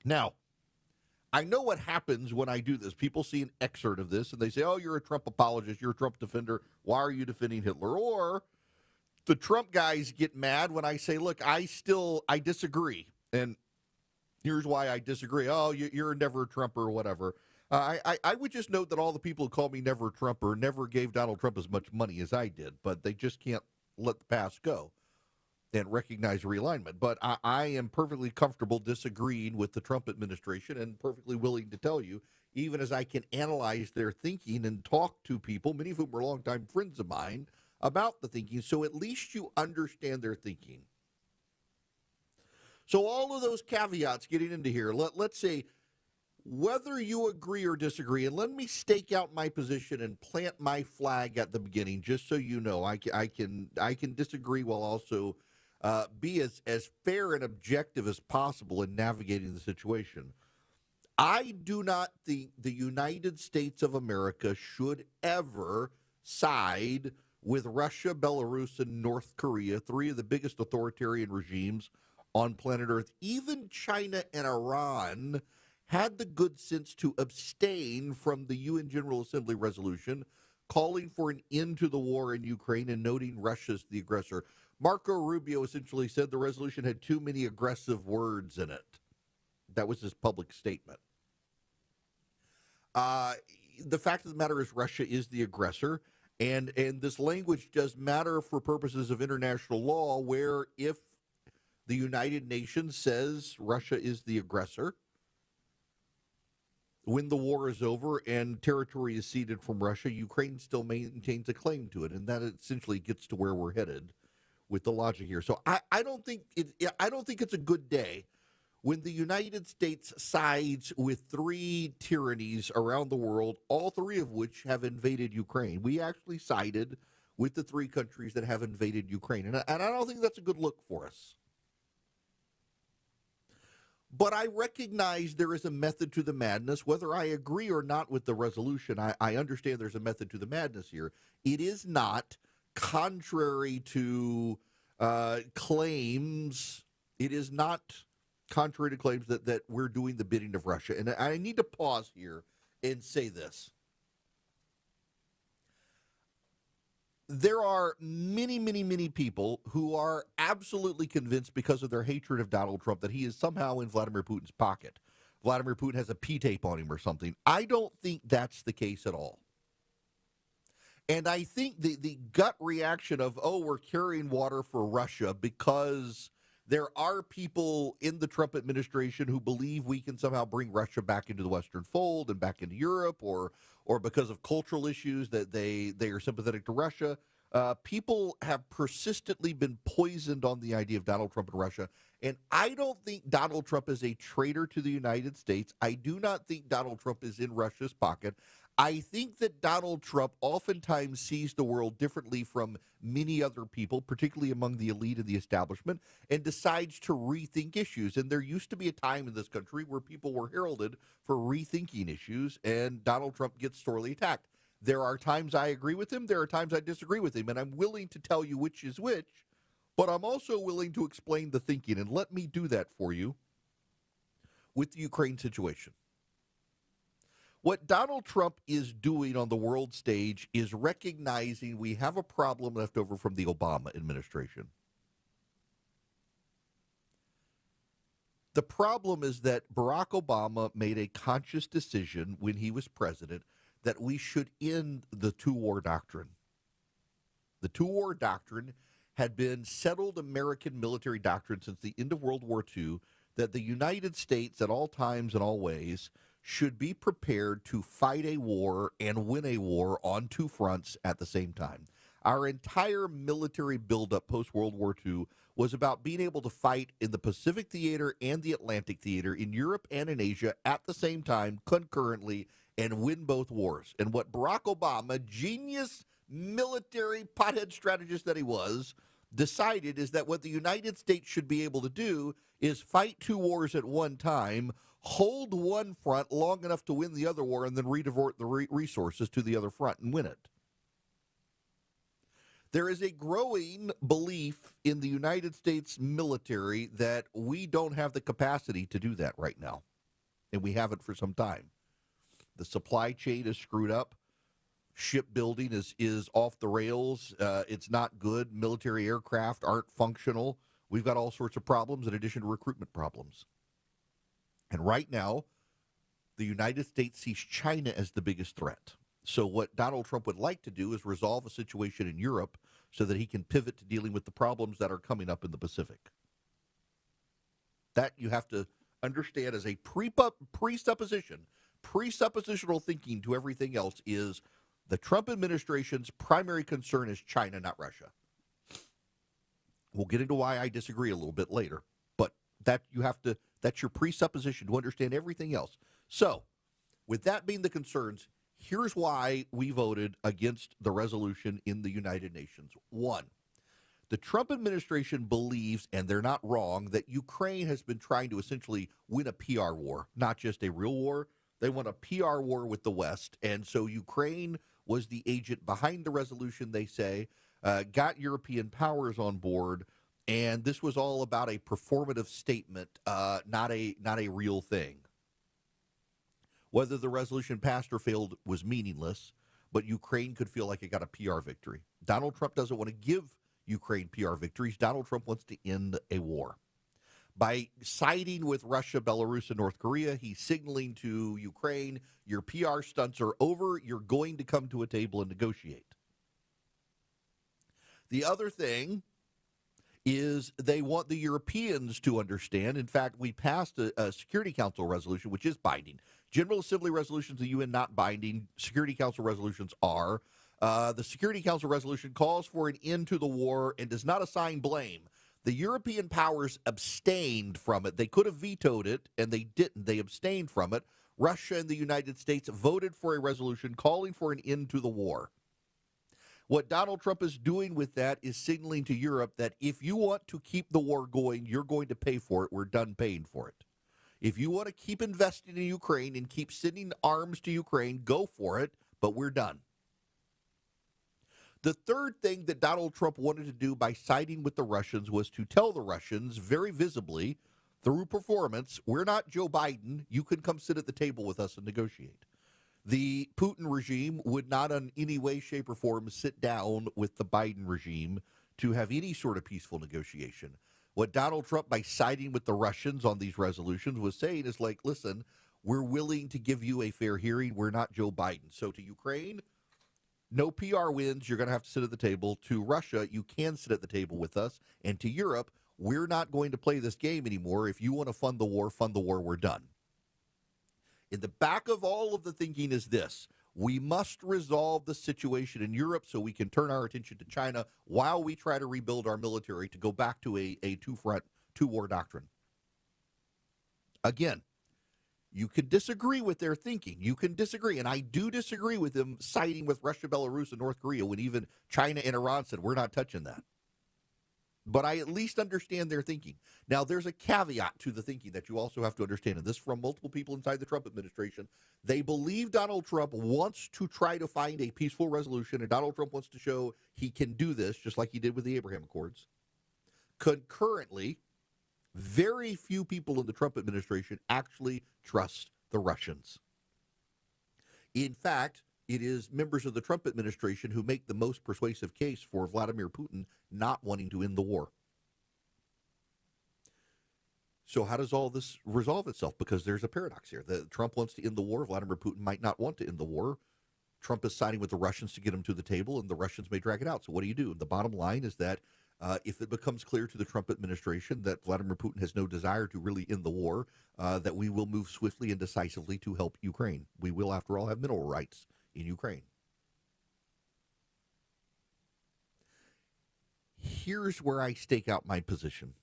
Now, I know what happens when I do this. People see an excerpt of this and they say, oh, you're a Trump apologist, you're a Trump defender. Why are you defending Hitler? Or the Trump guys get mad when I say, look, I disagree. And here's why I disagree. Oh, you're never a Trumper or whatever. I would just note that all the people who call me never a Trumper never gave Donald Trump as much money as I did, but they just can't let the past go and recognize realignment. But I am perfectly comfortable disagreeing with the Trump administration and perfectly willing to tell you, even as I can analyze their thinking and talk to people, many of whom are longtime friends of mine, about the thinking. So at least you understand their thinking. So all of those caveats getting into here, let's say whether you agree or disagree, and let me stake out my position and plant my flag at the beginning, just so you know, I can disagree while also be as fair and objective as possible in navigating the situation. I do not think the United States of America should ever side with Russia, Belarus, and North Korea, three of the biggest authoritarian regimes on planet Earth. Even China and Iran had the good sense to abstain from the UN General Assembly resolution calling for an end to the war in Ukraine and noting Russia as the aggressor. Marco Rubio essentially said the resolution had too many aggressive words in it. That was his public statement. Uh, the fact of the matter is Russia is the aggressor, and this language does matter for purposes of international law, where if the United Nations says Russia is the aggressor, when the war is over and territory is ceded from Russia, Ukraine still maintains a claim to it, and that essentially gets to where we're headed with the logic here. So I don't think I don't think it's a good day when the United States sides with three tyrannies around the world, all three of which have invaded Ukraine. We actually sided with the three countries that have invaded Ukraine, and I don't think that's a good look for us. But I recognize there is a method to the madness. Whether I agree or not with the resolution, I understand there's a method to the madness here. It is not contrary to claims. It is not contrary to claims that we're doing the bidding of Russia. And I need to pause here and say this. There are many, many, many people who are absolutely convinced because of their hatred of Donald Trump that he is somehow in Vladimir Putin's pocket. Vladimir Putin has a P tape on him or something. I don't think that's the case at all. And I think the gut reaction of, oh, we're carrying water for Russia because there are people in the Trump administration who believe we can somehow bring Russia back into the Western fold and back into Europe, or because of cultural issues that they are sympathetic to Russia. People have persistently been poisoned on the idea of Donald Trump and Russia. And I don't think Donald Trump is a traitor to the United States. I do not think Donald Trump is in Russia's pocket. I think that Donald Trump oftentimes sees the world differently from many other people, particularly among the elite and the establishment, and decides to rethink issues. And there used to be a time in this country where people were heralded for rethinking issues, and Donald Trump gets sorely attacked. There are times I agree with him, there are times I disagree with him, and I'm willing to tell you which is which, but I'm also willing to explain the thinking, and let me do that for you with the Ukraine situation. What Donald Trump is doing on the world stage is recognizing we have a problem left over from the Obama administration. The problem is that Barack Obama made a conscious decision when he was president that we should end the two-war doctrine. The two-war doctrine had been settled American military doctrine since the end of World War II, that the United States at all times and all ways should be prepared to fight a war and win a war on two fronts at the same time. Our entire military buildup post-World War II was about being able to fight in the Pacific theater and the Atlantic theater, in Europe and in Asia at the same time, concurrently, and win both wars. And what Barack Obama, genius military pothead strategist that he was, decided is that what the United States should be able to do is fight two wars at one time, hold one front long enough to win the other war, and then redivert the resources to the other front and win it. There is a growing belief in the United States military that we don't have the capacity to do that right now, and we haven't for some time. The supply chain is screwed up. Shipbuilding is off the rails. It's not good. Military aircraft aren't functional. We've got all sorts of problems in addition to recruitment problems. And right now, the United States sees China as the biggest threat. So what Donald Trump would like to do is resolve a situation in Europe so that he can pivot to dealing with the problems that are coming up in the Pacific. That you have to understand as a presupposition, presuppositional thinking to everything else is the Trump administration's primary concern is China, not Russia. We'll get into why I disagree a little bit later, but that's your presupposition to understand everything else. So, with that being the concerns, here's why we voted against the resolution in the United Nations. One, the Trump administration believes, and they're not wrong, that Ukraine has been trying to essentially win a PR war, not just a real war. They want a PR war with the West, and so Ukraine was the agent behind the resolution, they say, got European powers on board, and this was all about a performative statement, not a real thing. Whether the resolution passed or failed was meaningless, but Ukraine could feel like it got a PR victory. Donald Trump doesn't want to give Ukraine PR victories. Donald Trump wants to end a war. By siding with Russia, Belarus, and North Korea, he's signaling to Ukraine, your PR stunts are over. You're going to come to a table and negotiate. The other thing is they want the Europeans to understand. In fact, we passed a Security Council resolution, which is binding. General Assembly resolutions of the UN not binding. Security Council resolutions are. The Security Council resolution calls for an end to the war and does not assign blame. The European powers abstained from it. They could have vetoed it, and they didn't. They abstained from it. Russia and the United States voted for a resolution calling for an end to the war. What Donald Trump is doing with that is signaling to Europe that if you want to keep the war going, you're going to pay for it. We're done paying for it. If you want to keep investing in Ukraine and keep sending arms to Ukraine, go for it, but we're done. The third thing that Donald Trump wanted to do by siding with the Russians was to tell the Russians very visibly through performance, we're not Joe Biden. You can come sit at the table with us and negotiate. The Putin regime would not in any way, shape, or form sit down with the Biden regime to have any sort of peaceful negotiation. What Donald Trump, by siding with the Russians on these resolutions, was saying is like, listen, we're willing to give you a fair hearing. We're not Joe Biden. So to Ukraine, no PR wins. You're going to have to sit at the table. To Russia, you can sit at the table with us. And to Europe, we're not going to play this game anymore. If you want to fund the war, we're done. In the back of all of the thinking is this. We must resolve the situation in Europe so we can turn our attention to China while we try to rebuild our military to go back to a two-front, two-war doctrine. Again, you could disagree with their thinking. You can disagree, and I do disagree with them siding with Russia, Belarus, and North Korea when even China and Iran said, we're not touching that. But I at least understand their thinking. Now, there's a caveat to the thinking that you also have to understand, and this from multiple people inside the Trump administration. They believe Donald Trump wants to try to find a peaceful resolution, and Donald Trump wants to show he can do this, just like he did with the Abraham Accords. Concurrently, very few people in the Trump administration actually trust the Russians. In fact, it is members of the Trump administration who make the most persuasive case for Vladimir Putin not wanting to end the war. So how does all this resolve itself? Because there's a paradox here. Trump wants to end the war. Vladimir Putin might not want to end the war. Trump is siding with the Russians to get him to the table, and the Russians may drag it out. So what do? The bottom line is that if it becomes clear to the Trump administration that Vladimir Putin has no desire to really end the war, that we will move swiftly and decisively to help Ukraine. We will, after all, have mineral rights in Ukraine. Here's where I stake out my position.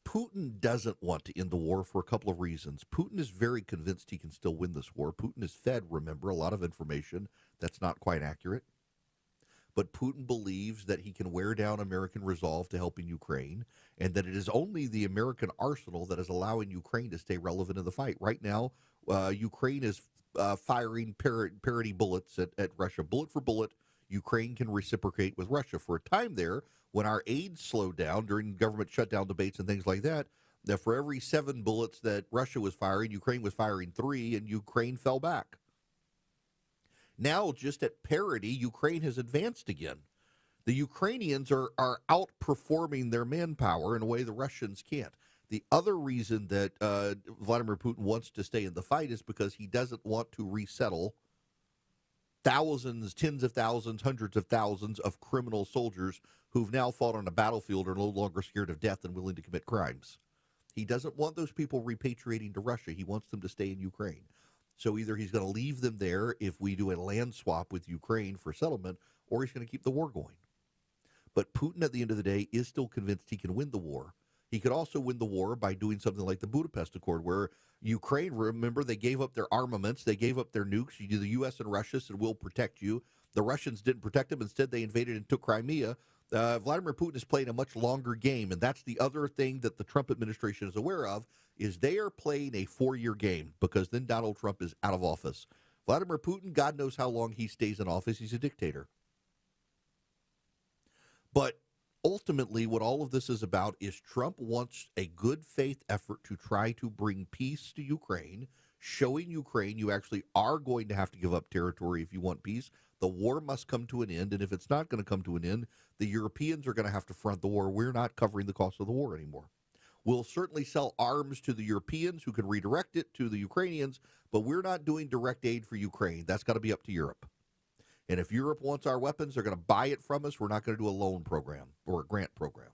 Putin doesn't want to end the war for a couple of reasons. Putin is very convinced he can still win this war. Putin is fed, remember, a lot of information that's not quite accurate. But Putin believes that he can wear down American resolve to helping Ukraine, and that it is only the American arsenal that is allowing Ukraine to stay relevant in the fight. Right now, Ukraine is firing parity bullets at Russia. Bullet for bullet, Ukraine can reciprocate with Russia. For a time there, when our aid slowed down during government shutdown debates and things like that for every 7 bullets that Russia was firing, Ukraine was firing 3, and Ukraine fell back. Now, just at parity, Ukraine has advanced again. The Ukrainians are outperforming their manpower in a way the Russians can't. The other reason that Vladimir Putin wants to stay in the fight is because he doesn't want to resettle thousands, tens of thousands, hundreds of thousands of criminal soldiers who've now fought on a battlefield are no longer scared of death and willing to commit crimes. He doesn't want those people repatriating to Russia. He wants them to stay in Ukraine. So either he's going to leave them there if we do a land swap with Ukraine for settlement, or he's going to keep the war going. But Putin, at the end of the day, is still convinced he can win the war. He could also win the war by doing something like the Budapest Accord, where Ukraine, remember, they gave up their armaments, they gave up their nukes. The U.S. and Russia said, we'll protect you. The Russians didn't protect them. Instead, they invaded and took Crimea. Vladimir Putin is playing a much longer game, and that's the other thing that the Trump administration is aware of, is they are playing a 4-year game, because then Donald Trump is out of office. Vladimir Putin, God knows how long he stays in office. He's a dictator. But ultimately, what all of this is about is Trump wants a good faith effort to try to bring peace to Ukraine, showing Ukraine you actually are going to have to give up territory if you want peace. The war must come to an end, and if it's not going to come to an end, the Europeans are going to have to front the war. We're not covering the cost of the war anymore. We'll certainly sell arms to the Europeans who can redirect it to the Ukrainians, but we're not doing direct aid for Ukraine. That's got to be up to Europe. And if Europe wants our weapons, they're going to buy it from us. We're not going to do a loan program or a grant program.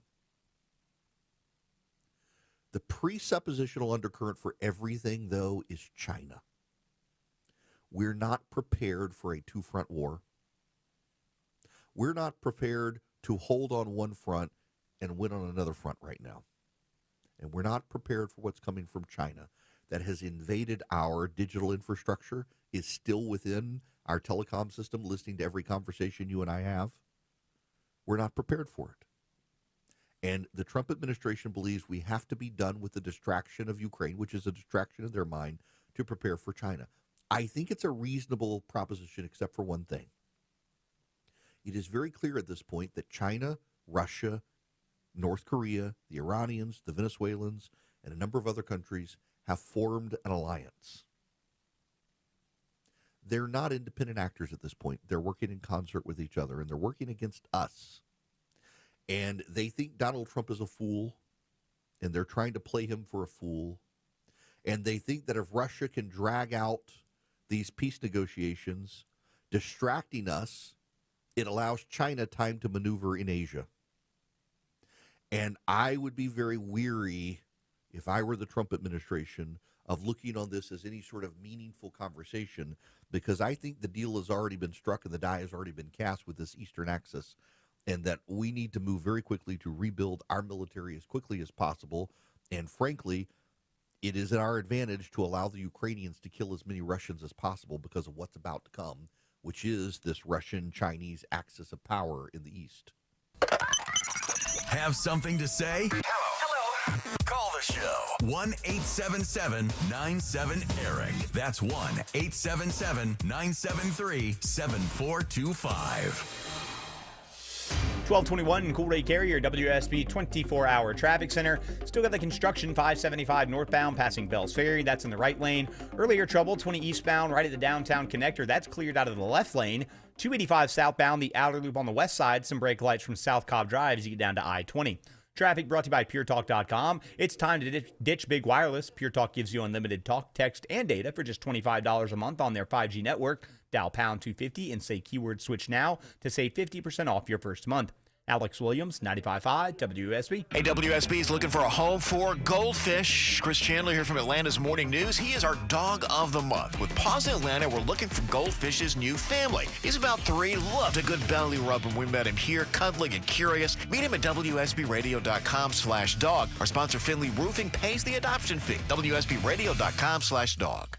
The presuppositional undercurrent for everything, though, is China. We're not prepared for a two-front war. We're not prepared to hold on one front and win on another front right now. And we're not prepared for what's coming from China that has invaded our digital infrastructure, is still within our telecom system, listening to every conversation you and I have. We're not prepared for it. And the Trump administration believes we have to be done with the distraction of Ukraine, which is a distraction in their mind, to prepare for China. I think it's a reasonable proposition, except for one thing. It is very clear at this point that China, Russia, North Korea, the Iranians, the Venezuelans, and a number of other countries have formed an alliance. They're not independent actors at this point. They're working in concert with each other, and they're working against us. And they think Donald Trump is a fool, and they're trying to play him for a fool. And they think that if Russia can drag out these peace negotiations, distracting us, it allows China time to maneuver in Asia. And I would be very weary, if I were the Trump administration, of looking on this as any sort of meaningful conversation, because I think the deal has already been struck and the die has already been cast with this Eastern Axis, and that we need to move very quickly to rebuild our military as quickly as possible. And frankly, it is in our advantage to allow the Ukrainians to kill as many Russians as possible because of what's about to come, which is this Russian-Chinese axis of power in the East. Have something to say? Hello. Call the show. 1-877-97-ERIC. That's 1-877-973-7425. 1221 Cool Ray Carrier, WSB 24-hour traffic center. Still got the construction 575 northbound passing Bells Ferry. That's in the right lane. Earlier trouble 20 eastbound right at the downtown connector. That's cleared out of the left lane. 285 southbound, the outer loop on the west side. Some brake lights from South Cobb Drive as you get down to I-20. Traffic brought to you by PureTalk.com. It's time to ditch big wireless. Pure Talk gives you unlimited talk, text, and data for just $25 a month on their 5G network. Dial pound 250 and say keyword switch now to save 50% off your first month. Alex Williams, 95.5 WSB. Hey, WSB is looking for a home for goldfish. Chris Chandler here from Atlanta's Morning News. He is our dog of the month. With Paws Atlanta, we're looking for Goldfish's new family. He's about 3, loved a good belly rub when we met him here, cuddling and curious. Meet him at WSBRadio.com/dog. Our sponsor, Finley Roofing, pays the adoption fee. WSBRadio.com/dog.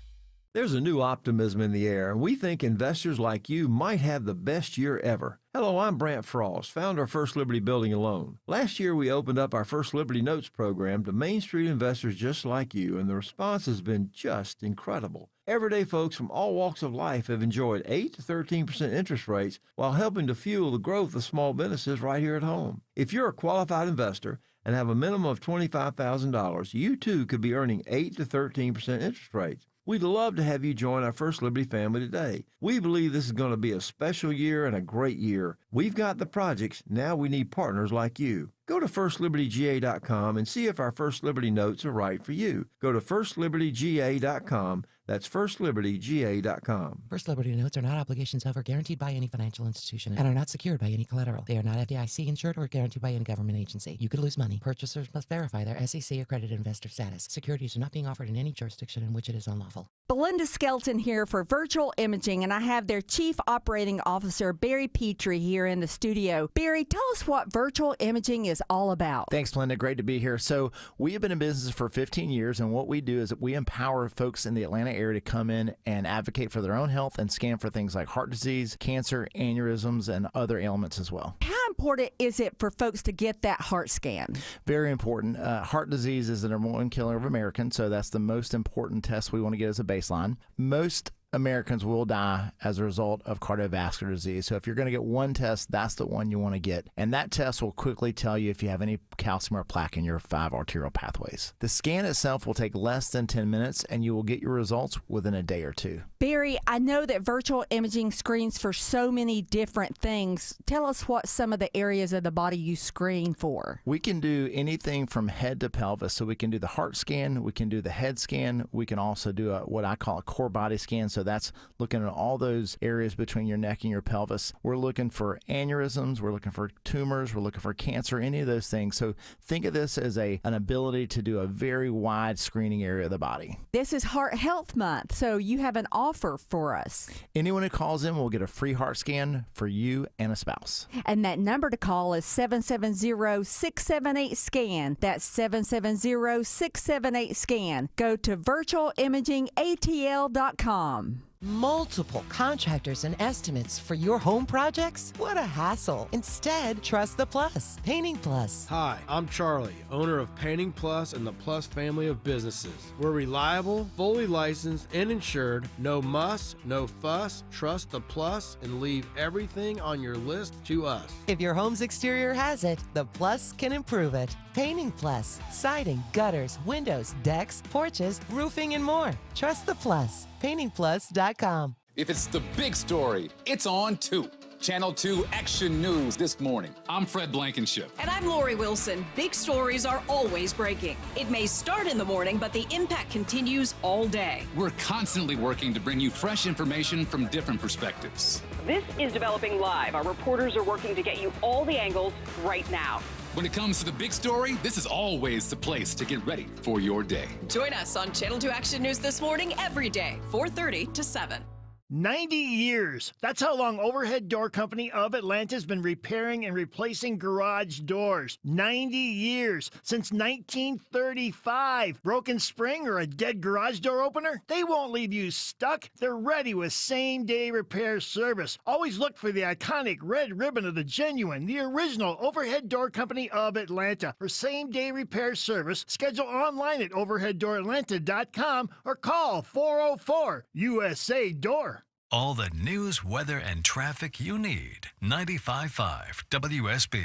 There's a new optimism in the air, and we think investors like you might have the best year ever. Hello, I'm Brant Frost, founder of First Liberty Building and Loan. Last year, we opened up our First Liberty Notes program to Main Street investors just like you, and the response has been just incredible. Everyday folks from all walks of life have enjoyed 8 to 13% interest rates while helping to fuel the growth of small businesses right here at home. If you're a qualified investor and have a minimum of $25,000, you too could be earning 8 to 13% interest rates. We'd love to have you join our First Liberty family today. We believe this is going to be a special year and a great year. We've got the projects, now we need partners like you. Go to firstlibertyga.com and see if our First Liberty notes are right for you. Go to firstlibertyga.com. That's firstlibertyga.com. First Liberty notes are not obligations of or guaranteed by any financial institution and are not secured by any collateral. They are not FDIC insured or guaranteed by any government agency. You could lose money. Purchasers must verify their SEC accredited investor status. Securities are not being offered in any jurisdiction in which it is unlawful. Belinda Skelton here for Virtual Imaging, and I have their Chief Operating Officer, Barry Petrie, here in the studio. Barry, tell us what virtual imaging is all about. Thanks, Belinda. Great to be here. So we have been in business for 15 years, and what we do is that we empower folks in the Atlanta area to come in and advocate for their own health and scan for things like heart disease, cancer, aneurysms, and other ailments as well. How important is it for folks to get that heart scan? Very important. Heart disease is the number one killer of Americans, so that's the most important test we want to get as a baseline. Most Americans will die as a result of cardiovascular disease. So if you're going to get one test, that's the one you want to get. And that test will quickly tell you if you have any calcium or plaque in your 5 arterial pathways. The scan itself will take less than 10 minutes, and you will get your results within a day or two. Barry, I know that virtual imaging screens for so many different things. Tell us what some of the areas of the body you screen for. We can do anything from head to pelvis. So we can do the heart scan, we can do the head scan, we can also do what I call a core body scan. So that's looking at all those areas between your neck and your pelvis. We're looking for aneurysms, we're looking for tumors, we're looking for cancer, any of those things. So think of this as an ability to do a very wide screening area of the body. This is Heart Health Month, so you have an offer for us. Anyone who calls in will get a free heart scan for you and a spouse. And that number to call is 770-678-SCAN. That's 770-678-SCAN. Go to virtualimagingatl.com. Multiple contractors and estimates for your home projects? What a hassle. Instead, trust the Plus. Painting Plus. Hi, I'm Charlie, owner of Painting Plus and the Plus family of businesses. We're reliable, fully licensed, and insured. No muss, no fuss. Trust the Plus and leave everything on your list to us. If your home's exterior has it, the Plus can improve it. Painting Plus. Siding, gutters, windows, decks, porches, roofing, and more. Trust the Plus. PaintingPlus.com. If it's the big story, it's on 2. Channel 2 Action News this morning. I'm Fred Blankenship. And I'm Lori Wilson. Big stories are always breaking. It may start in the morning, but the impact continues all day. We're constantly working to bring you fresh information from different perspectives. This is Developing Live. Our reporters are working to get you all the angles right now. When it comes to the big story, this is always the place to get ready for your day. Join us on Channel 2 Action News this morning every day, 4:30 to 7. 90 years. That's how long Overhead Door Company of Atlanta has been repairing and replacing garage doors. 90 years. Since 1935. Broken spring or a dead garage door opener? They won't leave you stuck. They're ready with same-day repair service. Always look for the iconic red ribbon of the genuine, the original Overhead Door Company of Atlanta. For same-day repair service, schedule online at overheaddooratlanta.com or call 404-USA-DOOR. All the news, weather, and traffic you need. 95.5 WSB.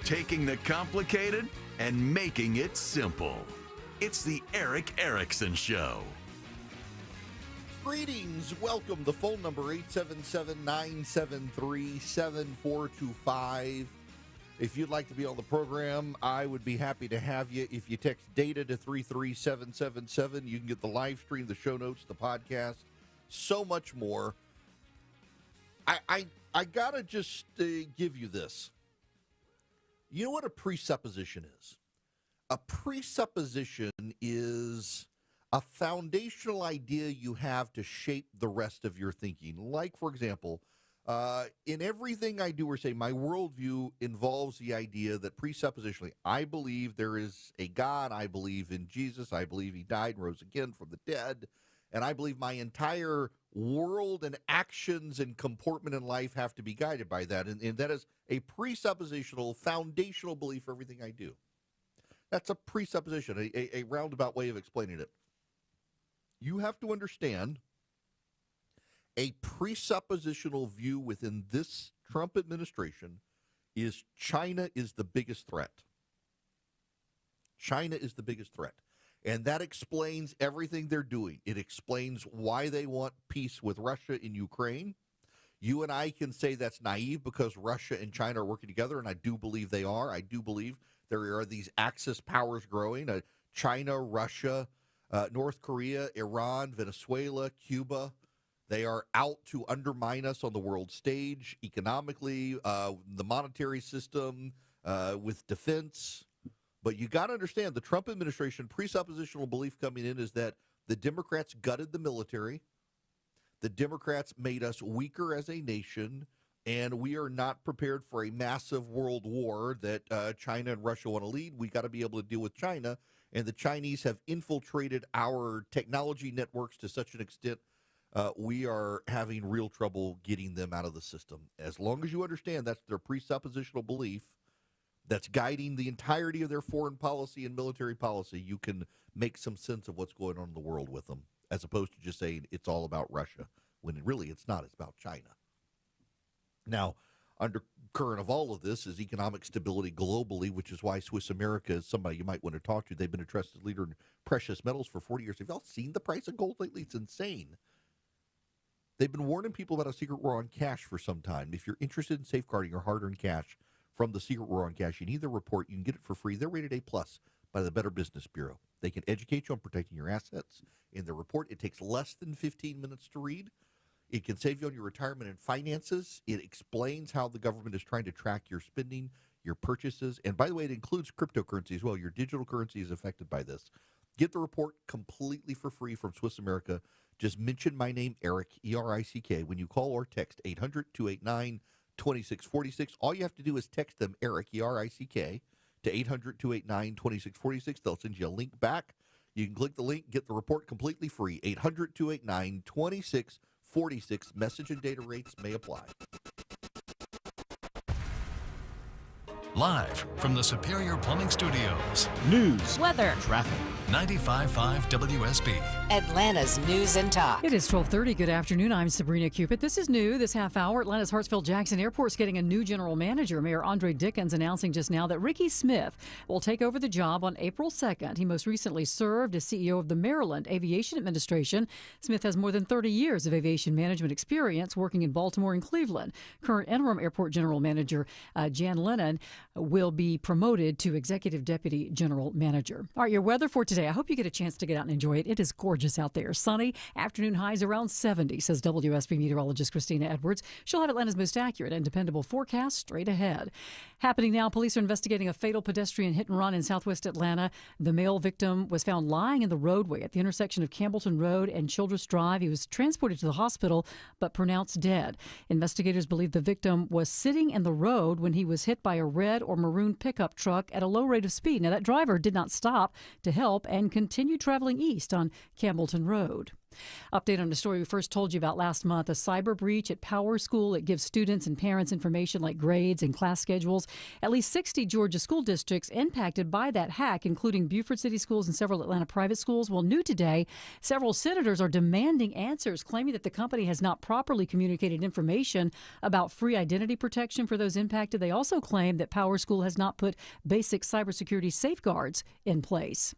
Taking the complicated and making it simple. It's the Eric Erickson Show. Greetings. Welcome. The phone number 877-973-7425. If you'd like to be on the program, I would be happy to have you. If you text DATA to 33777, you can get the live stream, the show notes, the podcast, so much more. I gotta just give you this. You know what a presupposition is? A presupposition is a foundational idea you have to shape the rest of your thinking. Like, for example, in everything I do or say, my worldview involves the idea that presuppositionally, I believe there is a God, I believe in Jesus, I believe he died and rose again from the dead, And I believe my entire world and actions and comportment in life have to be guided by that. And that is a presuppositional, foundational belief for everything I do. That's a presupposition, a roundabout way of explaining it. You have to understand a presuppositional view within this Trump administration is China is the biggest threat. China is the biggest threat. And that explains everything they're doing. It explains why they want peace with Russia in Ukraine. You and I can say that's naive because Russia and China are working together, and I do believe they are. I do believe there are these Axis powers growing, China, Russia, North Korea, Iran, Venezuela, Cuba. They are out to undermine us on the world stage, economically, the monetary system, with defense. But you got to understand the Trump administration presuppositional belief coming in is that the Democrats gutted the military. The Democrats made us weaker as a nation, and we are not prepared for a massive world war that China and Russia want to lead. We got to be able to deal with China, and the Chinese have infiltrated our technology networks to such an extent we are having real trouble getting them out of the system. As long as you understand that's their presuppositional belief, that's guiding the entirety of their foreign policy and military policy, you can make some sense of what's going on in the world with them, as opposed to just saying it's all about Russia, when really it's not. It's about China. Now, undercurrent of all of this is economic stability globally, which is why Swiss America is somebody you might want to talk to. They've been a trusted leader in precious metals for 40 years. Have y'all seen the price of gold lately? It's insane. They've been warning people about a secret war on cash for some time. If you're interested in safeguarding your hard-earned cash from the secret war on cash, you need the report. You can get it for free. They're rated A+ by the Better Business Bureau. They can educate you on protecting your assets. In the report, it takes less than 15 minutes to read. It can save you on your retirement and finances. It explains how the government is trying to track your spending, your purchases. And by the way, it includes cryptocurrency as well. Your digital currency is affected by this. Get the report completely for free from Swiss America. Just mention my name, Eric, E-R-I-C-K, when you call or text 800-289-2646. All you have to do is text them, Eric, E-R-I-C-K, to 800-289-2646. They'll send you a link back. You can click the link, get the report completely free. 800-289-2646. Message and data rates may apply. Live from the Superior Plumbing Studios. News, weather, traffic. 95.5 WSB. Atlanta's News and Talk. It is 12:30. Good afternoon. I'm Sabrina Cupid. This is new this half hour. Atlanta's Hartsfield-Jackson Airport's getting a new general manager. Mayor Andre Dickens announcing just now that Ricky Smith will take over the job on April 2nd. He most recently served as CEO of the Maryland Aviation Administration. Smith has more than 30 years of aviation management experience working in Baltimore and Cleveland. Current interim airport general manager Jan Lennon will be promoted to executive deputy general manager. All right, your weather for today. I hope you get a chance to get out and enjoy it. It is gorgeous out there. Sunny, afternoon highs around 70, says WSB meteorologist Christina Edwards. She'll have Atlanta's most accurate and dependable forecast straight ahead. Happening now, police are investigating a fatal pedestrian hit and run in southwest Atlanta. The male victim was found lying in the roadway at the intersection of Campbellton Road and Childress Drive. He was transported to the hospital but pronounced dead. Investigators believe the victim was sitting in the road when he was hit by a red or maroon pickup truck at a low rate of speed. Now, that driver did not stop to help and continued traveling east on Campbellton Road. Update on a story we first told you about last month, a cyber breach at Power School. It gives students and parents information like grades and class schedules. At least 60 Georgia school districts impacted by that hack, including Beaufort City Schools and several Atlanta private schools. Well, new today, several senators are demanding answers, claiming that the company has not properly communicated information about free identity protection for those impacted. They also claim that Power School has not put basic cybersecurity safeguards in place.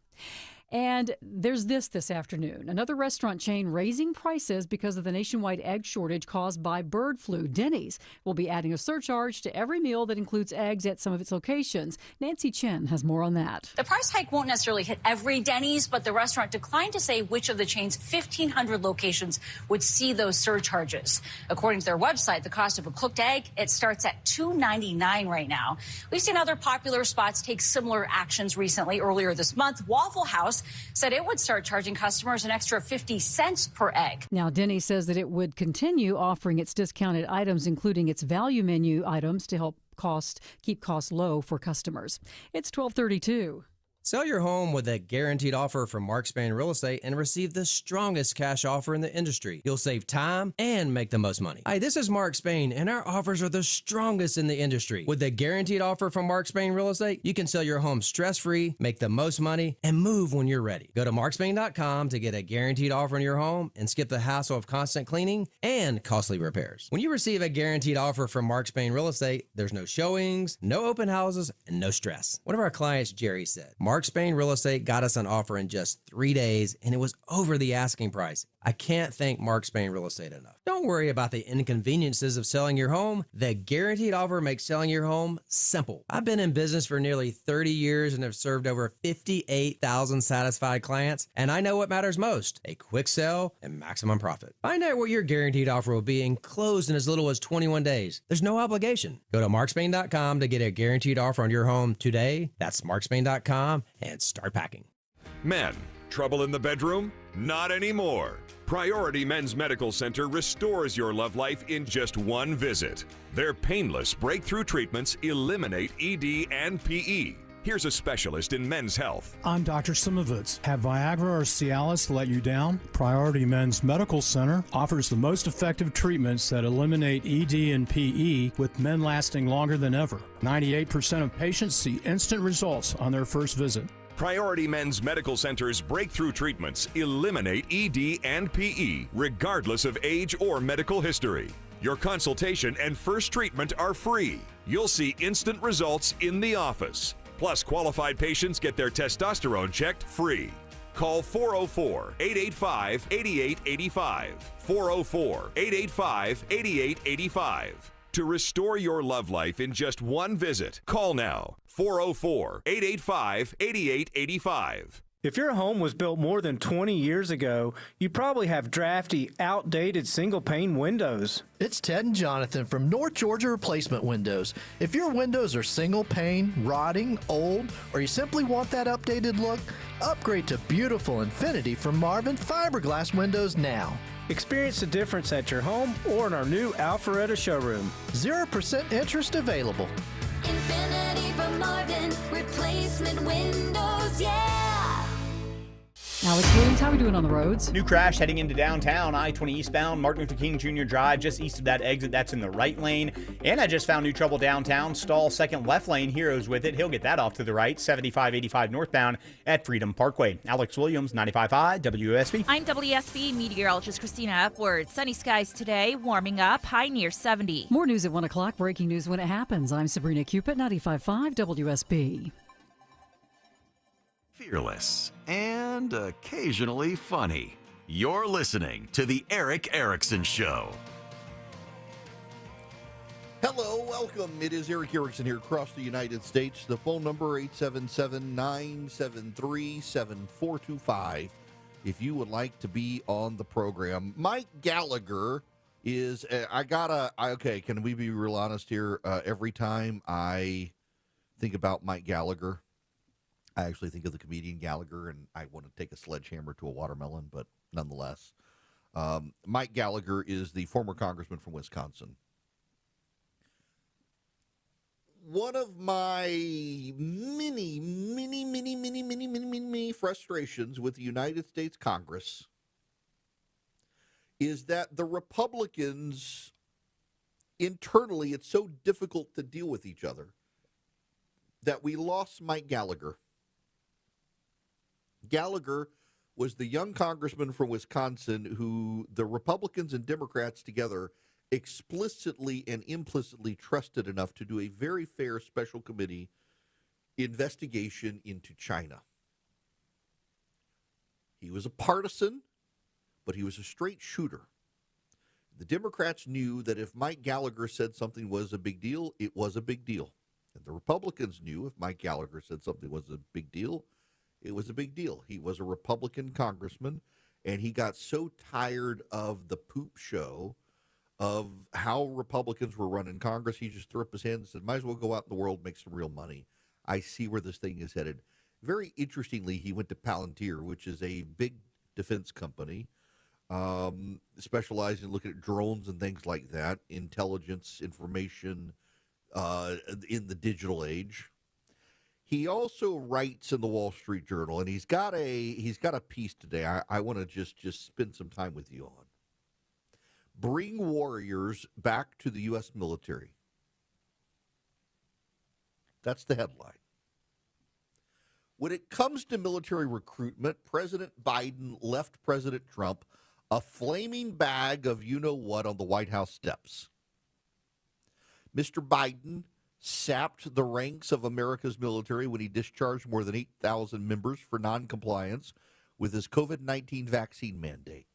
And there's this afternoon. Another restaurant chain raising prices because of the nationwide egg shortage caused by bird flu. Denny's will be adding a surcharge to every meal that includes eggs at some of its locations. Nancy Chen has more on that. The price hike won't necessarily hit every Denny's, but the restaurant declined to say which of the chain's 1,500 locations would see those surcharges. According to their website, the cost of a cooked egg, it starts at $2.99 right now. We've seen other popular spots take similar actions recently. Earlier this month, Waffle House said it would start charging customers an extra 50 cents per egg. Now, Denny says that it would continue offering its discounted items, including its value menu items, to help keep costs low for customers. It's 12:32. Sell your home with a guaranteed offer from Mark Spain Real Estate and receive the strongest cash offer in the industry. You'll save time and make the most money. Hi, this is Mark Spain, and our offers are the strongest in the industry. With a guaranteed offer from Mark Spain Real Estate, you can sell your home stress-free, make the most money, and move when you're ready. Go to markspain.com to get a guaranteed offer on your home and skip the hassle of constant cleaning and costly repairs. When you receive a guaranteed offer from Mark Spain Real Estate, there's no showings, no open houses, and no stress. One of our clients, Jerry, said, Mark Spain Real Estate got us an offer in just 3 days, and it was over the asking price. I can't thank Mark Spain Real Estate enough. Don't worry about the inconveniences of selling your home. The guaranteed offer makes selling your home simple. I've been in business for nearly 30 years and have served over 58,000 satisfied clients, and I know what matters most: a quick sell and maximum profit. Find out what your guaranteed offer will be and close in as little as 21 days. There's no obligation. Go to markspain.com to get a guaranteed offer on your home today. That's markspain.com and start packing. Men, trouble in the bedroom? Not anymore. Priority Men's Medical Center restores your love life in just one visit. Their painless breakthrough treatments eliminate ED and PE. Here's a specialist in men's health. I'm Dr. Simovitz. Have Viagra or Cialis let you down? Priority Men's Medical Center offers the most effective treatments that eliminate ED and PE, with men lasting longer than ever. 98% of patients see instant results on their first visit. Priority Men's Medical Center's breakthrough treatments eliminate ED and PE, regardless of age or medical history. Your consultation and first treatment are free. You'll see instant results in the office. Plus, qualified patients get their testosterone checked free. Call 404-885-8885. 404-885-8885. To restore your love life in just one visit, call now. 404-885-8885. If your home was built more than 20 years ago, you probably have drafty, outdated single-pane windows. It's Ted and Jonathan from North Georgia Replacement Windows. If your windows are single-pane, rotting, old, or you simply want that updated look, upgrade to beautiful Infinity from Marvin Fiberglass Windows now. Experience the difference at your home or in our new Alpharetta showroom. 0% interest available. Infinity from Marvin Replacement Windows, yeah! Alex Williams, how are we doing on the roads? New crash heading into downtown, I-20 eastbound, Martin Luther King Jr. Drive, just east of that exit. That's in the right lane. And I just found new trouble downtown. Stall second left lane. Heroes with it. He'll get that off to the right. 7585 northbound at Freedom Parkway. Alex Williams, 95.5 WSB. I'm WSB meteorologist Christina Upward. Sunny skies today, warming up, high near 70. More news at 1 o'clock. Breaking news when it happens. I'm Sabrina Cupid, 95.5 WSB. Fearless and occasionally funny. You're listening to The Eric Erickson Show. Hello, welcome. It is Eric Erickson here across the United States. The phone number 877-973-7425. If you would like to be on the program. Mike Gallagher is, okay, can we be real honest here? Every time I think about Mike Gallagher, I actually think of the comedian Gallagher, and I want to take a sledgehammer to a watermelon, but nonetheless. Mike Gallagher is the former congressman from Wisconsin. One of my many frustrations with the United States Congress is that the Republicans, internally, it's so difficult to deal with each other that we lost Mike Gallagher. Gallagher was the young congressman from Wisconsin who the Republicans and Democrats together explicitly and implicitly trusted enough to do a very fair special committee investigation into China. He was a partisan, but he was a straight shooter. The Democrats knew that if Mike Gallagher said something was a big deal, it was a big deal. And the Republicans knew if Mike Gallagher said something was a big deal, it was a big deal. He was a Republican congressman, and he got so tired of the poop show of how Republicans were running Congress, he just threw up his hands and said, might as well go out in the world and make some real money. I see where this thing is headed. Very interestingly, he went to Palantir, which is a big defense company, specializing in looking at drones and things like that, intelligence, information in the digital age. He also writes in the Wall Street Journal, and he's got a piece today I want to just spend some time with you on. Bring warriors back to the U.S. military. That's the headline. When it comes to military recruitment, President Biden left President Trump a flaming bag of you-know-what on the White House steps. Mr. Biden sapped the ranks of America's military when he discharged more than 8,000 members for noncompliance with his COVID-19 vaccine mandate.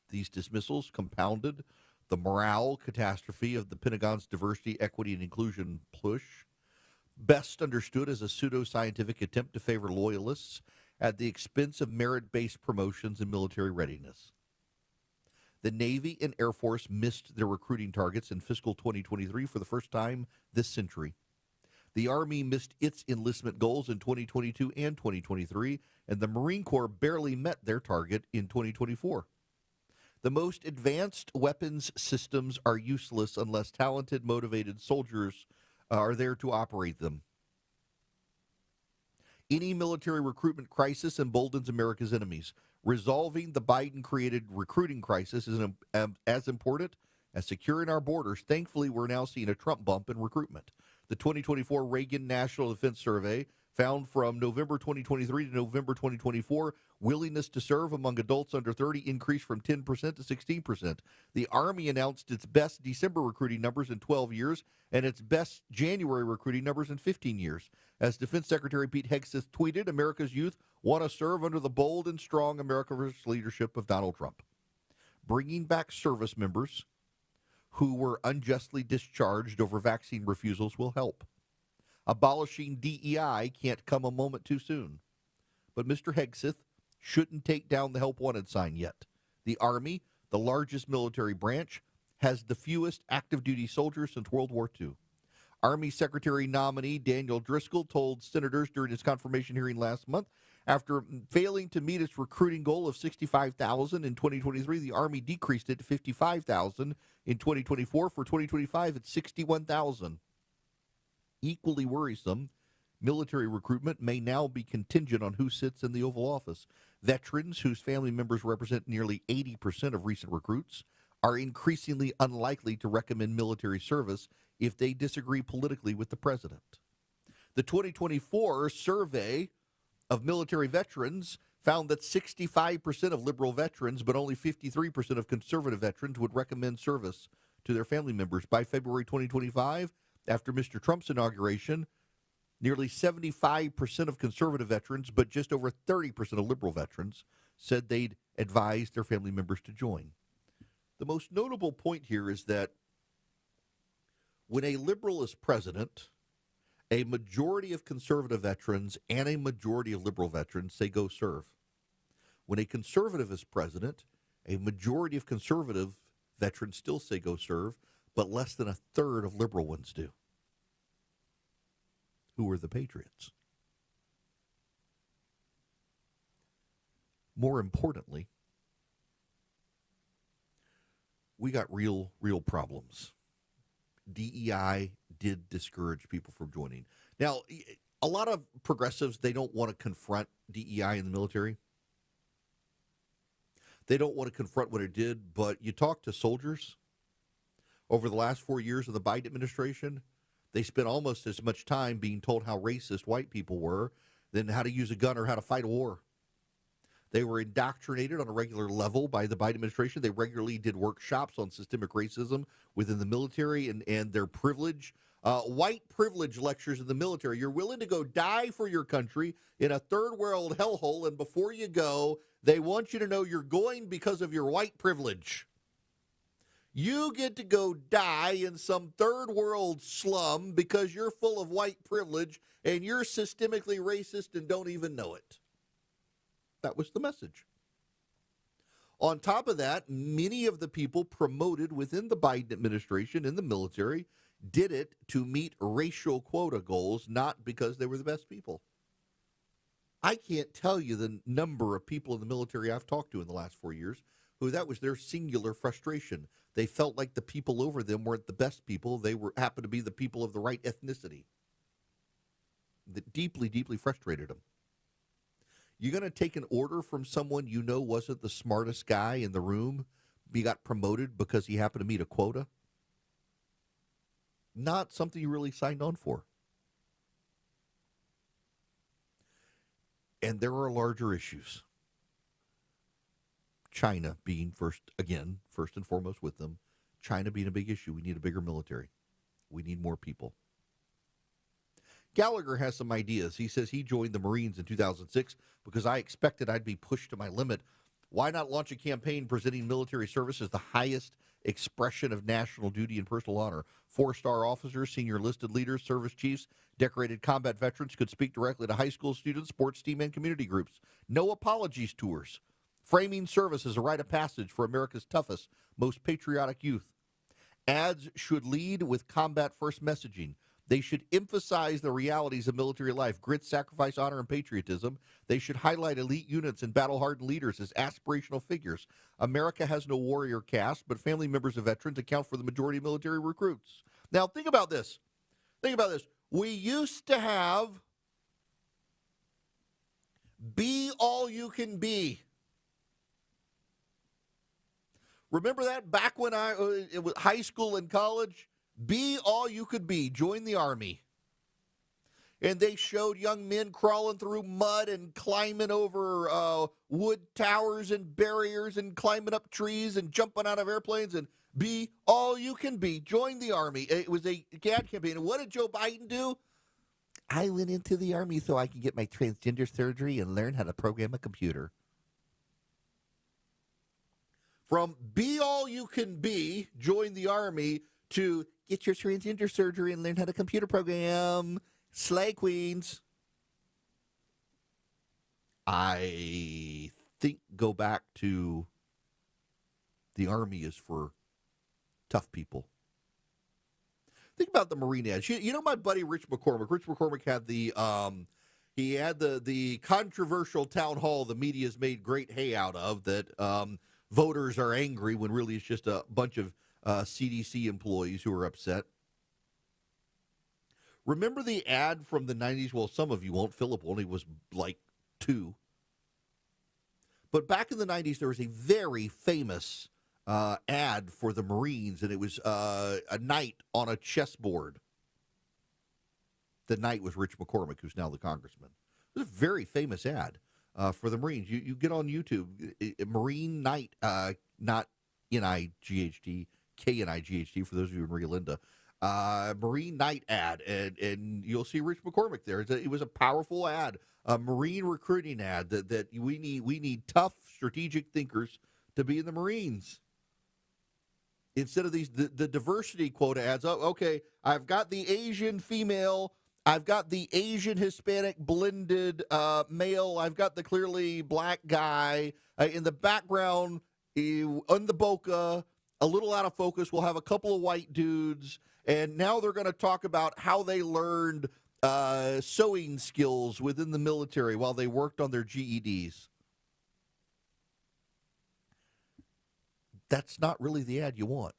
These dismissals compounded the morale catastrophe of the Pentagon's diversity, equity, and inclusion push, best understood as a pseudoscientific attempt to favor loyalists at the expense of merit-based promotions and military readiness. The Navy and Air Force missed their recruiting targets in fiscal 2023 for the first time this century. The Army missed its enlistment goals in 2022 and 2023, and the Marine Corps barely met their target in 2024. The most advanced weapons systems are useless unless talented, motivated soldiers are there to operate them. Any military recruitment crisis emboldens America's enemies. Resolving the Biden-created recruiting crisis is as important as securing our borders. Thankfully, we're now seeing a Trump bump in recruitment. The 2024 Reagan National Defense Survey found from November 2023 to November 2024, willingness to serve among adults under 30 increased from 10% to 16%. The Army announced its best December recruiting numbers in 12 years and its best January recruiting numbers in 15 years. As Defense Secretary Pete Hegseth tweeted, America's youth want to serve under the bold and strong America First leadership of Donald Trump. Bringing back service members who were unjustly discharged over vaccine refusals will help. Abolishing DEI can't come a moment too soon. But Mr. Hegseth shouldn't take down the help wanted sign yet. The Army, the largest military branch, has the fewest active duty soldiers since World War II. Army Secretary nominee Daniel Driscoll told senators during his confirmation hearing last month, after failing to meet its recruiting goal of 65,000 in 2023, the Army decreased it to 55,000 in 2024. For 2025, it's 61,000. Equally worrisome, military recruitment may now be contingent on who sits in the Oval Office. Veterans, whose family members represent nearly 80% of recent recruits, are increasingly unlikely to recommend military service if they disagree politically with the president. The 2024 survey of military veterans found that 65% of liberal veterans, but only 53% of conservative veterans would recommend service to their family members. By February 2025, after Mr. Trump's inauguration, nearly 75% of conservative veterans, but just over 30% of liberal veterans, said they'd advise their family members to join. The most notable point here is that when a liberal is president, a majority of conservative veterans and a majority of liberal veterans say go serve. When a conservative is president, a majority of conservative veterans still say go serve, but less than a third of liberal ones do. Who are the patriots? More importantly, we got real problems. DEI did discourage people from joining. Now, a lot of progressives, they don't want to confront DEI in the military. They don't want to confront what it did, but you talk to soldiers over the last 4 years of the Biden administration, they spent almost as much time being told how racist white people were than how to use a gun or how to fight a war. They were indoctrinated on a regular level by the Biden administration. They regularly did workshops on systemic racism within the military and their privilege. White privilege lectures in the military. You're willing to go die for your country in a third world hellhole, and before you go, they want you to know you're going because of your white privilege. You get to go die in some third world slum because you're full of white privilege and you're systemically racist and don't even know it. That was the message. On top of that, many of the people promoted within the Biden administration in the military did it to meet racial quota goals, not because they were the best people. I can't tell you the number of people in the military I've talked to in the last 4 years who that was their singular frustration. They felt like the people over them weren't the best people. They happened to be the people of the right ethnicity. that deeply, deeply frustrated him. You're going to take an order from someone you know wasn't the smartest guy in the room. He got promoted because he happened to meet a quota. Not something you really signed on for. And there are larger issues. China being first and foremost with them. China being a big issue. We need a bigger military. We need more people. Gallagher has some ideas. He says he joined the Marines in 2006 because I expected I'd be pushed to my limit. Why not launch a campaign presenting military service as the highest expression of national duty and personal honor? 4-star officers, senior enlisted leaders, service chiefs, decorated combat veterans could speak directly to high school students, sports team, and community groups. No apologies tours. Framing service as a rite of passage for America's toughest, most patriotic youth. Ads should lead with combat-first messaging. They should emphasize the realities of military life, grit, sacrifice, honor, and patriotism. They should highlight elite units and battle-hardened leaders as aspirational figures. America has no warrior caste, but family members of veterans account for the majority of military recruits. Now, think about this. We used to have be all you can be. Remember that back when it was high school and college? Be all you could be. Join the Army. And they showed young men crawling through mud and climbing over wood towers and barriers and climbing up trees and jumping out of airplanes and be all you can be. Join the Army. It was a ad campaign. And what did Joe Biden do? I went into the Army so I could get my transgender surgery and learn how to program a computer. From be all you can be, join the Army, to get your transgender surgery and learn how to computer program. Slay queens. I think go back to the Army is for tough people. Think about the Marine ads. You know my buddy Rich McCormick. Rich McCormick had the controversial town hall the media's made great hay out of that voters are angry when really it's just a bunch of CDC employees who are upset. Remember the ad from the 90s? Well, some of you won't. Philip only was like 2. But back in the 90s, there was a very famous ad for the Marines, and it was a knight on a chessboard. The knight was Rich McCormick, who's now the congressman. It was a very famous ad for the Marines. You get on YouTube, Marine Knight, not N-I-G-H-T, K-N-I-G-H-T for those of you in Rio Linda. Marine Knight ad, and you'll see Rich McCormick there. It was a powerful ad, a Marine recruiting ad that we need tough strategic thinkers to be in the Marines. Instead of the diversity quota ads, okay, I've got the Asian female, I've got the Asian Hispanic blended male, I've got the clearly black guy. In the background, on the bokeh, a little out of focus, we'll have a couple of white dudes, and now they're going to talk about how they learned sewing skills within the military while they worked on their GEDs. That's not really the ad you want.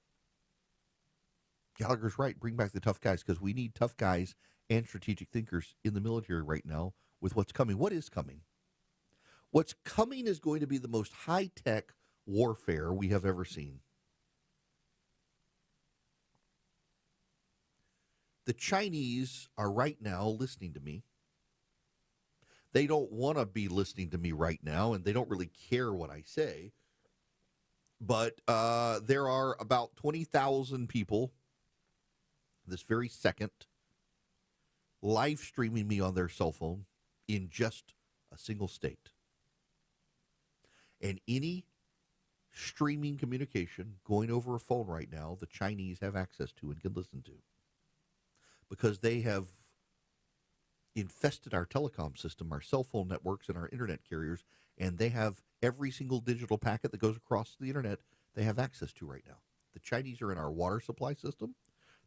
Gallagher's right. Bring back the tough guys, because we need tough guys and strategic thinkers in the military right now with what's coming. What is coming? What's coming is going to be the most high-tech warfare we have ever seen. The Chinese are right now listening to me. They don't want to be listening to me right now, and they don't really care what I say. But there are about 20,000 people this very second live streaming me on their cell phone in just a single state. And any streaming communication going over a phone right now, the Chinese have access to and can listen to, because they have infested our telecom system, our cell phone networks, and our internet carriers, and they have every single digital packet that goes across the internet they have access to right now. The Chinese are in our water supply system.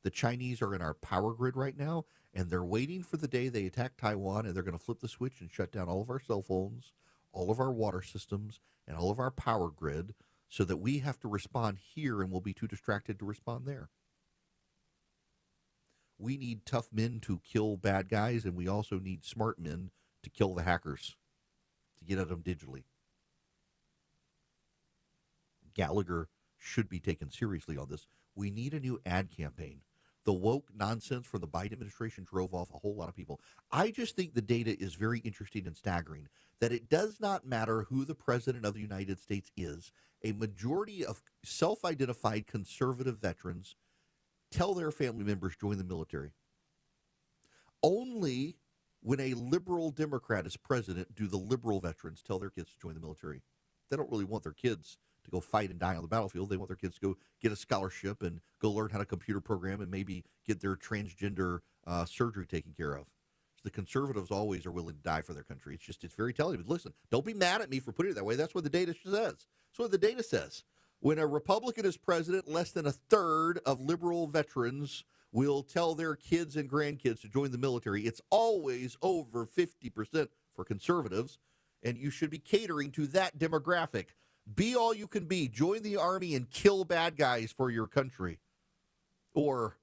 The Chinese are in our power grid right now, and they're waiting for the day they attack Taiwan, and they're going to flip the switch and shut down all of our cell phones, all of our water systems, and all of our power grid, so that we have to respond here and we'll be too distracted to respond there. We need tough men to kill bad guys, and we also need smart men to kill the hackers, to get at them digitally. Gallagher should be taken seriously on this. We need a new ad campaign. The woke nonsense from the Biden administration drove off a whole lot of people. I just think the data is very interesting and staggering, that it does not matter who the president of the United States is. A majority of self-identified conservative veterans tell their family members join the military. Only when a liberal Democrat is president do the liberal veterans tell their kids to join the military. They don't really want their kids to go fight and die on the battlefield. They want their kids to go get a scholarship and go learn how to computer program and maybe get their transgender surgery taken care of. So the conservatives always are willing to die for their country. It's very telling. But listen, don't be mad at me for putting it that way. That's what the data says. That's what the data says. When a Republican is president, less than a third of liberal veterans will tell their kids and grandkids to join the military. It's always over 50% for conservatives, and you should be catering to that demographic. Be all you can be. Join the army and kill bad guys for your country. Or,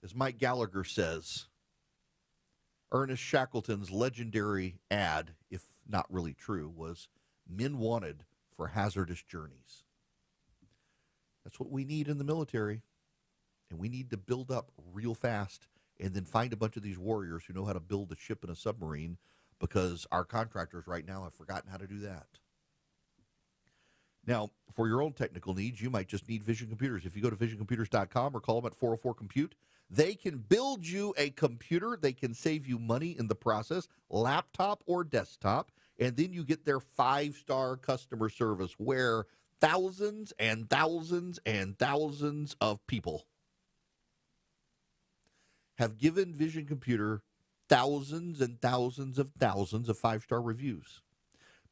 as Mike Gallagher says, Ernest Shackleton's legendary ad, if not really true, was men wanted for hazardous journeys. That's what we need in the military. And we need to build up real fast and then find a bunch of these warriors who know how to build a ship and a submarine, because our contractors right now have forgotten how to do that. Now, for your own technical needs, you might just need Vision Computers. If you go to visioncomputers.com or call them at 404-COMPUTE, they can build you a computer. They can save you money in the process, laptop or desktop, and then you get their 5-star customer service where thousands and thousands and thousands of people have given Vision Computer thousands and thousands of 5-star reviews.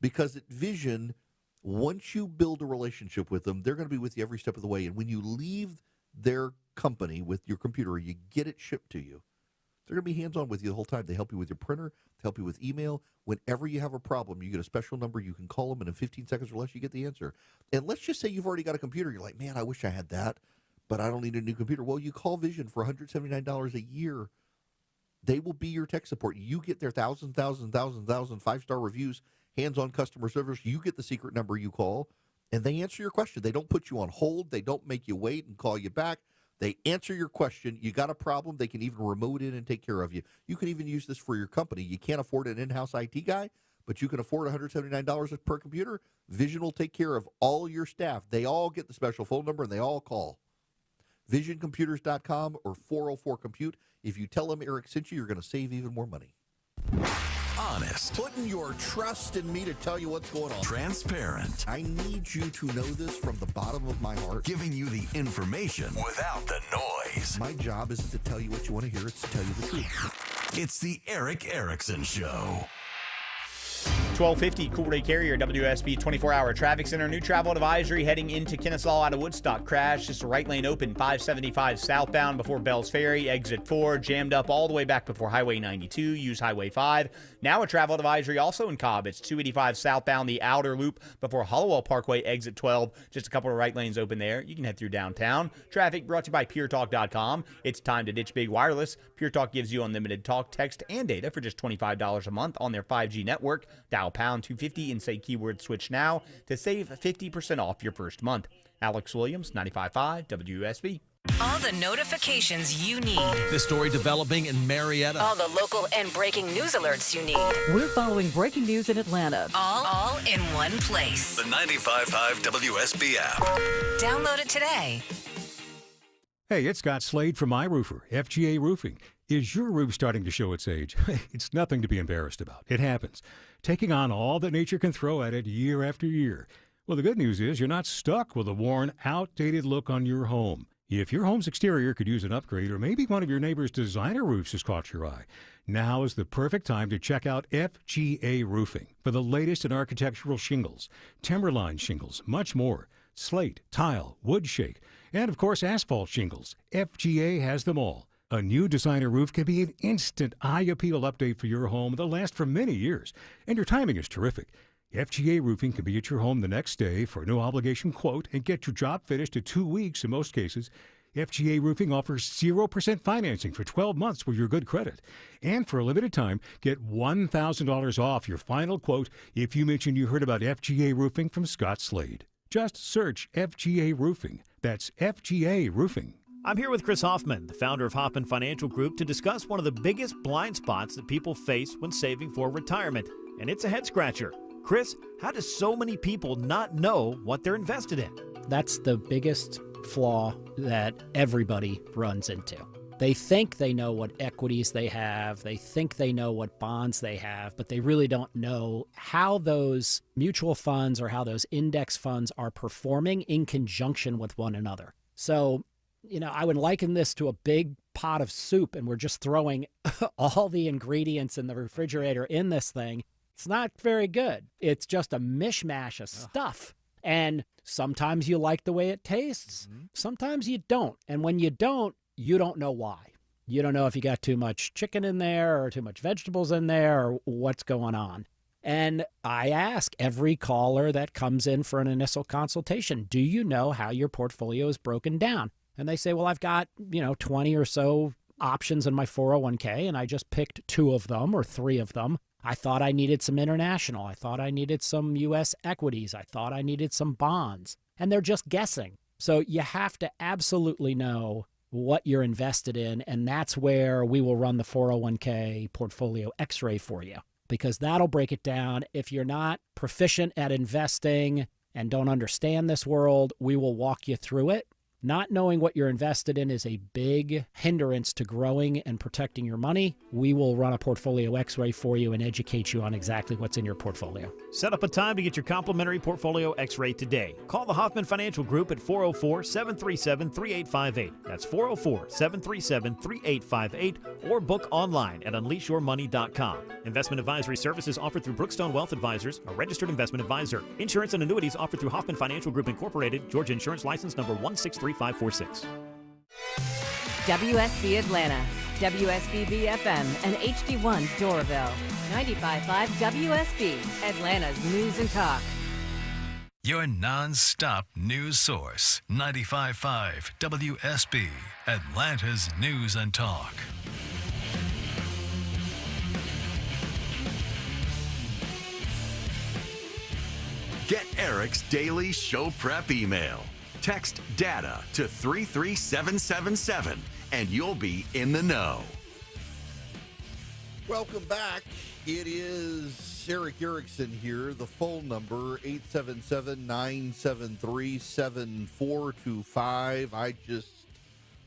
Because at Vision, once you build a relationship with them, they're going to be with you every step of the way. And when you leave their company with your computer, you get it shipped to you. They're going to be hands-on with you the whole time. They help you with your printer, they help you with email. Whenever you have a problem, you get a special number. You can call them, and in 15 seconds or less, you get the answer. And let's just say you've already got a computer. You're like, man, I wish I had that, but I don't need a new computer. Well, you call Vision for $179 a year. They will be your tech support. You get their thousands, 5-star reviews, hands-on customer service. You get the secret number you call, and they answer your question. They don't put you on hold. They don't make you wait and call you back. They answer your question. You got a problem, they can even remote in and take care of you. You can even use this for your company. You can't afford an in-house IT guy, but you can afford $179 per computer. Vision will take care of all your staff. They all get the special phone number, and they all call. VisionComputers.com or 404-COMPUTE. If you tell them Eric sent you, you're going to save even more money. Honest. Putting your trust in me to tell you what's going on. Transparent. I need you to know this from the bottom of my heart. Giving you the information without the noise. My job isn't to tell you what you want to hear, it's to tell you the truth. It's the Eric Erickson Show. 1250 Cool Ray Carrier, WSB 24-hour traffic center. New travel advisory heading into Kennesaw out of Woodstock. Crash, just a right lane open, 575 southbound before Bells Ferry. Exit 4 jammed up all the way back before Highway 92. Use Highway 5. Now a travel advisory also in Cobb. It's 285 southbound, the outer loop before Hollowell Parkway. Exit 12. Just a couple of right lanes open there. You can head through downtown. Traffic brought to you by PureTalk.com. It's time to ditch big wireless. Pure Talk gives you unlimited talk, text, and data for just $25 a month on their 5G network. Dial pound 250 and say keyword switch now to save 50% off your first month. Alex Williams, 95.5 WSB. All the notifications you need. The story developing in Marietta. All the local and breaking news alerts you need. We're following breaking news in Atlanta. All in one place. The 95.5 WSB app. Download it today. Hey, it's Scott Slade from iRoofer, FGA Roofing. Is your roof starting to show its age? It's nothing to be embarrassed about. It happens. Taking on all that nature can throw at it year after year. Well, the good news is you're not stuck with a worn, outdated look on your home. If your home's exterior could use an upgrade, or maybe one of your neighbor's designer roofs has caught your eye, now is the perfect time to check out FGA Roofing for the latest in architectural shingles, timberline shingles, much more. Slate, tile, wood shake, and of course asphalt shingles. FGA has them all. A new designer roof can be an instant eye-appeal update for your home that'll last for many years, and your timing is terrific. FGA Roofing can be at your home the next day for a no-obligation quote and get your job finished in 2 weeks in most cases. FGA Roofing offers 0% financing for 12 months with your good credit. And for a limited time, get $1,000 off your final quote if you mention you heard about FGA Roofing from Scott Slade. Just search FGA Roofing. That's FGA Roofing. I'm here with Chris Hoffman, the founder of Hoffman Financial Group, to discuss one of the biggest blind spots that people face when saving for retirement, and it's a head scratcher. Chris, how do so many people not know what they're invested in? That's the biggest flaw that everybody runs into. They think they know what equities they have, they think they know what bonds they have, but they really don't know how those mutual funds or how those index funds are performing in conjunction with one another. So, I would liken this to a big pot of soup, and we're just throwing all the ingredients in the refrigerator in this thing. It's not very good. It's just a mishmash of stuff. And sometimes you like the way it tastes. Sometimes you don't. And when you don't know why. You don't know if you got too much chicken in there or too much vegetables in there or what's going on. And I ask every caller that comes in for an initial consultation, do you know how your portfolio is broken down? And they say, well, I've got, 20 or so options in my 401k, and I just picked 2 of them or 3 of them. I thought I needed some international. I thought I needed some U.S. equities. I thought I needed some bonds. And they're just guessing. So you have to absolutely know what you're invested in, and that's where we will run the 401k portfolio x-ray for you, because that'll break it down. If you're not proficient at investing and don't understand this world, we will walk you through it. Not knowing what you're invested in is a big hindrance to growing and protecting your money. We will run a portfolio x-ray for you and educate you on exactly what's in your portfolio. Set up a time to get your complimentary portfolio x-ray today. Call the Hoffman Financial Group at 404-737-3858. That's 404-737-3858, or book online at unleashyourmoney.com. Investment advisory services offered through Brookstone Wealth Advisors, a registered investment advisor. Insurance and annuities offered through Hoffman Financial Group Incorporated, Georgia Insurance License number 163546. WSB Atlanta, WSB FM, and HD1 Doraville. 95.5 WSB, Atlanta's news and talk. Your non-stop news source. 95.5 WSB, Atlanta's news and talk. Get Eric's daily show prep email. Text DATA to 33777 and you'll be in the know. Welcome back. It is Eric Erickson here. The phone number, 877-973-7425. I just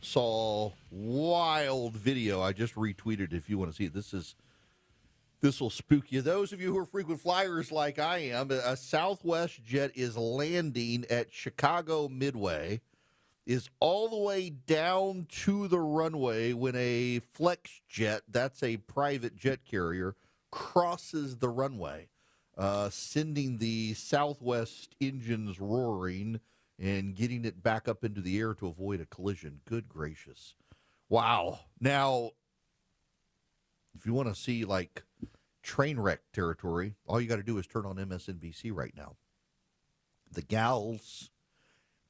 saw wild video. I just retweeted if you want to see it. This will spook you. Those of you who are frequent flyers like I am, a Southwest jet is landing at Chicago Midway, is all the way down to the runway when a Flex jet, that's a private jet carrier, crosses the runway, sending the Southwest engines roaring and getting it back up into the air to avoid a collision. Good gracious. Wow. Now, if you want to see, like, train wreck territory, all you got to do is turn on MSNBC right now. The gals,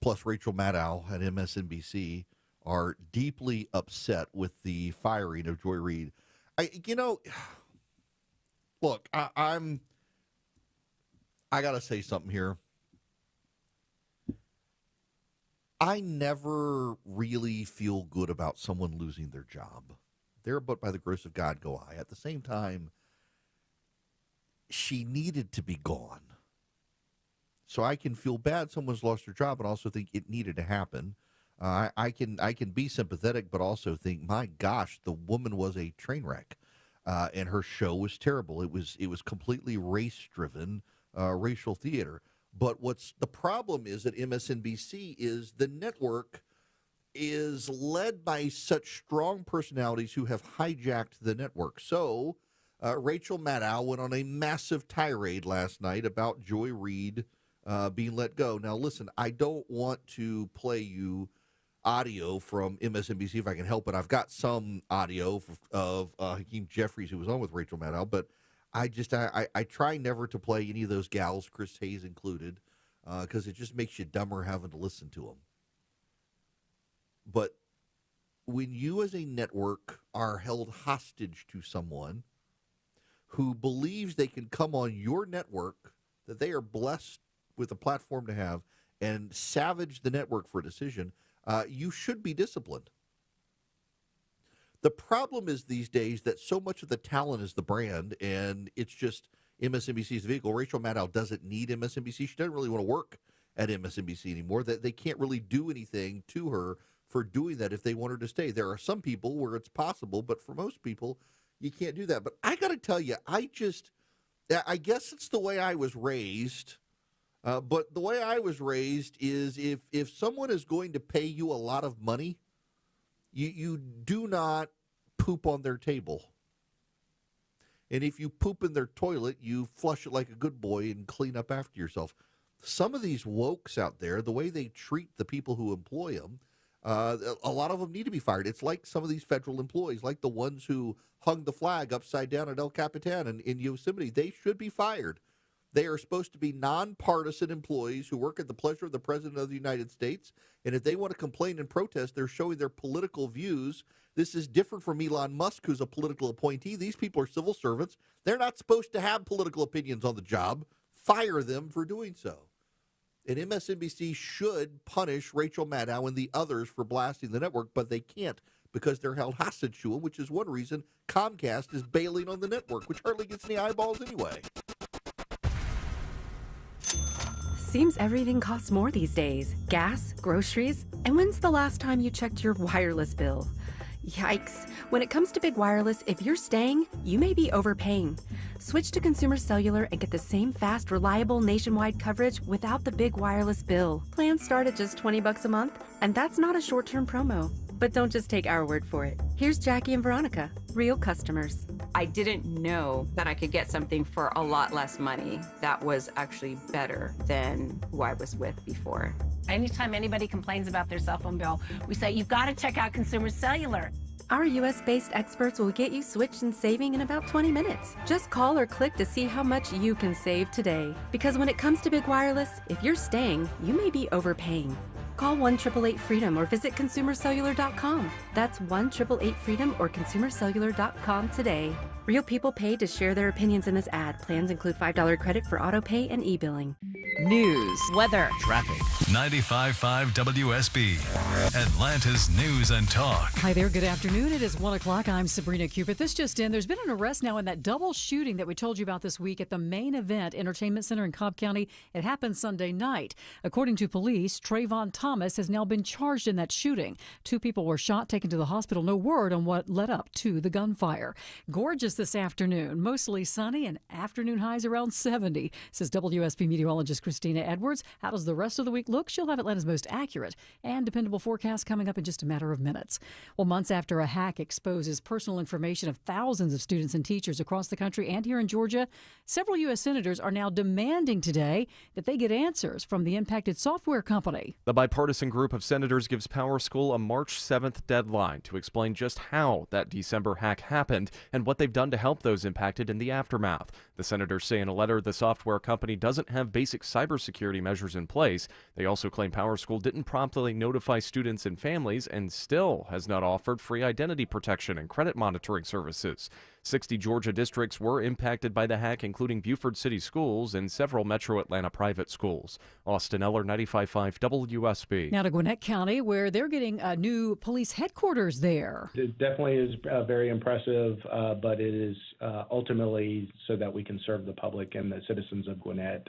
plus Rachel Maddow at MSNBC, are deeply upset with the firing of Joy Reid. Look, I got to say something here. I never really feel good about someone losing their job. There, but by the grace of God go I. At the same time, she needed to be gone. So I can feel bad someone's lost their job and also think it needed to happen. I can be sympathetic, but also think, my gosh, the woman was a train wreck, and her show was terrible. It was completely race-driven, racial theater. But what's the problem is at MSNBC is the network is led by such strong personalities who have hijacked the network. So Rachel Maddow went on a massive tirade last night about Joy Reid being let go. Now, listen, I don't want to play you audio from MSNBC if I can help it. I've got some audio of Hakeem Jeffries, who was on with Rachel Maddow, but I try never to play any of those gals, Chris Hayes included, because it just makes you dumber having to listen to them. But when you as a network are held hostage to someone who believes they can come on your network that they are blessed with a platform to have and savage the network for a decision, you should be disciplined. The problem is these days that so much of the talent is the brand, and it's just MSNBC's vehicle. Rachel Maddow doesn't need MSNBC. She doesn't really want to work at MSNBC anymore. That they can't really do anything to her for doing that if they want her to stay. There are some people where it's possible, but for most people, you can't do that. But I got to tell you, I guess it's the way I was raised. But the way I was raised is if someone is going to pay you a lot of money, you do not poop on their table. And if you poop in their toilet, you flush it like a good boy and clean up after yourself. Some of these wokes out there, the way they treat the people who employ them, a lot of them need to be fired. It's like some of these federal employees, like the ones who hung the flag upside down at El Capitan in Yosemite. They should be fired. They are supposed to be nonpartisan employees who work at the pleasure of the President of the United States. And if they want to complain and protest, they're showing their political views. This is different from Elon Musk, who's a political appointee. These people are civil servants. They're not supposed to have political opinions on the job. Fire them for doing so. And MSNBC should punish Rachel Maddow and the others for blasting the network, but they can't because they're held hostage to them, which is one reason Comcast is bailing on the network, which hardly gets any eyeballs anyway. Seems everything costs more these days. Gas, groceries, and when's the last time you checked your wireless bill? Yikes. When it comes to big wireless, if you're staying, you may be overpaying. Switch to Consumer Cellular and get the same fast, reliable nationwide coverage without the big wireless bill. Plans start at just $20 a month, and that's not a short-term promo. But don't just take our word for it. Here's Jackie and Veronica, real customers. I didn't know that I could get something for a lot less money that was actually better than who I was with before. Anytime anybody complains about their cell phone bill, we say, you've got to check out Consumer Cellular. Our US-based experts will get you switched and saving in about 20 minutes. Just call or click to see how much you can save today. Because when it comes to big wireless, if you're staying, you may be overpaying. Call 1-888-FREEDOM or visit consumercellular.com. That's 1-888-FREEDOM or consumercellular.com today. Real people paid to share their opinions in this ad. Plans include $5 credit for auto pay and e-billing. News, weather, traffic. 95.5 WSB, Atlanta's News and Talk. Hi there, good afternoon. It is 1 o'clock. I'm Sabrina Cupid. This just in, there's been an arrest now in that double shooting that we told you about this week at the Main Event Entertainment Center in Cobb County. It happened Sunday night. According to police, Trayvon Thomas has now been charged in that shooting. 2 people were shot, taken to the hospital. No word on what led up to the gunfire. Gorgeous this afternoon, mostly sunny and afternoon highs around 70, says WSB meteorologist Christina Edwards. How does the rest of the week look? She'll have Atlanta's most accurate and dependable forecast coming up in just a matter of minutes. Well, months after a hack exposes personal information of thousands of students and teachers across the country and here in Georgia, several U.S. senators are now demanding today that they get answers from the impacted software company. The bipartisan group of senators gives PowerSchool a March 7th deadline to explain just how that December hack happened and what they've done to help those impacted in the aftermath. The senators say in a letter the software company doesn't have basic cybersecurity measures in place. They also claim PowerSchool didn't promptly notify students and families and still has not offered free identity protection and credit monitoring services. 60 Georgia districts were impacted by the hack, including Buford City Schools and several Metro Atlanta private schools. Austin Eller, 95.5 WSB. Now to Gwinnett County, where they're getting a new police headquarters there. It definitely is very impressive, but it is ultimately so that we can serve the public and the citizens of Gwinnett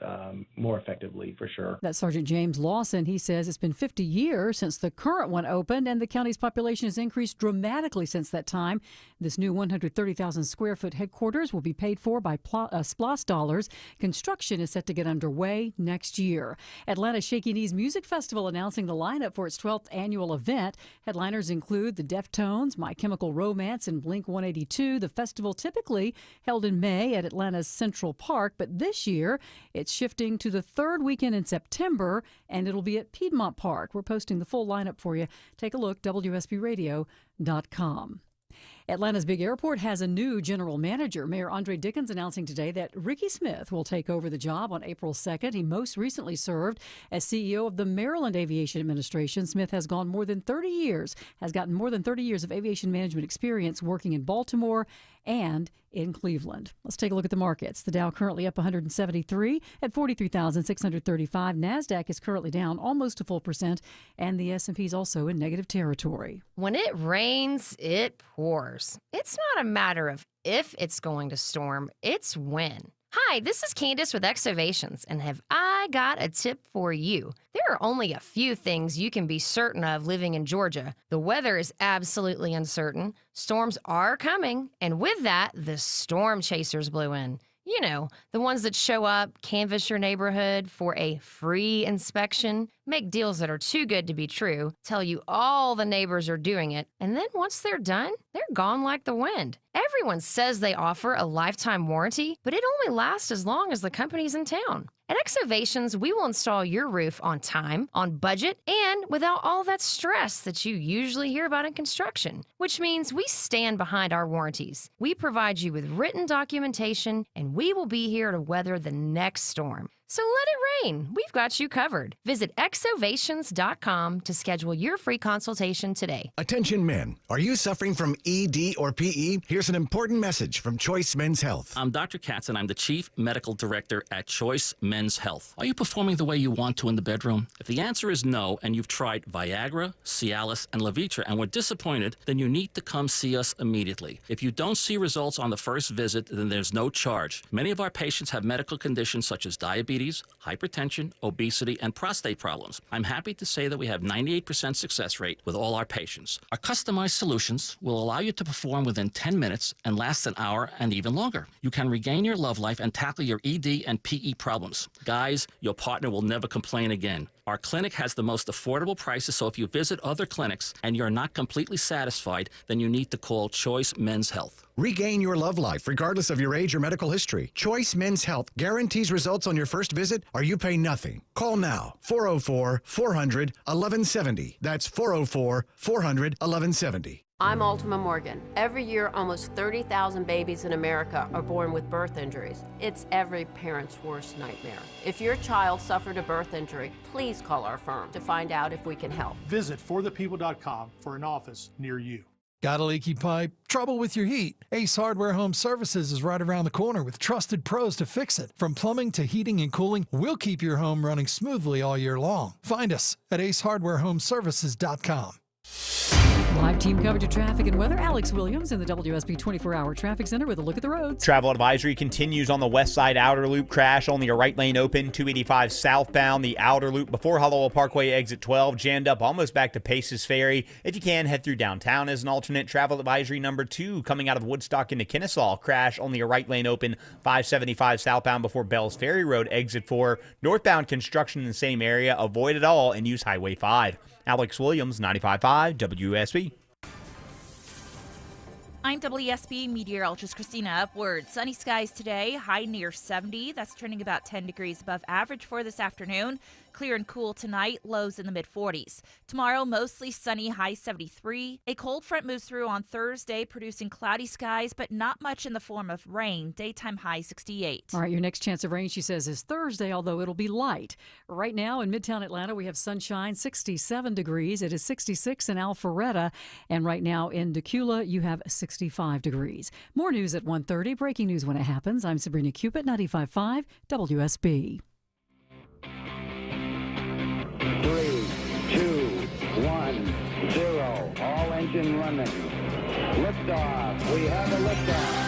more effectively, for sure. That's Sergeant James Lawson. He says it's been 50 years since the current one opened, and the county's population has increased dramatically since that time. This new 130,000 square foot headquarters will be paid for by SPLOST dollars. Construction is set to get underway next year. Atlanta Shaky Knees Music Festival announcing the lineup for its 12th annual event. Headliners include the Deftones, My Chemical Romance, and Blink-182. The festival typically held in May at Atlanta's Central Park, but this year it's shifting to the third weekend in September, and it'll be at Piedmont Park. We're posting the full lineup for you. Take a look, WSBradio.com. Atlanta's big airport has a new general manager. Mayor Andre Dickens announcing today that Ricky Smith will take over the job on April 2nd. He most recently served as CEO of the Maryland Aviation Administration. Smith has gotten more than 30 years of aviation management experience working in Baltimore and in Cleveland. Let's take a look at the markets. The Dow currently up 173 at 43,635. NASDAQ is currently down almost a full percent, and the S&P is also in negative territory. When it rains, it pours. It's not a matter of if it's going to storm, it's when. Hi, this is Candace with Exovations, and have I got a tip for you? There are only a few things you can be certain of living in Georgia. The weather is absolutely uncertain, storms are coming, and with that, the storm chasers blew in. You know, the ones that show up, canvass your neighborhood for a free inspection, make deals that are too good to be true, tell you all the neighbors are doing it, and then once they're done, they're gone like the wind. Everyone says they offer a lifetime warranty, but it only lasts as long as the company's in town. At Exovations, we will install your roof on time, on budget, and without all that stress that you usually hear about in construction, which means we stand behind our warranties. We provide you with written documentation, and we will be here to weather the next storm. So let it rain. We've got you covered. Visit exovations.com to schedule your free consultation today. Attention men, are you suffering from ED or PE? Here's an important message from Choice Men's Health. I'm Dr. Katz, and I'm the Chief Medical Director at Choice Men's Health. Are you performing the way you want to in the bedroom? If the answer is no, and you've tried Viagra, Cialis, and Levitra and were disappointed, then you need to come see us immediately. If you don't see results on the first visit, then there's no charge. Many of our patients have medical conditions such as diabetes, hypertension, obesity, and prostate problems. I'm happy to say that we have 98% success rate with all our patients. Our customized solutions will allow you to perform within 10 minutes and last an hour and even longer. You can regain your love life and tackle your ED and PE problems. Guys, your partner will never complain again. Our clinic has the most affordable prices, so if you visit other clinics and you're not completely satisfied, then you need to call Choice Men's Health. Regain your love life regardless of your age or medical history. Choice Men's Health guarantees results on your first visit or you pay nothing. Call now. 404-400-1170. That's 404-400-1170. I'm Ultima Morgan. Every year, almost 30,000 babies in America are born with birth injuries. It's every parent's worst nightmare. If your child suffered a birth injury, please call our firm to find out if we can help. Visit forthepeople.com for an office near you. Got a leaky pipe? Trouble with your heat? Ace Hardware Home Services is right around the corner with trusted pros to fix it. From plumbing to heating and cooling, we'll keep your home running smoothly all year long. Find us at acehardwarehomeservices.com. Live team coverage of traffic and weather. Alex Williams in the WSB 24-hour traffic center with a look at the roads. Travel advisory continues on the west side outer loop. Crash, only a right lane open. 285 southbound. The outer loop before Hollowell Parkway exit 12. Jammed up almost back to Paces Ferry. If you can, head through downtown as an alternate. Travel advisory number 2 coming out of Woodstock into Kennesaw. Crash, only a right lane open. 575 southbound before Bells Ferry Road exit 4. Northbound construction in the same area. Avoid it all and use Highway 5. Alex Williams, 95.5 WSB. I'm WSB meteorologist Christina Upward. Sunny skies today, high near 70. That's trending about 10 degrees above average for this afternoon. Clear and cool tonight, lows in the mid-40s. Tomorrow, mostly sunny, high 73. A cold front moves through on Thursday, producing cloudy skies, but not much in the form of rain. Daytime high 68. All right, your next chance of rain, she says, is Thursday, although it'll be light. Right now in Midtown Atlanta, we have sunshine, 67 degrees. It is 66 in Alpharetta. And right now in Decula, you have 65 degrees. More news at 1:30. Breaking news when it happens. I'm Sabrina Cupid, 95.5 WSB. 3, 2, 1, 0. All engine running. Liftoff. We have a liftoff.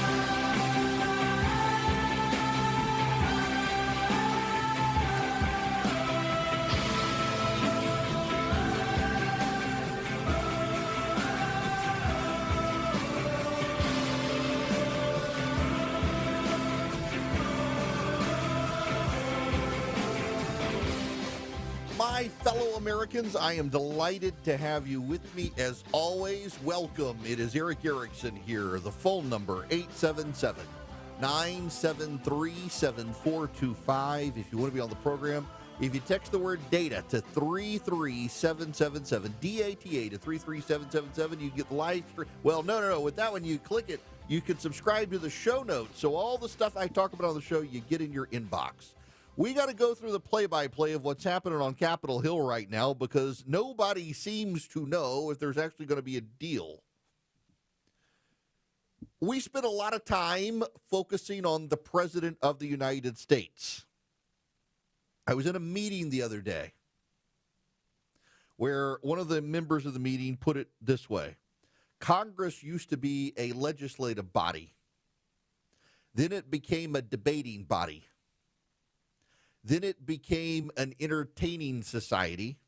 My fellow Americans, I am delighted to have you with me as always. Welcome. It is Erick Erickson here. The phone number, 877-973-7425. If you want to be on the program, If you text the word data to 33777, DATA to 33777, you get the live stream. Well, no. With that one, you click it, you can subscribe to the show notes. So all the stuff I talk about on the show, you get in your inbox. We got to go through the play-by-play of what's happening on Capitol Hill right now because nobody seems to know if there's actually going to be a deal. We spent a lot of time focusing on the President of the United States. I was in a meeting the other day where one of the members of the meeting put it this way. Congress used to be a legislative body. Then it became a debating body. Then it became an entertaining society.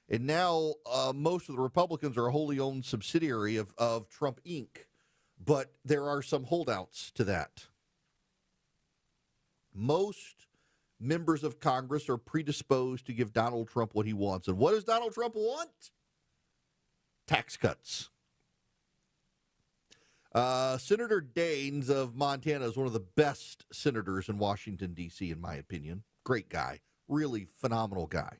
And now most of the Republicans are a wholly owned subsidiary of Trump Inc., but there are some holdouts to that. Most members of Congress are predisposed to give Donald Trump what he wants. And what does Donald Trump want? Tax cuts. Senator Daines of Montana is one of the best senators in Washington, D.C., in my opinion. Great guy. Really phenomenal guy.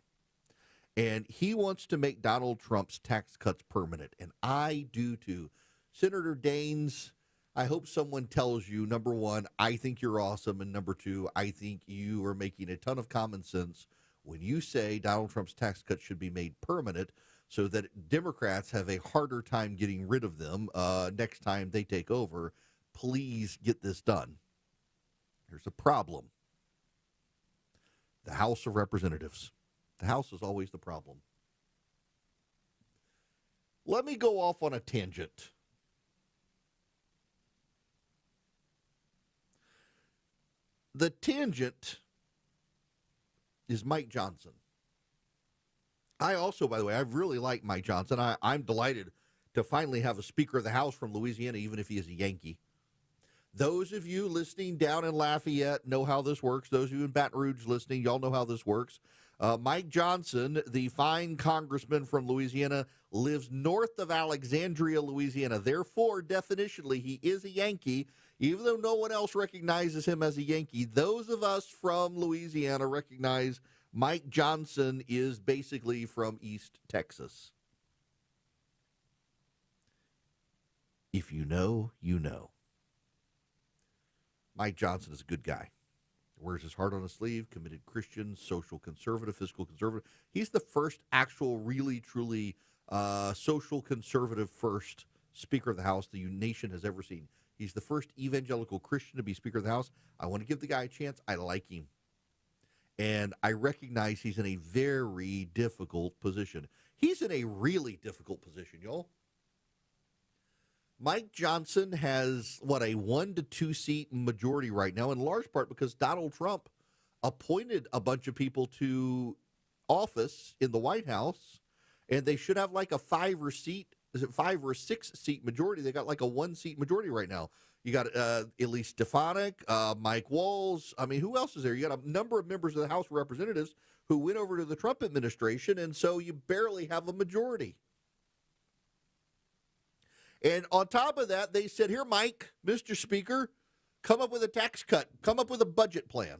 And he wants to make Donald Trump's tax cuts permanent. And I do too. Senator Daines, I hope someone tells you, number one, I think you're awesome. And number two, I think you are making a ton of common sense when you say Donald Trump's tax cuts should be made permanent so that Democrats have a harder time getting rid of them next time they take over. Please get this done. There's a problem. The House of Representatives. The House is always the problem. Let me go off on a tangent. The tangent is Mike Johnson. I also, by the way, I really like Mike Johnson. I'm delighted to finally have a Speaker of the House from Louisiana, even if he is a Yankee. Those of you listening down in Lafayette know how this works. Those of you in Baton Rouge listening, y'all know how this works. Mike Johnson, the fine congressman from Louisiana, lives north of Alexandria, Louisiana. Therefore, definitionally, he is a Yankee. Even though no one else recognizes him as a Yankee, those of us from Louisiana recognize Mike Johnson is basically from East Texas. If you know, you know. Mike Johnson is a good guy. Wears his heart on his sleeve, committed Christian, social conservative, fiscal conservative. He's the first actual, really, truly social conservative first Speaker of the House the nation has ever seen. He's the first evangelical Christian to be Speaker of the House. I want to give the guy a chance. I like him. And I recognize he's in a very difficult position. He's in a really difficult position, y'all. Mike Johnson has, a 1 to 2 seat majority right now, in large part because Donald Trump appointed a bunch of people to office in the White House, and they should have like a 5 or 6 seat majority. They got like a 1 seat majority right now. You got Elise Stefanik, Mike Walz. I mean, who else is there? You got a number of members of the House of Representatives who went over to the Trump administration, and so you barely have a majority. And on top of that, they said, here, Mike, Mr. Speaker, come up with a tax cut. Come up with a budget plan.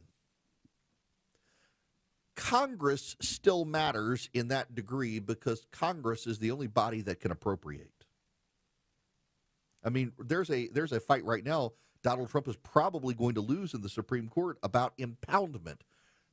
Congress still matters in that degree because Congress is the only body that can appropriate. I mean, there's a fight right now. Donald Trump is probably going to lose in the Supreme Court about impoundment.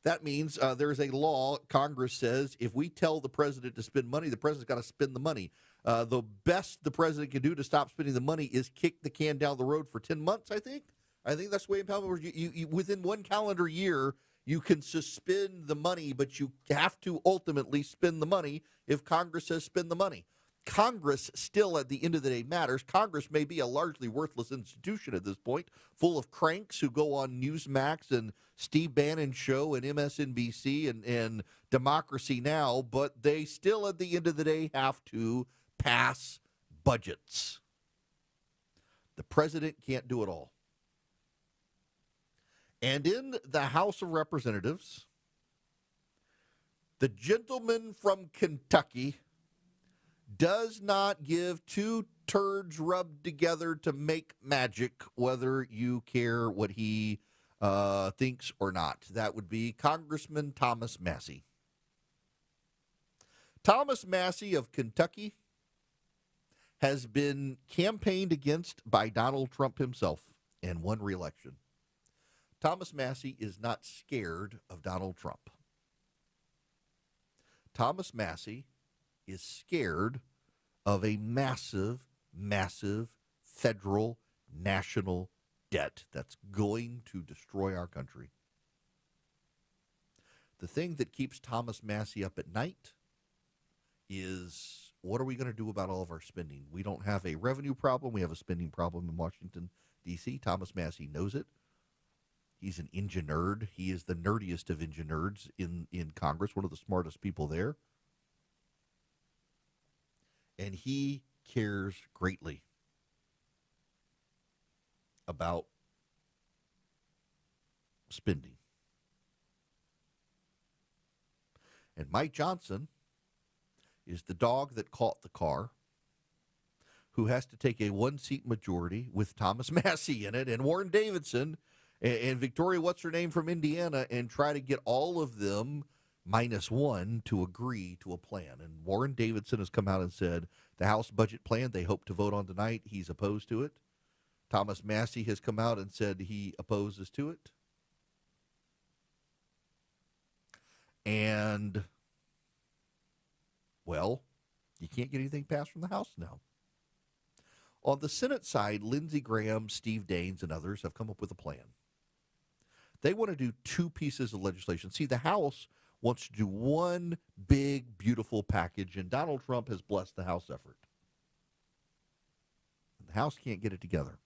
That means there's a law, Congress says, if we tell the president to spend money, the president's got to spend the money. The best the president can do to stop spending the money is kick the can down the road for 10 months, I think. I think that's the way impoundment works. You within one calendar year, you can suspend the money, but you have to ultimately spend the money if Congress says spend the money. Congress still, at the end of the day, matters. Congress may be a largely worthless institution at this point, full of cranks who go on Newsmax and Steve Bannon Show and MSNBC and Democracy Now!, but they still, at the end of the day, have to pass budgets. The president can't do it all. And in the House of Representatives, the gentleman from Kentucky does not give two turds rubbed together to make magic, whether you care what he thinks or not. That would be Congressman Thomas Massie. Thomas Massie of Kentucky has been campaigned against by Donald Trump himself and won re-election. Thomas Massie is not scared of Donald Trump. Thomas Massie is scared of a massive, massive federal national debt that's going to destroy our country. The thing that keeps Thomas Massie up at night is, what are we going to do about all of our spending? We don't have a revenue problem. We have a spending problem in Washington, D.C. Thomas Massie knows it. He's an nerd. He is the nerdiest of nerds in Congress, one of the smartest people there. And he cares greatly about spending. And Mike Johnson is the dog that caught the car, who has to take a one-seat majority with Thomas Massie in it and Warren Davidson and Victoria, what's her name, from Indiana, and try to get all of them -1 to agree to a plan. And Warren Davidson has come out and said the House budget plan they hope to vote on tonight, he's opposed to it. Thomas Massie has come out and said he opposes to it. And, well, you can't get anything passed from the House now. On the Senate side, Lindsey Graham, Steve Daines, and others have come up with a plan. They want to do two pieces of legislation. See, the House wants to do one big, beautiful package, and Donald Trump has blessed the House effort. The House can't get it together.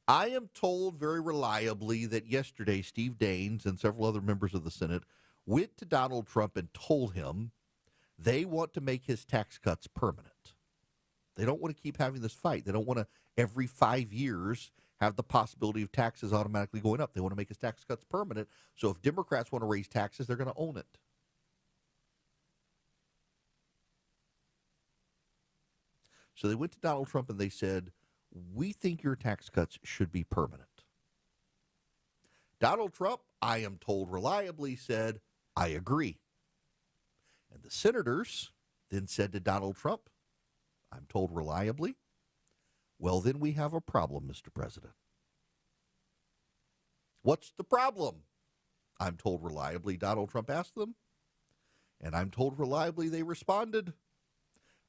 I am told very reliably that yesterday Steve Daines and several other members of the Senate went to Donald Trump and told him they want to make his tax cuts permanent. They don't want to keep having this fight. They don't want to, every 5 years, have the possibility of taxes automatically going up. They want to make his tax cuts permanent. So if Democrats want to raise taxes, they're going to own it. So they went to Donald Trump and they said, we think your tax cuts should be permanent. Donald Trump, I am told reliably, said, I agree. And the senators then said to Donald Trump, I'm told reliably, well, then we have a problem, Mr. President. What's the problem? I'm told reliably, Donald Trump asked them. And I'm told reliably they responded,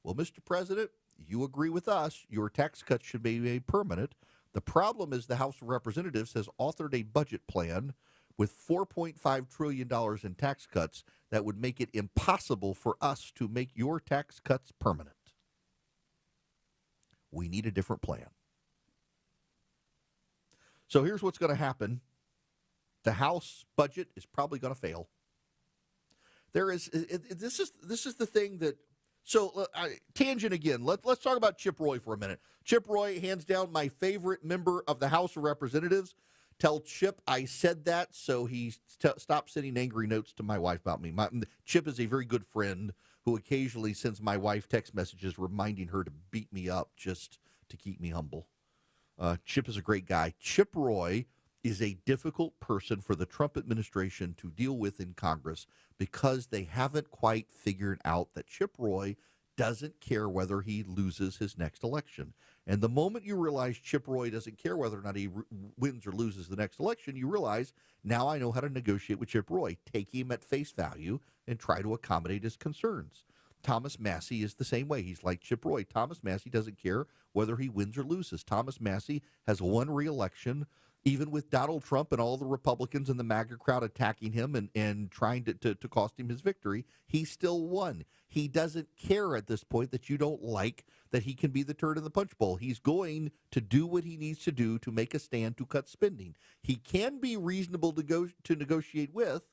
well, Mr. President, you agree with us. Your tax cuts should be made permanent. The problem is the House of Representatives has authored a budget plan with $4.5 trillion in tax cuts that would make it impossible for us to make your tax cuts permanent. We need a different plan. So here's what's going to happen. The House budget is probably going to fail. This is the thing that, so tangent again. Let's talk about Chip Roy for a minute. Chip Roy, hands down, my favorite member of the House of Representatives. Tell Chip I said that so he stopped sending angry notes to my wife about me. Chip is a very good friend who occasionally sends my wife text messages reminding her to beat me up just to keep me humble. Chip is a great guy. Chip Roy is a difficult person for the Trump administration to deal with in Congress because they haven't quite figured out that Chip Roy doesn't care whether he loses his next election. And the moment you realize Chip Roy doesn't care whether or not he wins or loses the next election, you realize, now I know how to negotiate with Chip Roy. Take him at face value and try to accommodate his concerns. Thomas Massie is the same way. He's like Chip Roy. Thomas Massie doesn't care whether he wins or loses. Thomas Massie has won re-election, even with Donald Trump and all the Republicans and the MAGA crowd attacking him and trying to cost him his victory. He still won. He doesn't care at this point that you don't like that he can be the turd in the punch bowl. He's going to do what he needs to do to make a stand to cut spending. He can be reasonable to negotiate with,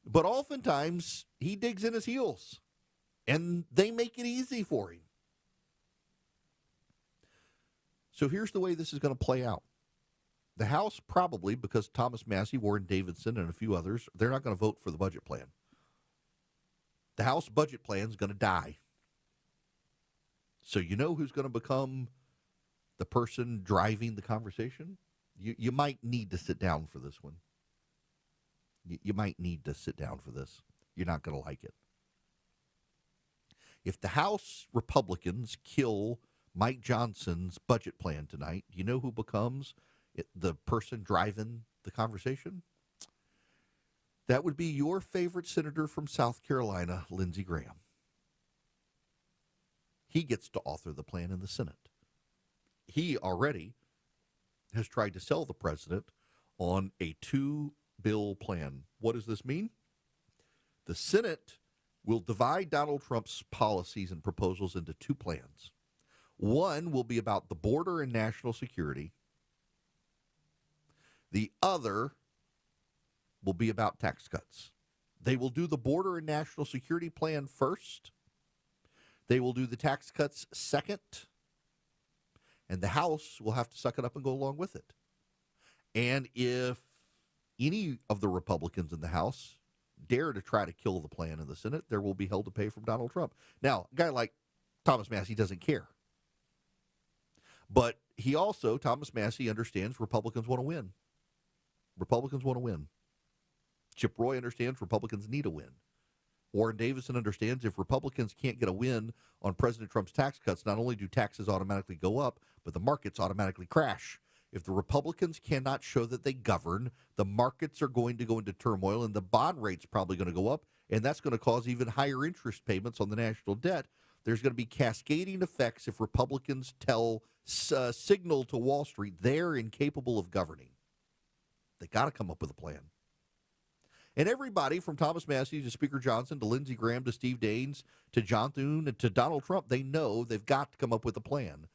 but oftentimes he digs in his heels, and they make it easy for him. So here's the way this is going to play out. The House probably, because Thomas Massie, Warren Davidson, and a few others, they're not going to vote for the budget plan. The House budget plan is going to die. So you know who's going to become the person driving the conversation? You might need to sit down for this one. You might need to sit down for this. You're not going to like it. If the House Republicans kill Mike Johnson's budget plan tonight, do you know who becomes the person driving the conversation? That would be your favorite senator from South Carolina, Lindsey Graham. He gets to author the plan in the Senate. He already has tried to sell the president on a 2-bill plan. What does this mean? The Senate will divide Donald Trump's policies and proposals into 2 plans. One will be about the border and national security. The other will be about tax cuts. They will do the border and national security plan first. They will do the tax cuts second. And the House will have to suck it up and go along with it. And if any of the Republicans in the House dare to try to kill the plan in the Senate, there will be hell to pay from Donald Trump. Now, a guy like Thomas Massie doesn't care. But he also, Thomas Massie, understands Republicans want to win. Republicans want to win. Chip Roy understands Republicans need a win. Warren Davidson understands if Republicans can't get a win on President Trump's tax cuts, not only do taxes automatically go up, but the markets automatically crash. If the Republicans cannot show that they govern, the markets are going to go into turmoil, and the bond rate's probably going to go up, and that's going to cause even higher interest payments on the national debt. There's going to be cascading effects if Republicans signal to Wall Street they're incapable of governing. They got to come up with a plan. And everybody from Thomas Massie to Speaker Johnson to Lindsey Graham to Steve Daines to John Thune and to Donald Trump, they know they've got to come up with a plan.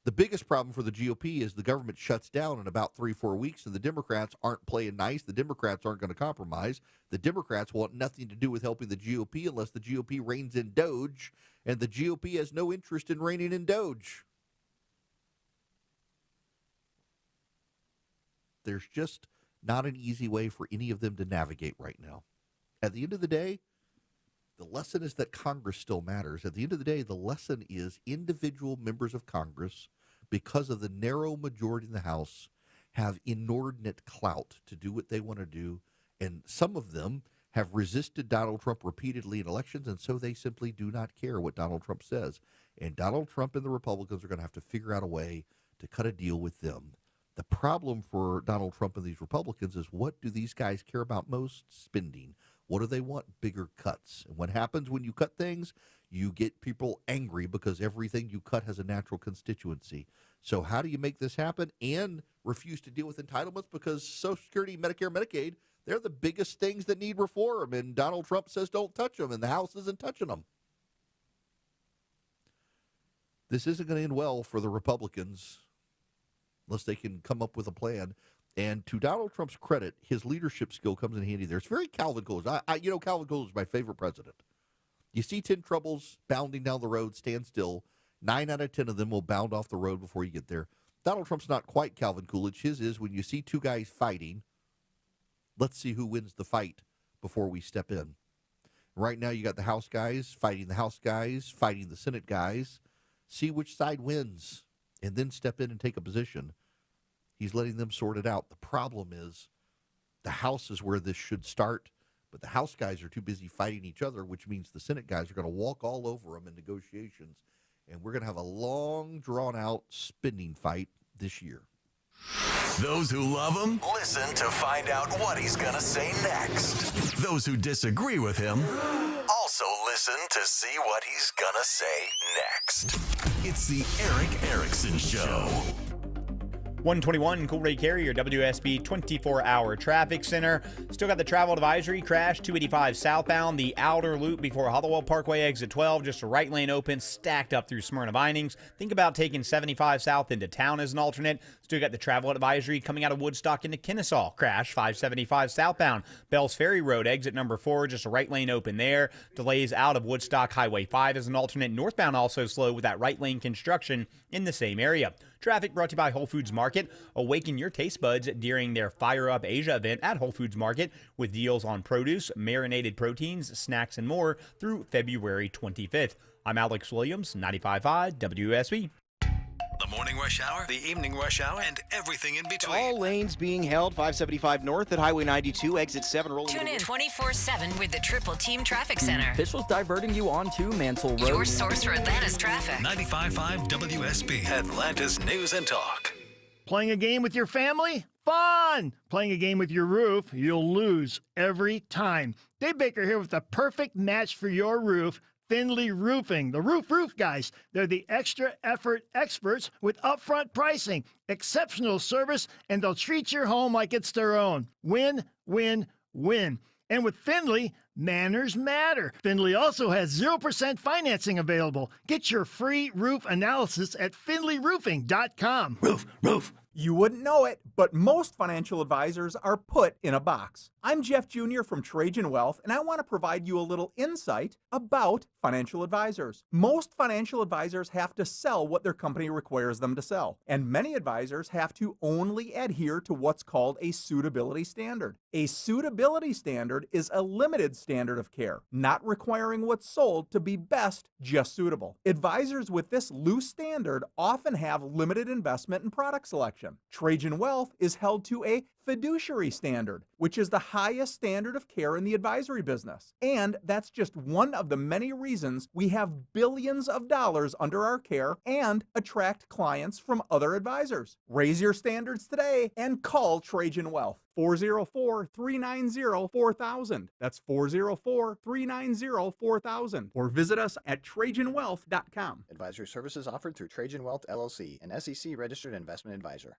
The biggest problem for the GOP is the government shuts down in about 3-4 weeks, and the Democrats aren't playing nice. The Democrats aren't going to compromise. The Democrats want nothing to do with helping the GOP unless the GOP reins in Doge, and the GOP has no interest in reining in Doge. There's just not an easy way for any of them to navigate right now. At the end of the day, the lesson is that Congress still matters. At the end of the day, the lesson is individual members of Congress, because of the narrow majority in the House, have inordinate clout to do what they want to do. And some of them have resisted Donald Trump repeatedly in elections, and so they simply do not care what Donald Trump says. And Donald Trump and the Republicans are going to have to figure out a way to cut a deal with them. The problem for Donald Trump and these Republicans is, what do these guys care about most? Spending. What do they want? Bigger cuts. And what happens when you cut things? You get people angry because everything you cut has a natural constituency. So how do you make this happen and refuse to deal with entitlements? Because Social Security, Medicare, Medicaid, they're the biggest things that need reform. And Donald Trump says don't touch them, and the House isn't touching them. This isn't going to end well for the Republicans unless they can come up with a plan. And to Donald Trump's credit, his leadership skill comes in handy there. It's very Calvin Coolidge. Calvin Coolidge is my favorite president. You see 10 troubles bounding down the road, stand still. 9 out of 10 of them will bound off the road before you get there. Donald Trump's not quite Calvin Coolidge. His is, when you see 2 guys fighting, let's see who wins the fight before we step in. Right now you got the House guys fighting the Senate guys. See which side wins, and then step in and take a position. He's letting them sort it out. The problem is the House is where this should start, but the House guys are too busy fighting each other, which means the Senate guys are going to walk all over them in negotiations, and we're going to have a long, drawn-out spending fight this year. Those who love him, listen to find out what he's going to say next. Those who disagree with him, also listen to see what he's going to say next. It's the Erick Erickson Show. 121 Coolray Carrier, WSB 24-hour traffic center. Still got the travel advisory. Crash 285 southbound, the outer loop before Hollowell Parkway, exit 12. Just a right lane open, stacked up through Smyrna Vinings. Think about taking 75 south into town as an alternate. Still got the travel advisory coming out of Woodstock into Kennesaw. Crash 575 southbound, Bells Ferry Road, exit number 4. Just a right lane open there. Delays out of Woodstock Highway 5 as an alternate. Northbound also slow with that right lane construction in the same area. Traffic brought to you by Whole Foods Market. Awaken your taste buds during their Fire Up Asia event at Whole Foods Market with deals on produce, marinated proteins, snacks, and more through February 25th. I'm Alex Williams, 95.5 WSB. The morning rush hour, the evening rush hour, and everything in between. All lanes being held. 575 north at Highway 92, exit 7 rolling. Tune in 24/7 with the Triple Team Traffic Center. Officials diverting you onto Mansell Road. Your source for Atlanta's traffic. 95.5 WSB, Atlanta's News and Talk. Playing a game with your family? Fun! Playing a game with your roof? You'll lose every time. Dave Baker here with the perfect match for your roof. Finley Roofing, the roof guys. They're the extra effort experts with upfront pricing, exceptional service, and they'll treat your home like it's their own. Win, win, win. And with Finley, manners matter. Finley also has 0% financing available. Get your free roof analysis at finleyroofing.com. Roof. You wouldn't know it, but most financial advisors are put in a box. I'm Jeff Jr. from Trajan Wealth, and I want to provide you a little insight about financial advisors. Most financial advisors have to sell what their company requires them to sell, and many advisors have to only adhere to what's called a suitability standard. A suitability standard is a limited standard of care, not requiring what's sold to be best, just suitable. Advisors with this loose standard often have limited investment and product selection. Trajan Wealth is held to a fiduciary standard, which is the highest standard of care in the advisory business. And that's just one of the many reasons we have billions of dollars under our care and attract clients from other advisors. Raise your standards today and call Trajan Wealth. 404-390-4000. That's 404-390-4000. Or visit us at TrajanWealth.com. Advisory services offered through Trajan Wealth LLC, an SEC-registered investment advisor.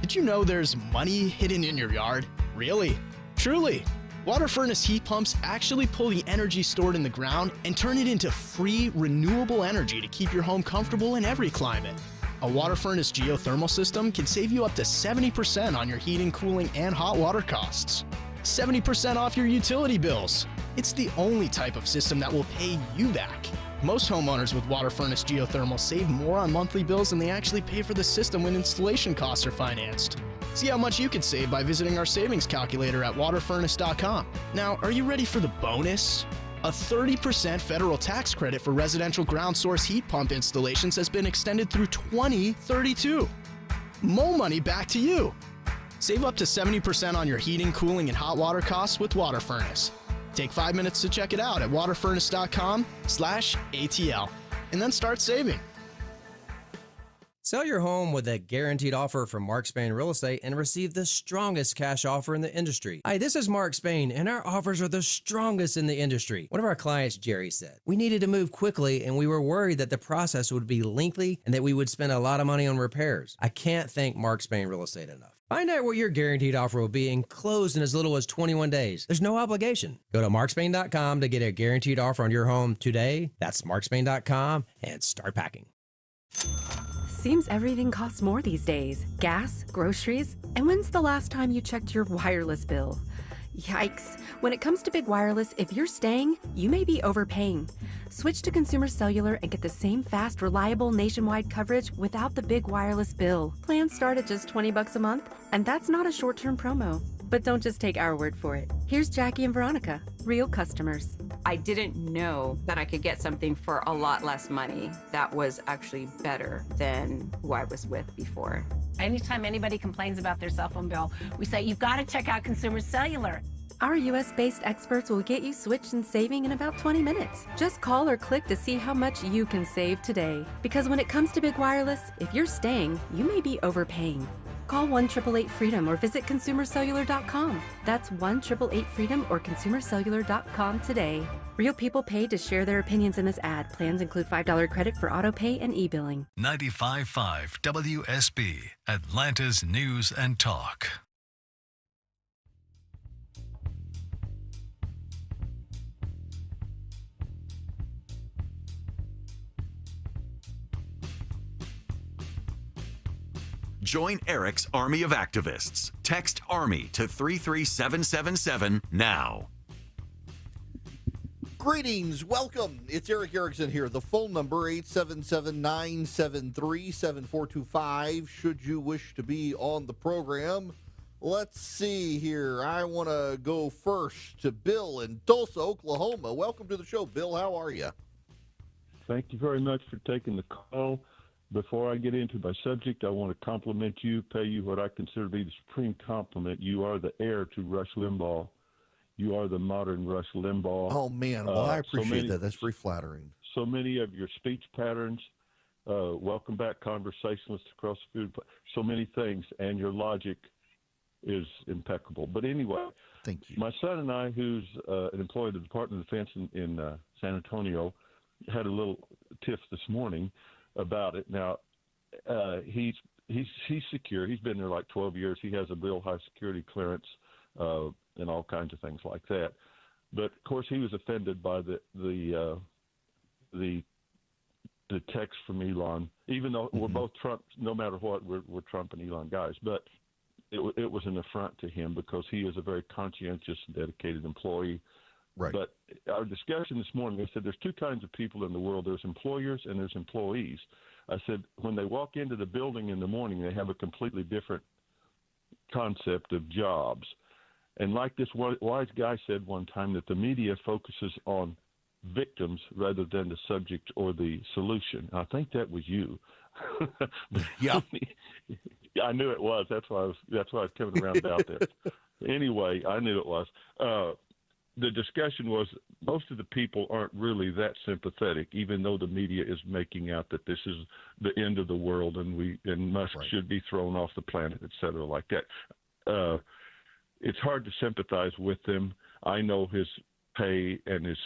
Did you know there's money hidden in your yard? Really? Truly. Water furnace heat pumps actually pull the energy stored in the ground and turn it into free, renewable energy to keep your home comfortable in every climate. A water furnace geothermal system can save you up to 70% on your heating, cooling, and hot water costs. 70% off your utility bills. It's the only type of system that will pay you back. Most homeowners with water furnace geothermal save more on monthly bills than they actually pay for the system when installation costs are financed. See how much you could save by visiting our savings calculator at waterfurnace.com. Now, are you ready for the bonus? A 30% federal tax credit for residential ground source heat pump installations has been extended through 2032. More money back to you. Save up to 70% on your heating, cooling, and hot water costs with Water Furnace. Take 5 minutes to check it out at waterfurnace.com/ATL and then start saving. Sell your home with a guaranteed offer from Mark Spain Real Estate and receive the strongest cash offer in the industry. Hi, this is Mark Spain, and our offers are the strongest in the industry. One of our clients, Jerry, said, we needed to move quickly, and we were worried that the process would be lengthy and that we would spend a lot of money on repairs. I can't thank Mark Spain Real Estate enough. Find out what your guaranteed offer will be and close in as little as 21 days. There's no obligation. Go to markspain.com to get a guaranteed offer on your home today. That's markspain.com and start packing. Seems everything costs more these days. Gas, groceries, and when's the last time you checked your wireless bill? Yikes. When it comes to big wireless, if you're staying, you may be overpaying. Switch to Consumer Cellular and get the same fast, reliable nationwide coverage without the big wireless bill. Plans start at just $20 a month, and that's not a short-term promo. But don't just take our word for it. Here's Jackie and Veronica, real customers. I didn't know that I could get something for a lot less money that was actually better than who I was with before. Anytime anybody complains about their cell phone bill, we say, you've got to check out Consumer Cellular. Our US-based experts will get you switched and saving in about 20 minutes. Just call or click to see how much you can save today. Because when it comes to big wireless, if you're staying, you may be overpaying. Call 1-888-FREEDOM or visit consumercellular.com. That's 1-888-FREEDOM or consumercellular.com today. Real people paid to share their opinions in this ad. Plans include $5 credit for auto pay and e-billing. 95.5 WSB, Atlanta's News and Talk. Join Eric's Army of Activists. Text ARMY to 33777 now. Greetings, welcome. It's Eric Erickson here. The phone number 877-973-7425 should you wish to be on the program. Let's see here. I want to go first to Bill in Tulsa, Oklahoma. Welcome to the show, Bill. How are you? Thank you very much for taking the call. Before I get into my subject, I want to compliment you, pay you what I consider to be the supreme compliment. You are the heir to Rush Limbaugh. You are the modern Rush Limbaugh. Oh, man. Well, I appreciate that. That's very flattering. So many of your speech patterns, welcome back conversationalists across the food, so many things, and your logic is impeccable. But anyway, thank you. My son and I, who's an employee of the Department of Defense in San Antonio, had a little tiff this morning about it. Now, he's secure. He's been there like 12 years. He has a real high security clearance and all kinds of things like that. But of course, he was offended by the text from Elon. Even though we're both Trump, no matter what, we're Trump and Elon guys. But it was an affront to him because he is a very conscientious and dedicated employee. Right. But our discussion this morning, I said there's two kinds of people in the world. There's employers and there's employees. I said when they walk into the building in the morning, they have a completely different concept of jobs. And like this wise guy said one time, that the media focuses on victims rather than the subject or the solution. I think that was you. Yeah. I knew it was. That's why I was coming around about this. Anyway, I knew it was. The discussion was most of the people aren't really that sympathetic, even though the media is making out that this is the end of the world and Musk should be thrown off the planet, et cetera, like that. It's hard to sympathize with them. I know his pay and his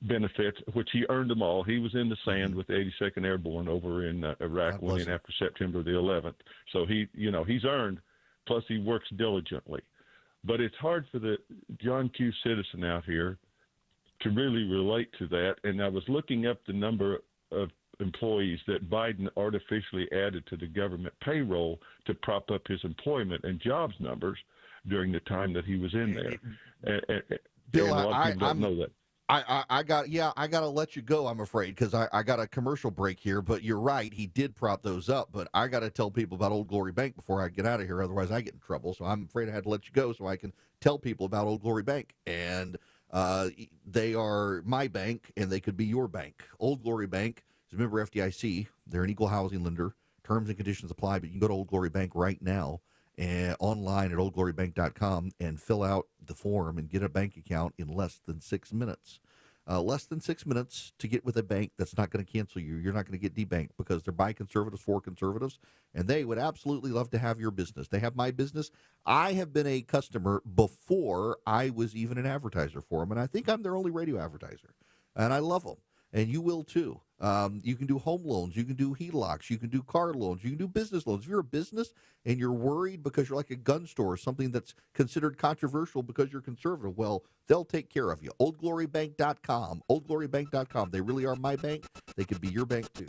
benefits, which he earned them all. He was in the sand with the 82nd Airborne over in Iraq, went in after September the 11th. So he's earned. Plus, he works diligently. But it's hard for the John Q. citizen out here to really relate to that. And I was looking up the number of employees that Biden artificially added to the government payroll to prop up his employment and jobs numbers during the time that he was in there. Bill, and a lot of people don't know that. I got to let you go, I'm afraid, because I got a commercial break here. But you're right, he did prop those up. But I got to tell people about Old Glory Bank before I get out of here. Otherwise, I get in trouble. So I'm afraid I had to let you go so I can tell people about Old Glory Bank. And they are my bank, and they could be your bank. Old Glory Bank is a member FDIC. They're an equal housing lender. Terms and conditions apply, but you can go to Old Glory Bank right now and online at oldglorybank.com and fill out the form and get a bank account in less than 6 minutes. Less than 6 minutes to get with a bank that's not going to cancel you. You're not going to get debanked because they're by conservatives for conservatives, and they would absolutely love to have your business. They have my business. I have been a customer before I was even an advertiser for them, and I think I'm their only radio advertiser, and I love them, and you will too. You can do home loans, you can do HELOCs, you can do car loans, you can do business loans. If you're a business and you're worried because you're like a gun store or something that's considered controversial because you're conservative, well, they'll take care of you. OldGloryBank.com. OldGloryBank.com. They really are my bank. They could be your bank too.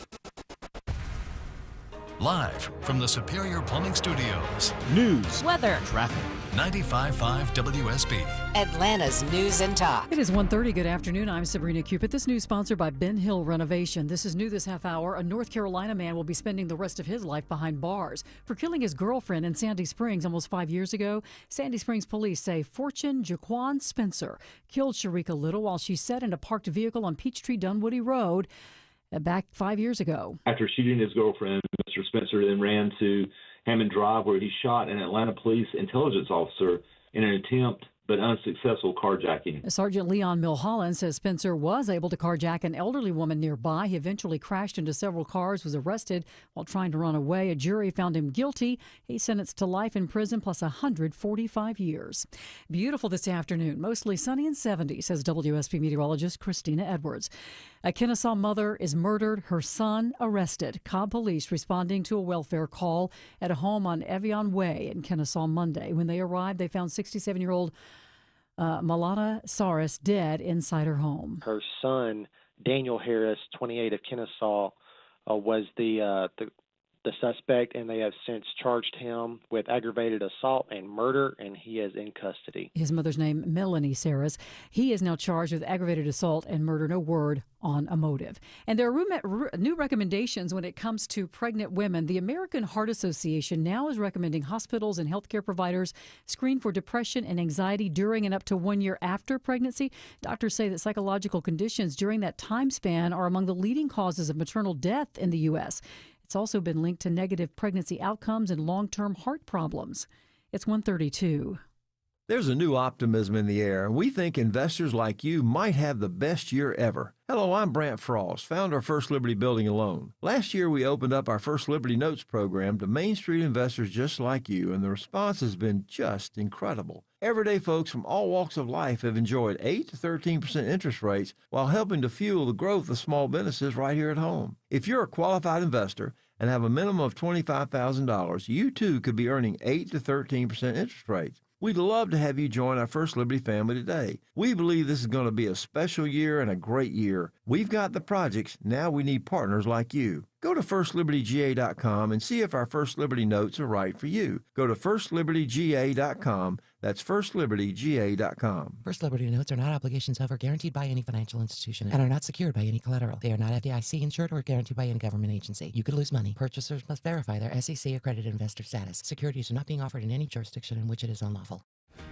Live from the Superior Plumbing Studios. News, weather, traffic. 95.5 WSB. Atlanta's News and Talk. It is 1:30. Good afternoon. I'm Sabrina Cupid. This news sponsored by Ben Hill Renovation. This is new this half hour. A North Carolina man will be spending the rest of his life behind bars for killing his girlfriend in Sandy Springs almost 5 years ago. Sandy Springs police say Fortune Jaquan Spencer killed Sharika Little while she sat in a parked vehicle on Peachtree Dunwoody Road back 5 years ago. After shooting his girlfriend, Mr. Spencer then ran to Hammond Drive where he shot an Atlanta police intelligence officer in an attempt but unsuccessful carjacking. Sergeant Leon Milholland says Spencer was able to carjack an elderly woman nearby. He eventually crashed into several cars, was arrested while trying to run away. A jury found him guilty. He's sentenced to life in prison plus 145 years. Beautiful this afternoon, mostly sunny and 70, says WSB meteorologist Christina Edwards. A Kennesaw mother is murdered, her son arrested. Cobb police responding to a welfare call at a home on Evian Way in Kennesaw Monday. When they arrived, they found 67-year-old Malata Saris dead inside her home. Her son, Daniel Harris, 28 of Kennesaw, was the the suspect, and they have since charged him with aggravated assault and murder, and he is in custody. His mother's name, Melanie Saras. He is now charged with aggravated assault and murder. No word on a motive. And there are new recommendations when it comes to pregnant women. The American Heart Association now is recommending hospitals and healthcare providers screen for depression and anxiety during and up to 1 year after pregnancy. Doctors say that psychological conditions during that time span are among the leading causes of maternal death in the U.S. It's also been linked to negative pregnancy outcomes and long-term heart problems. It's 1:32. There's a new optimism in the air, and we think investors like you might have the best year ever. Hello, I'm Brant Frost, founder of First Liberty Building and Loan. Last year, we opened up our First Liberty Notes program to Main Street investors just like you, and the response has been just incredible. Everyday folks from all walks of life have enjoyed 8 to 13% interest rates while helping to fuel the growth of small businesses right here at home. If you're a qualified investor and have a minimum of $25,000, you too could be earning 8 to 13% interest rates. We'd love to have you join our First Liberty family today. We believe this is going to be a special year and a great year. We've got the projects. Now we need partners like you. Go to FirstLibertyGA.com and see if our First Liberty notes are right for you. Go to FirstLibertyGA.com. That's FirstLibertyGA.com. First Liberty notes are not obligations of or guaranteed by any financial institution and are not secured by any collateral. They are not FDIC insured or guaranteed by any government agency. You could lose money. Purchasers must verify their SEC accredited investor status. Securities are not being offered in any jurisdiction in which it is unlawful.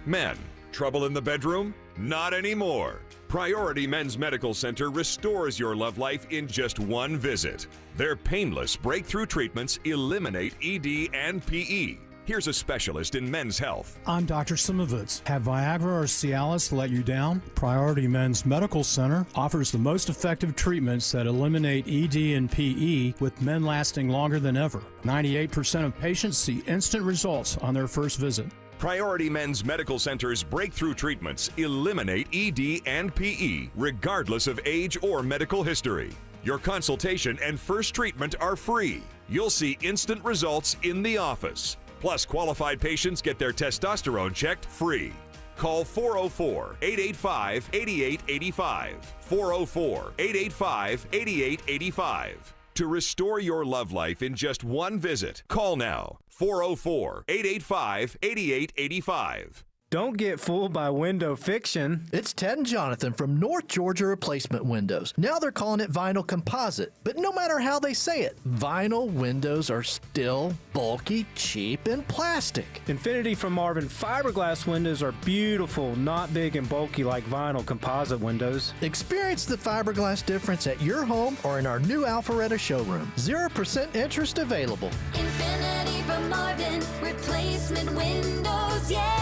Men, trouble in the bedroom? Not anymore. Priority Men's Medical Center restores your love life in just one visit. Their painless breakthrough treatments eliminate ED and PE. Here's a specialist in men's health. I'm Dr. Simovitz. Have Viagra or Cialis let you down? Priority Men's Medical Center offers the most effective treatments that eliminate ED and PE, with men lasting longer than ever. 98% of patients see instant results on their first visit. Priority Men's Medical Center's breakthrough treatments eliminate ED and PE, regardless of age or medical history. Your consultation and first treatment are free. You'll see instant results in the office. Plus, qualified patients get their testosterone checked free. Call 404-885-8885. 404-885-8885. To restore your love life in just one visit, call now. 404-885-8885. Don't get fooled by window fiction. It's Ted and Jonathan from North Georgia Replacement Windows. Now they're calling it vinyl composite, but no matter how they say it, vinyl windows are still bulky, cheap, and plastic. Infinity from Marvin fiberglass windows are beautiful, not big and bulky like vinyl composite windows. Experience the fiberglass difference at your home or in our new Alpharetta showroom. 0% interest available. Infinity from Marvin Replacement Windows, yeah!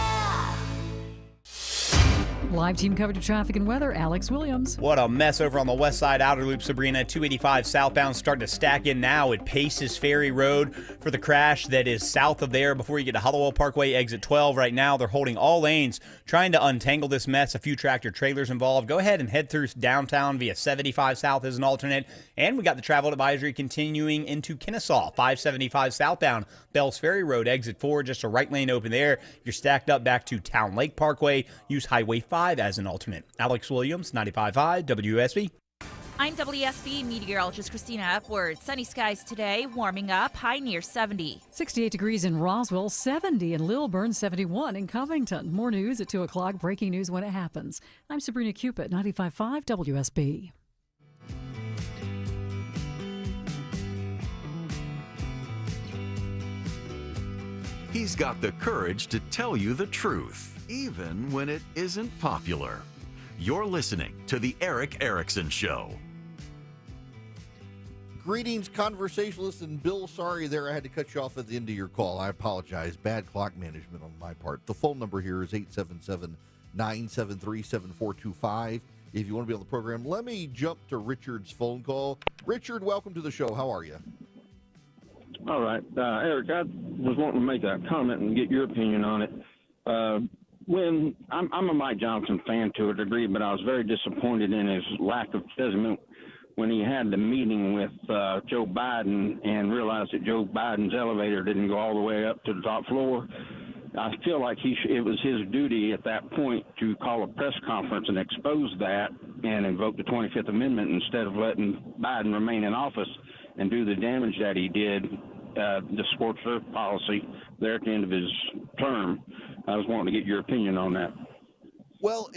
Live team coverage of traffic and weather, Alex Williams. What a mess over on the west side outer loop, Sabrina. 285 southbound starting to stack in now at Paces Ferry Road for the crash that is south of there before you get to Hollowell Parkway, exit 12. Right now, they're holding all lanes, trying to untangle this mess. A few tractor trailers involved. Go ahead and head through downtown via 75 south as an alternate. And we got the travel advisory continuing into Kennesaw, 575 southbound, Bells Ferry Road, exit 4. Just a right lane open there. You're stacked up back to Town Lake Parkway. Use Highway 5 as an alternate. Alex Williams, 95.5 WSB. I'm WSB meteorologist Christina Upward. Sunny skies today, warming up, high near 70. 68 degrees in Roswell, 70 in Lilburn, 71 in Covington. More news at 2 o'clock, breaking news when it happens. I'm Sabrina Cupid, 95.5 WSB. He's got the courage to tell you the truth, even when it isn't popular. You're listening to The Eric Erickson Show. Greetings, conversationalists, and Bill, sorry there I had to cut you off at the end of your call. I apologize. Bad clock management on my part. The phone number here is 877-973-7425. If you want to be on the program, let me jump to Richard's phone call. Richard, welcome to the show. How are you? All right. Eric, I was wanting to make a comment and get your opinion on it. When I'm a Mike Johnson fan to a degree, but I was very disappointed in his lack of sentiment when he had the meeting with Joe Biden and realized that Joe Biden's elevator didn't go all the way up to the top floor. I feel like it was his duty at that point to call a press conference and expose that and invoke the 25th Amendment instead of letting Biden remain in office and do the damage that he did the sports policy there at the end of his term. I was wanting to get your opinion on that. Well,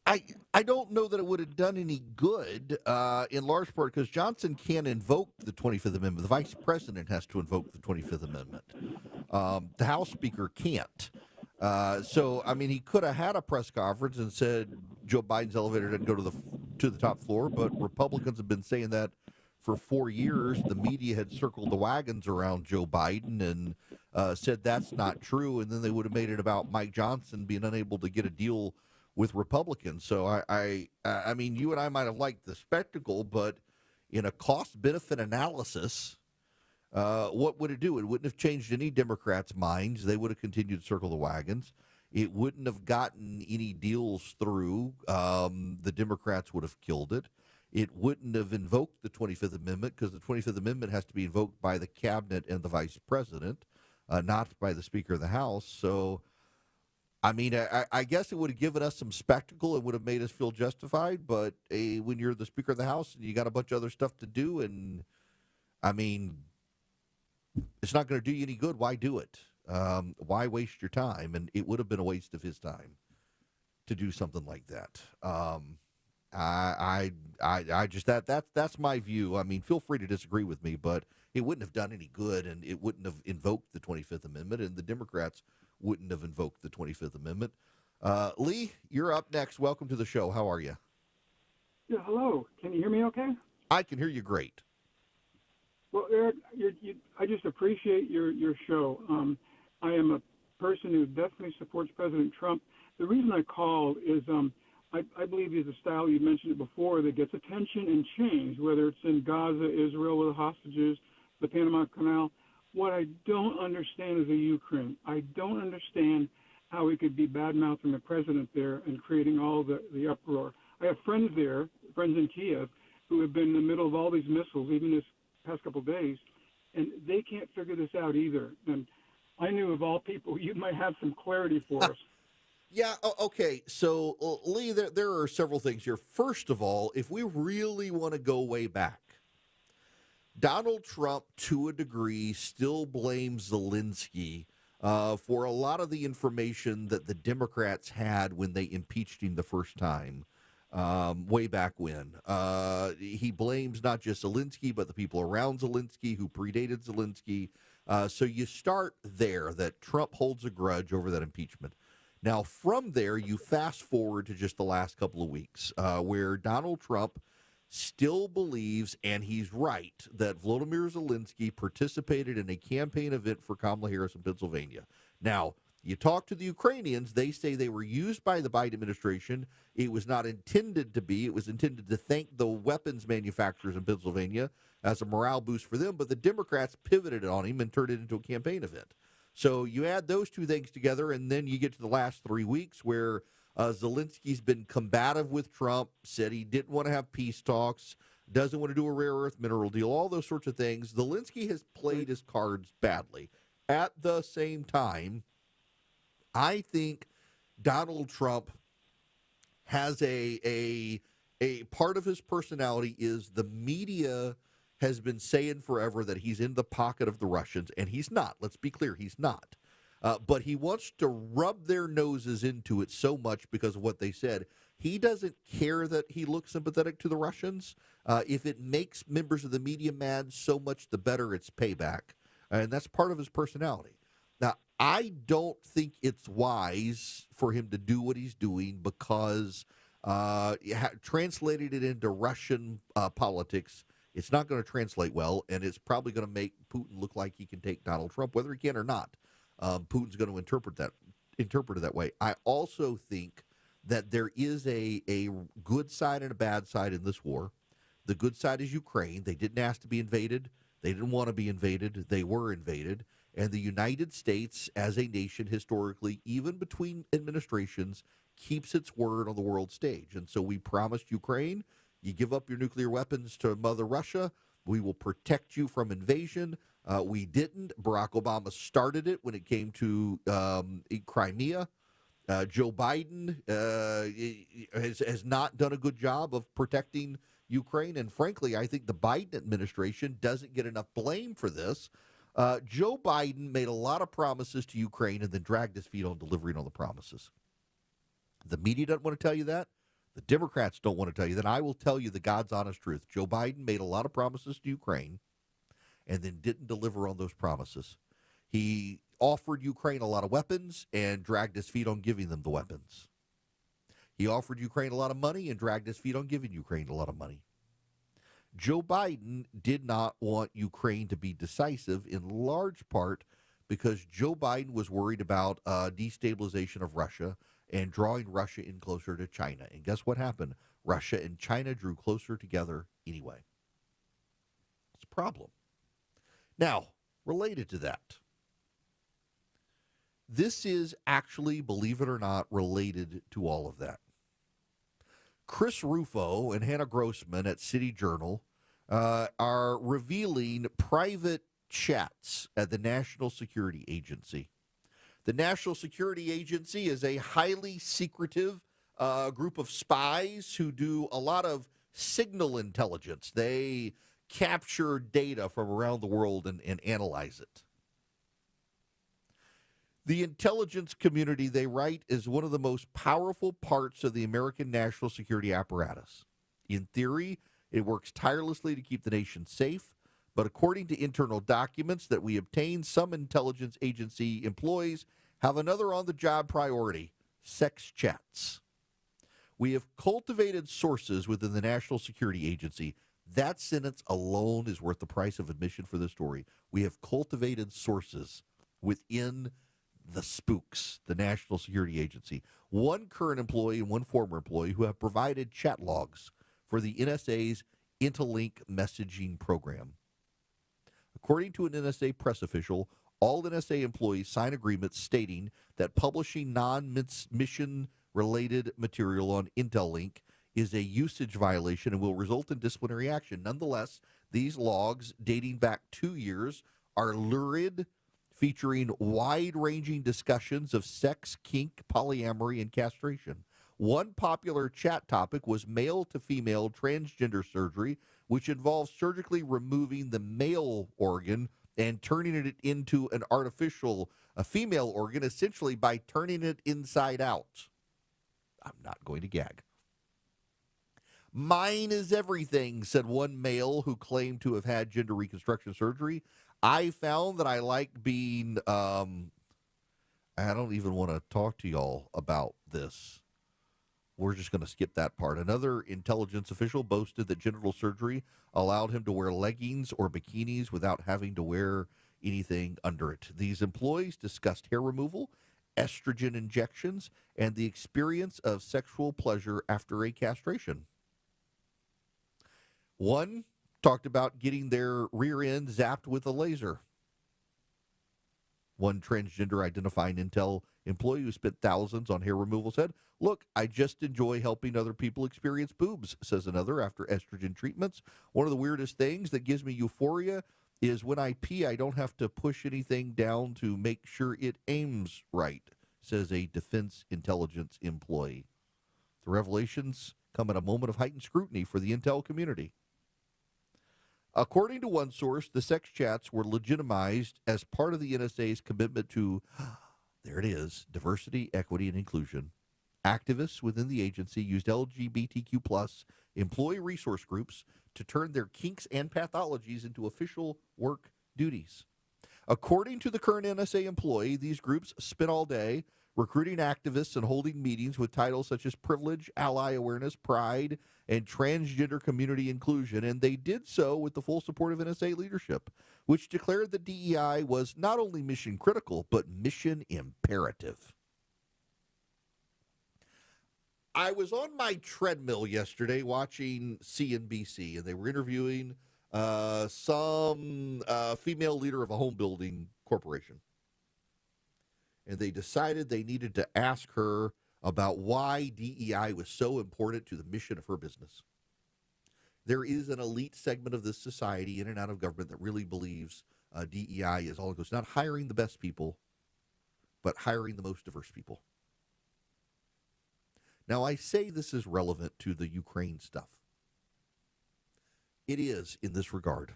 I don't know that it would have done any good in large part because Johnson can't invoke the 25th Amendment. The vice president has to invoke the 25th Amendment. The House Speaker can't. So, I mean, he could have had a press conference and said Joe Biden's elevator didn't go to the top floor, but Republicans have been saying that for 4 years. The media had circled the wagons around Joe Biden and said that's not true, and then they would have made it about Mike Johnson being unable to get a deal with Republicans. So I mean, you and I might have liked the spectacle, but in a cost-benefit analysis, what would it do? It wouldn't have changed any Democrats' minds. They would have continued to circle the wagons. It wouldn't have gotten any deals through. The Democrats would have killed it. It wouldn't have invoked the 25th Amendment because the 25th Amendment has to be invoked by the cabinet and the vice president, not by the Speaker of the House. So, I mean, I guess it would have given us some spectacle. It would have made us feel justified. But when you're the Speaker of the House and you got a bunch of other stuff to do, and I mean, it's not going to do you any good. Why do it? Why waste your time? And it would have been a waste of his time to do something like that. I just that's my view. I mean, feel free to disagree with me, but it wouldn't have done any good, and it wouldn't have invoked the 25th Amendment, and the Democrats wouldn't have invoked the 25th Amendment. Lee, you're up next. Welcome to the show. How are you? Yeah, hello. Can you hear me okay? I can hear you great. Well, Eric, I just appreciate your show. I am a person who definitely supports President Trump. The reason I called is I believe he's a style, you mentioned it before, that gets attention and change, whether it's in Gaza, Israel with the hostages, the Panama Canal. What I don't understand is the Ukraine. I don't understand how he could be bad-mouthing the president there and creating all the uproar. I have friends there, friends in Kiev, who have been in the middle of all these missiles, even this past couple of days, and they can't figure this out either. And I knew of all people, you might have some clarity for us. Yeah, okay. So, Lee, there are several things here. First of all, if we really want to go way back, Donald Trump, to a degree, still blames Zelensky for a lot of the information that the Democrats had when they impeached him the first time, way back when. He blames not just Zelensky, but the people around Zelensky who predated Zelensky. So you start there, that Trump holds a grudge over that impeachment. Now, from there, you fast forward to just the last couple of weeks, where Donald Trump still believes, and he's right, that Volodymyr Zelensky participated in a campaign event for Kamala Harris in Pennsylvania. Now, you talk to the Ukrainians, they say they were used by the Biden administration. It was not intended to be. It was intended to thank the weapons manufacturers in Pennsylvania as a morale boost for them, but the Democrats pivoted on him and turned it into a campaign event. So you add those two things together, and then you get to the last 3 weeks where Zelensky's been combative with Trump, said he didn't want to have peace talks, doesn't want to do a rare earth mineral deal, all those sorts of things. Zelensky has played his cards badly. At the same time, I think Donald Trump has a part of his personality is the media has been saying forever that he's in the pocket of the Russians, and he's not. Let's be clear, he's not. But he wants to rub their noses into it so much because of what they said. He doesn't care that he looks sympathetic to the Russians. If it makes members of the media mad, so much the better it's payback. And that's part of his personality. Now, I don't think it's wise for him to do what he's doing because translated it into Russian politics, it's not going to translate well, and it's probably going to make Putin look like he can take Donald Trump, whether he can or not. Putin's going to interpret it that way. I also think that there is a good side and a bad side in this war. The good side is Ukraine. They didn't ask to be invaded. They didn't want to be invaded. They were invaded. And the United States, as a nation, historically, even between administrations, keeps its word on the world stage. And so we promised Ukraine, you give up your nuclear weapons to Mother Russia, we will protect you from invasion. We didn't. Barack Obama started it when it came to Crimea. Joe Biden has not done a good job of protecting Ukraine. And frankly, I think the Biden administration doesn't get enough blame for this. Joe Biden made a lot of promises to Ukraine and then dragged his feet on delivering on the promises. The media doesn't want to tell you that. The Democrats don't want to tell you that. I will tell you the God's honest truth. Joe Biden made a lot of promises to Ukraine and then didn't deliver on those promises. He offered Ukraine a lot of weapons and dragged his feet on giving them the weapons. He offered Ukraine a lot of money and dragged his feet on giving Ukraine a lot of money. Joe Biden did not want Ukraine to be decisive, in large part because Joe Biden was worried about destabilization of Russia and drawing Russia in closer to China. And guess what happened? Russia and China drew closer together anyway. It's a problem. Now, related to that, this is actually, believe it or not, related to all of that. Chris Rufo and Hannah Grossman at City Journal are revealing private chats at the National Security Agency. The National Security Agency is a highly secretive group of spies who do a lot of signal intelligence. They capture data from around the world and analyze it. The intelligence community, they write, is one of the most powerful parts of the American national security apparatus. In theory, it works tirelessly to keep the nation safe, but according to internal documents that we obtained, some intelligence agency employees have another on-the-job priority: sex chats. We have cultivated sources within the National Security Agency. That sentence alone is worth the price of admission for this story. We have cultivated sources within the spooks, the National Security Agency. One current employee and one former employee who have provided chat logs for the NSA's Interlink messaging program. According to an NSA press official, all NSA employees sign agreements stating that publishing non-mission-related material on Interlink is a usage violation and will result in disciplinary action. Nonetheless, these logs, dating back 2 years, are lurid, featuring wide-ranging discussions of sex, kink, polyamory, and castration. One popular chat topic was male-to-female transgender surgery, which involves surgically removing the male organ and turning it into an artificial, a female organ, essentially by turning it inside out. I'm not going to gag. Mine is everything, said one male who claimed to have had gender reconstruction surgery. I found that I like being, I don't even want to talk to y'all about this. We're just going to skip that part. Another intelligence official boasted that genital surgery allowed him to wear leggings or bikinis without having to wear anything under it. These employees discussed hair removal, estrogen injections, and the experience of sexual pleasure after a castration. One talked about getting their rear end zapped with a laser. One transgender identifying Intel employee who spent thousands on hair removal said, "Look, I just enjoy helping other people experience boobs," says another after estrogen treatments. "One of the weirdest things that gives me euphoria is when I pee, I don't have to push anything down to make sure it aims right," says a defense intelligence employee. The revelations come at a moment of heightened scrutiny for the Intel community. According to one source, the sex chats were legitimized as part of the NSA's commitment to, there it is, diversity, equity, and inclusion. Activists within the agency used LGBTQ+ employee resource groups to turn their kinks and pathologies into official work duties. According to the current NSA employee, these groups spent all day recruiting activists and holding meetings with titles such as privilege, ally awareness, pride, and transgender community inclusion, and they did so with the full support of NSA leadership, which declared that DEI was not only mission critical, but mission imperative. I was on my treadmill yesterday watching CNBC, and they were interviewing some female leader of a home building corporation. And they decided they needed to ask her about why DEI was so important to the mission of her business. There is an elite segment of this society in and out of government that really believes DEI is all it goes. Not hiring the best people, but hiring the most diverse people. Now, I say this is relevant to the Ukraine stuff. It is in this regard.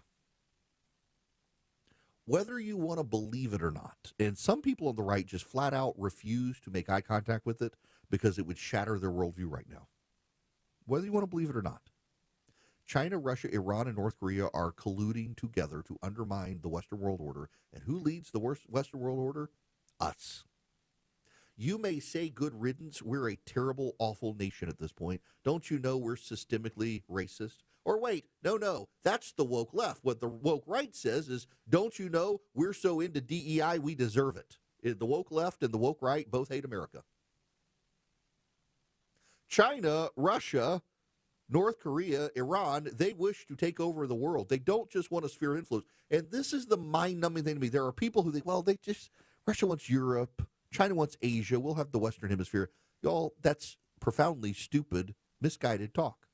Whether you want to believe it or not, and some people on the right just flat out refuse to make eye contact with it because it would shatter their worldview right now. Whether you want to believe it or not, China, Russia, Iran, and North Korea are colluding together to undermine the Western world order. And who leads the Western world order? Us. You may say good riddance. We're a terrible, awful nation at this point. Don't you know we're systemically racist? Or wait, no, that's the woke left. What the woke right says is, don't you know we're so into DEI we deserve it. The woke left and the woke right both hate America. China, Russia, North Korea, Iran, they wish to take over the world. They don't just want a sphere of influence. And this is the mind-numbing thing to me. There are people who think, well, Russia wants Europe, China wants Asia, we'll have the Western Hemisphere. Y'all, that's profoundly stupid, misguided talk.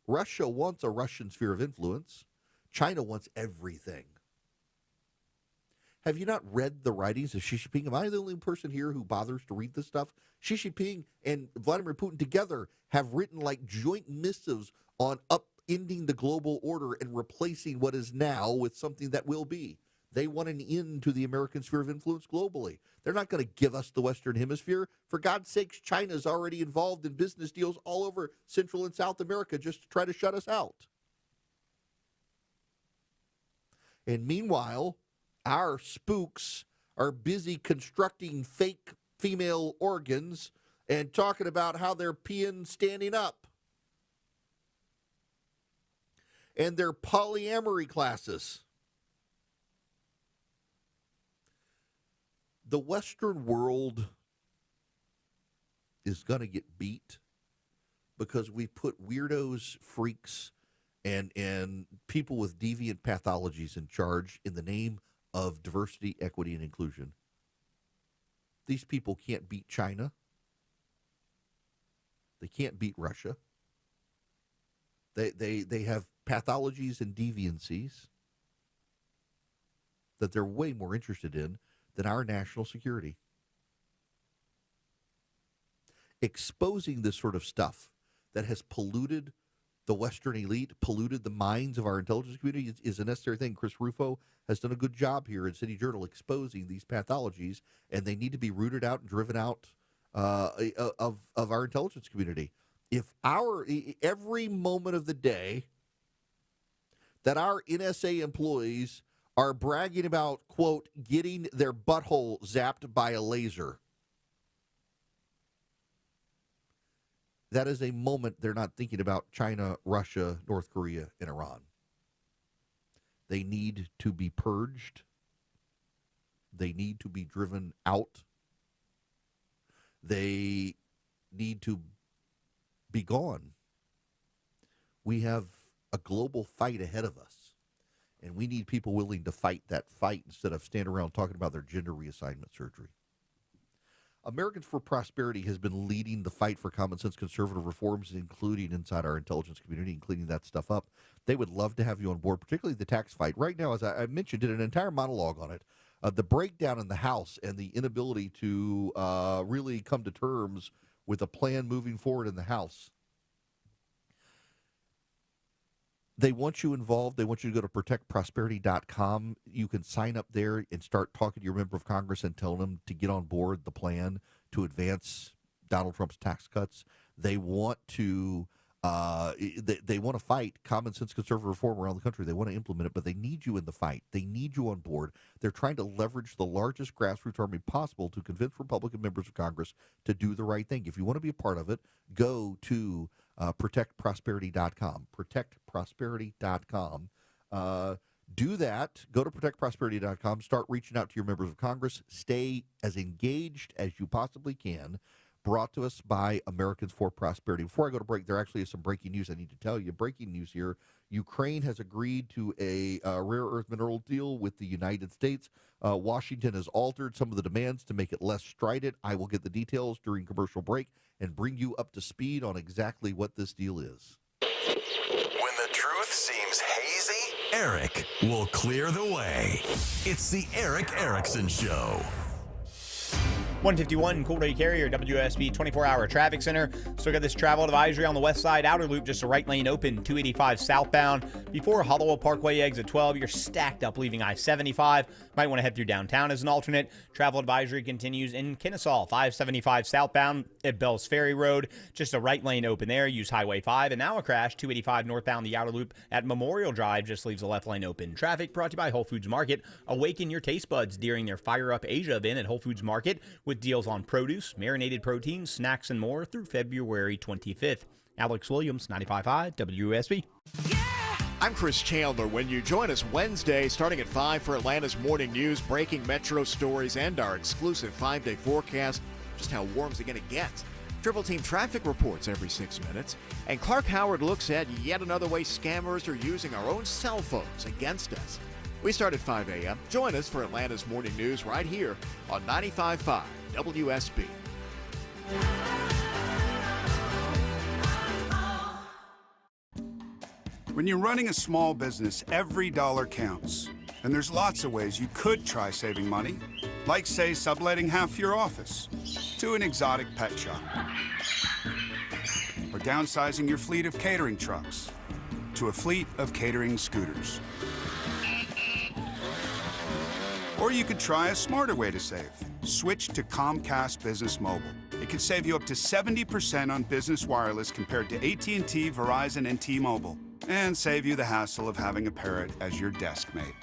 Russia wants a Russian sphere of influence. China wants everything. Have you not read the writings of Xi Jinping? Am I the only person here who bothers to read this stuff? Xi Jinping and Vladimir Putin together have written like joint missives on upending the global order and replacing what is now with something that will be. They want an end to the American sphere of influence globally. They're not going to give us the Western Hemisphere. For God's sakes, China's already involved in business deals all over Central and South America just to try to shut us out. And meanwhile, our spooks are busy constructing fake female organs and talking about how they're peeing standing up. And their polyamory classes. The Western world is going to get beat because we put weirdos, freaks, and people with deviant pathologies in charge in the name of diversity, equity, and inclusion. These people can't beat China. They can't beat Russia. They have pathologies and deviancies that they're way more interested in than our national security. Exposing this sort of stuff that has polluted the Western elite, polluted the minds of our intelligence community is a necessary thing. Chris Rufo has done a good job here in City Journal exposing these pathologies, and they need to be rooted out and driven out of our intelligence community. If every moment of the day that our NSA employees are bragging about, quote, getting their butthole zapped by a laser, that is a moment they're not thinking about China, Russia, North Korea, and Iran. They need to be purged. They need to be driven out. They need to be gone. We have a global fight ahead of us, and we need people willing to fight that fight instead of stand around talking about their gender reassignment surgery. Americans for Prosperity has been leading the fight for common sense conservative reforms, including inside our intelligence community, and cleaning that stuff up. They would love to have you on board, particularly the tax fight. Right now, as I mentioned, did an entire monologue on it. The breakdown in the House and the inability to really come to terms with a plan moving forward in the House. They want you involved. They want you to go to protectprosperity.com. You can sign up there and start talking to your member of Congress and tell them to get on board the plan to advance Donald Trump's tax cuts. They want to they want to fight common sense conservative reform around the country. They want to implement it, but they need you in the fight. They need you on board. They're trying to leverage the largest grassroots army possible to convince Republican members of Congress to do the right thing. If you want to be a part of it, go to protectprosperity.com. Protectprosperity.com. Do that. Go to protectprosperity.com. Start reaching out to your members of Congress. Stay as engaged as you possibly can. Brought to us by Americans for Prosperity. Before I go to break, there actually is some breaking news I need to tell you. Breaking news here. Ukraine has agreed to a rare earth mineral deal with the United States. Washington has altered some of the demands to make it less strident. I will get the details during commercial break and bring you up to speed on exactly what this deal is. When the truth seems hazy, Eric will clear the way. It's the Eric Erickson Show. 151 Coolray Carrier, WSB 24-hour traffic center. Still got this travel advisory on the west side outer loop, just a right lane open, 285 southbound. Before Hollowell Parkway exit 12, you're stacked up leaving I-75. Might want to head through downtown as an alternate. Travel advisory continues in Kennesaw, 575 southbound at Bells Ferry Road. Just a right lane open there. Use Highway 5. And now a crash, 285 northbound the outer loop at Memorial Drive. Just leaves a left lane open. Traffic brought to you by Whole Foods Market. Awaken your taste buds during their Fire Up Asia event at Whole Foods Market with deals on produce, marinated proteins, snacks, and more through February 25th. Alex Williams, 95.5 WSB. I'm Chris Chandler. When you join us Wednesday, starting at 5 for Atlanta's morning news, breaking metro stories, and our exclusive 5-day forecast, just how warm's it going to get. Triple Team traffic reports every 6 minutes. And Clark Howard looks at yet another way scammers are using our own cell phones against us. We start at 5 a.m. Join us for Atlanta's morning news right here on 95.5 WSB. When you're running a small business, every dollar counts. And there's lots of ways you could try saving money, like, say, subletting half your office to an exotic pet shop, or downsizing your fleet of catering trucks to a fleet of catering scooters. Or you could try a smarter way to save. Switch to Comcast Business Mobile. It could save you up to 70% on business wireless compared to AT&T, Verizon, and T-Mobile, and save you the hassle of having a parrot as your desk mate.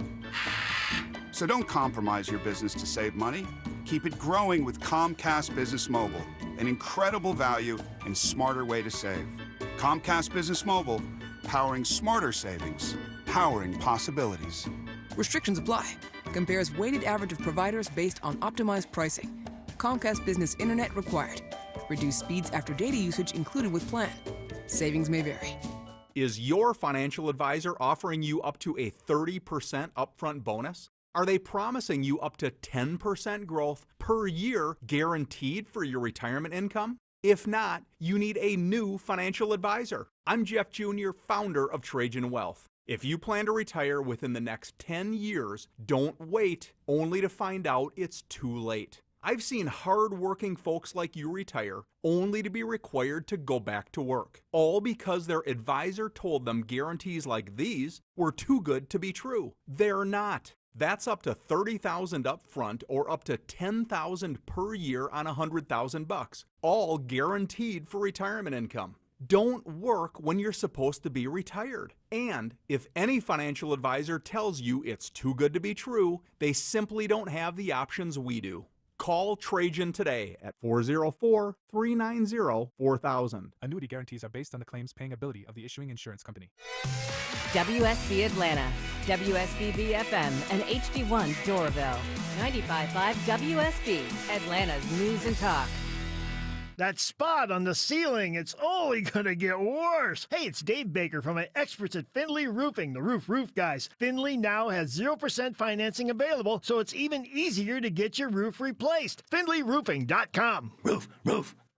So don't compromise your business to save money. Keep it growing with Comcast Business Mobile, an incredible value and smarter way to save. Comcast Business Mobile, powering smarter savings, powering possibilities. Restrictions apply. Compares weighted average of providers based on optimized pricing. Comcast Business Internet required. Reduced speeds after data usage included with plan. Savings may vary. Is your financial advisor offering you up to a 30% upfront bonus? Are they promising you up to 10% growth per year guaranteed for your retirement income? If not, you need a new financial advisor. I'm Jeff Jr., founder of Trajan Wealth. If you plan to retire within the next 10 years, don't wait only to find out it's too late. I've seen hard-working folks like you retire only to be required to go back to work, all because their advisor told them guarantees like these were too good to be true. They're not. That's up to $30,000 up front or up to $10,000 per year on $100,000, all guaranteed for retirement income. Don't work when you're supposed to be retired. And if any financial advisor tells you it's too good to be true, they simply don't have the options we do. Call Trajan today at 404-390-4000. Annuity guarantees are based on the claims paying ability of the issuing insurance company. WSB Atlanta, WSB BFM, and HD1 Doraville. 95.5 WSB, Atlanta's News and Talk. That spot on the ceiling, it's only gonna get worse. Hey, it's Dave Baker from my experts at Findlay Roofing, the roof guys. Findlay now has 0% financing available, so it's even easier to get your roof replaced. FindlayRoofing.com. Roof.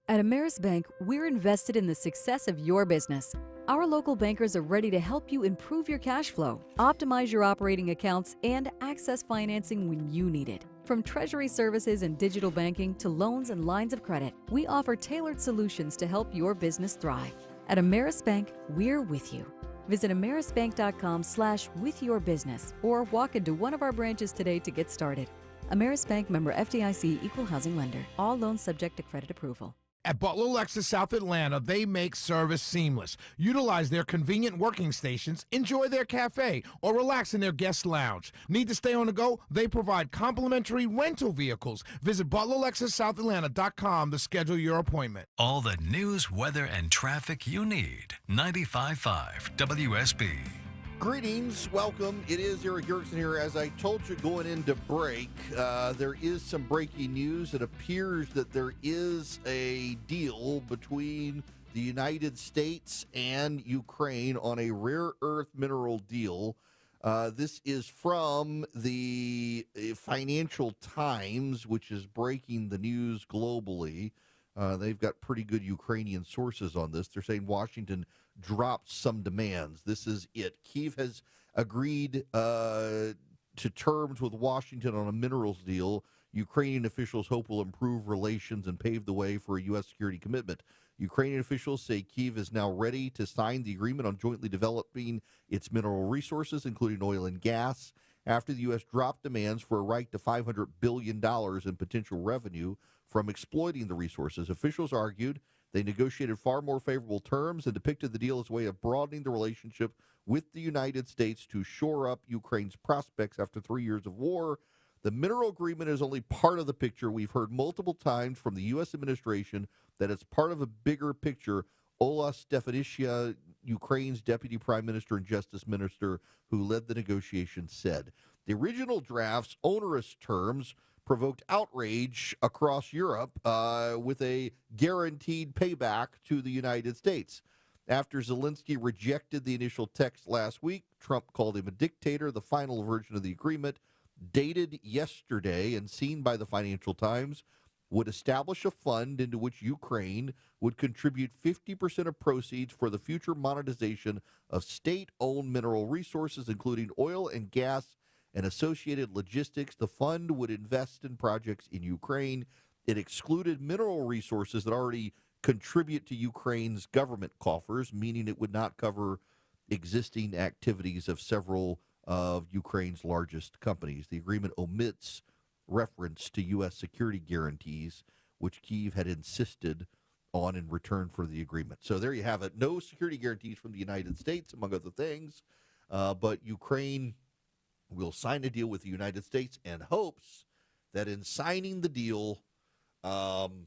At Ameris Bank, we're invested in the success of your business. Our local bankers are ready to help you improve your cash flow, optimize your operating accounts, and access financing when you need it. From treasury services and digital banking to loans and lines of credit, we offer tailored solutions to help your business thrive. At Ameris Bank, we're with you. Visit amerisbank.com/withyourbusiness or walk into one of our branches today to get started. Ameris Bank, member FDIC, equal housing lender. All loans subject to credit approval. At Butler Lexus South Atlanta, they make service seamless. Utilize their convenient working stations, enjoy their cafe, or relax in their guest lounge. Need to stay on the go? They provide complimentary rental vehicles. Visit ButlerLexusSouthAtlanta.com to schedule your appointment. All the news, weather, and traffic you need. 95.5 WSB. Greetings, welcome. It is Eric Yerkson here. As I told you going into break, there is some breaking news. It appears that there is a deal between the United States and Ukraine on a rare earth mineral deal. This is from the Financial Times, which is breaking the news globally. They've got pretty good Ukrainian sources on this. They're saying Washington dropped some demands. This is it. Kyiv has agreed to terms with Washington on a minerals deal. Ukrainian officials hope will improve relations and pave the way for a U.S. security commitment. Ukrainian officials say Kyiv is now ready to sign the agreement on jointly developing its mineral resources, including oil and gas, after the U.S. dropped demands for a right to $500 billion in potential revenue from exploiting the resources. Officials argued they negotiated far more favorable terms and depicted the deal as a way of broadening the relationship with the United States to shore up Ukraine's prospects after 3 years of war. The mineral agreement is only part of the picture. We've heard multiple times from the U.S. administration that it's part of a bigger picture. Ola Stefanishyna, Ukraine's deputy prime minister and justice minister who led the negotiations, said the original draft's onerous terms provoked outrage across Europe with a guaranteed payback to the United States. After Zelensky rejected the initial text last week, Trump called him a dictator. The final version of the agreement, dated yesterday and seen by the Financial Times, would establish a fund into which Ukraine would contribute 50% of proceeds for the future monetization of state-owned mineral resources, including oil and gas and associated logistics. The fund would invest in projects in Ukraine. It excluded mineral resources that already contribute to Ukraine's government coffers, meaning it would not cover existing activities of several of Ukraine's largest companies. The agreement omits reference to U.S. security guarantees, which Kyiv had insisted on in return for the agreement. So there you have it. No security guarantees from the United States, among other things, but Ukraine will sign a deal with the United States and hopes that in signing the deal, they'll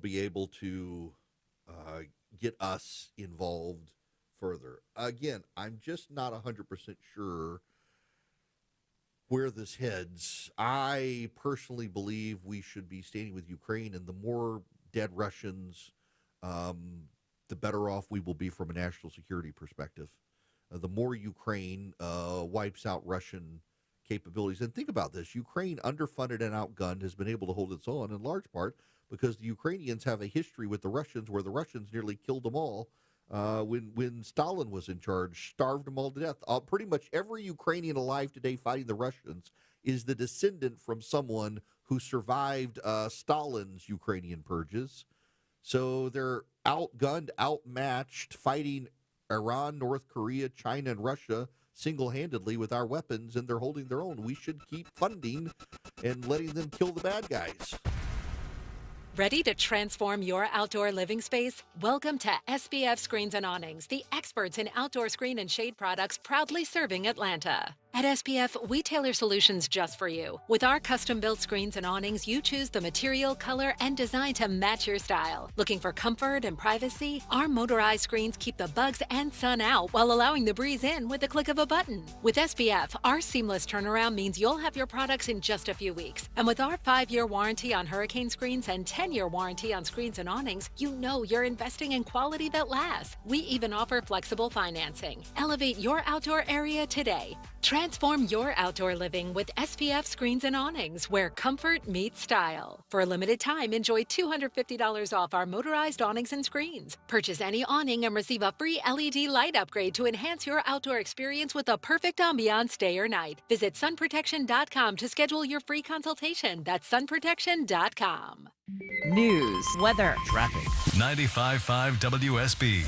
be able to get us involved further. Again, I'm just not 100% sure where this heads. I personally believe we should be standing with Ukraine, and the more dead Russians, the better off we will be from a national security perspective. The more Ukraine wipes out Russian capabilities. And think about this. Ukraine, underfunded and outgunned, has been able to hold its own in large part because the Ukrainians have a history with the Russians where the Russians nearly killed them all when Stalin was in charge, starved them all to death. Pretty much every Ukrainian alive today fighting the Russians is the descendant from someone who survived Stalin's Ukrainian purges. So they're outgunned, outmatched, fighting Iran, North Korea, China, and Russia single-handedly with our weapons, and they're holding their own. We should keep funding and letting them kill the bad guys. Ready to transform your outdoor living space? Welcome to SPF Screens and Awnings, the experts in outdoor screen and shade products proudly serving Atlanta. At SPF, we tailor solutions just for you. With our custom-built screens and awnings, you choose the material, color, and design to match your style. Looking for comfort and privacy? Our motorized screens keep the bugs and sun out while allowing the breeze in with the click of a button. With SPF, our seamless turnaround means you'll have your products in just a few weeks. And with our 5-year warranty on hurricane screens and 10-year warranty on screens and awnings, you know you're investing in quality that lasts. We even offer flexible financing. Elevate your outdoor area today. Transform your outdoor living with SPF Screens and Awnings, where comfort meets style. For a limited time, enjoy $250 off our motorized awnings and screens. Purchase any awning and receive a free LED light upgrade to enhance your outdoor experience with a perfect ambiance day or night. Visit sunprotection.com to schedule your free consultation. That's sunprotection.com. News, weather, traffic. 95.5 WSB,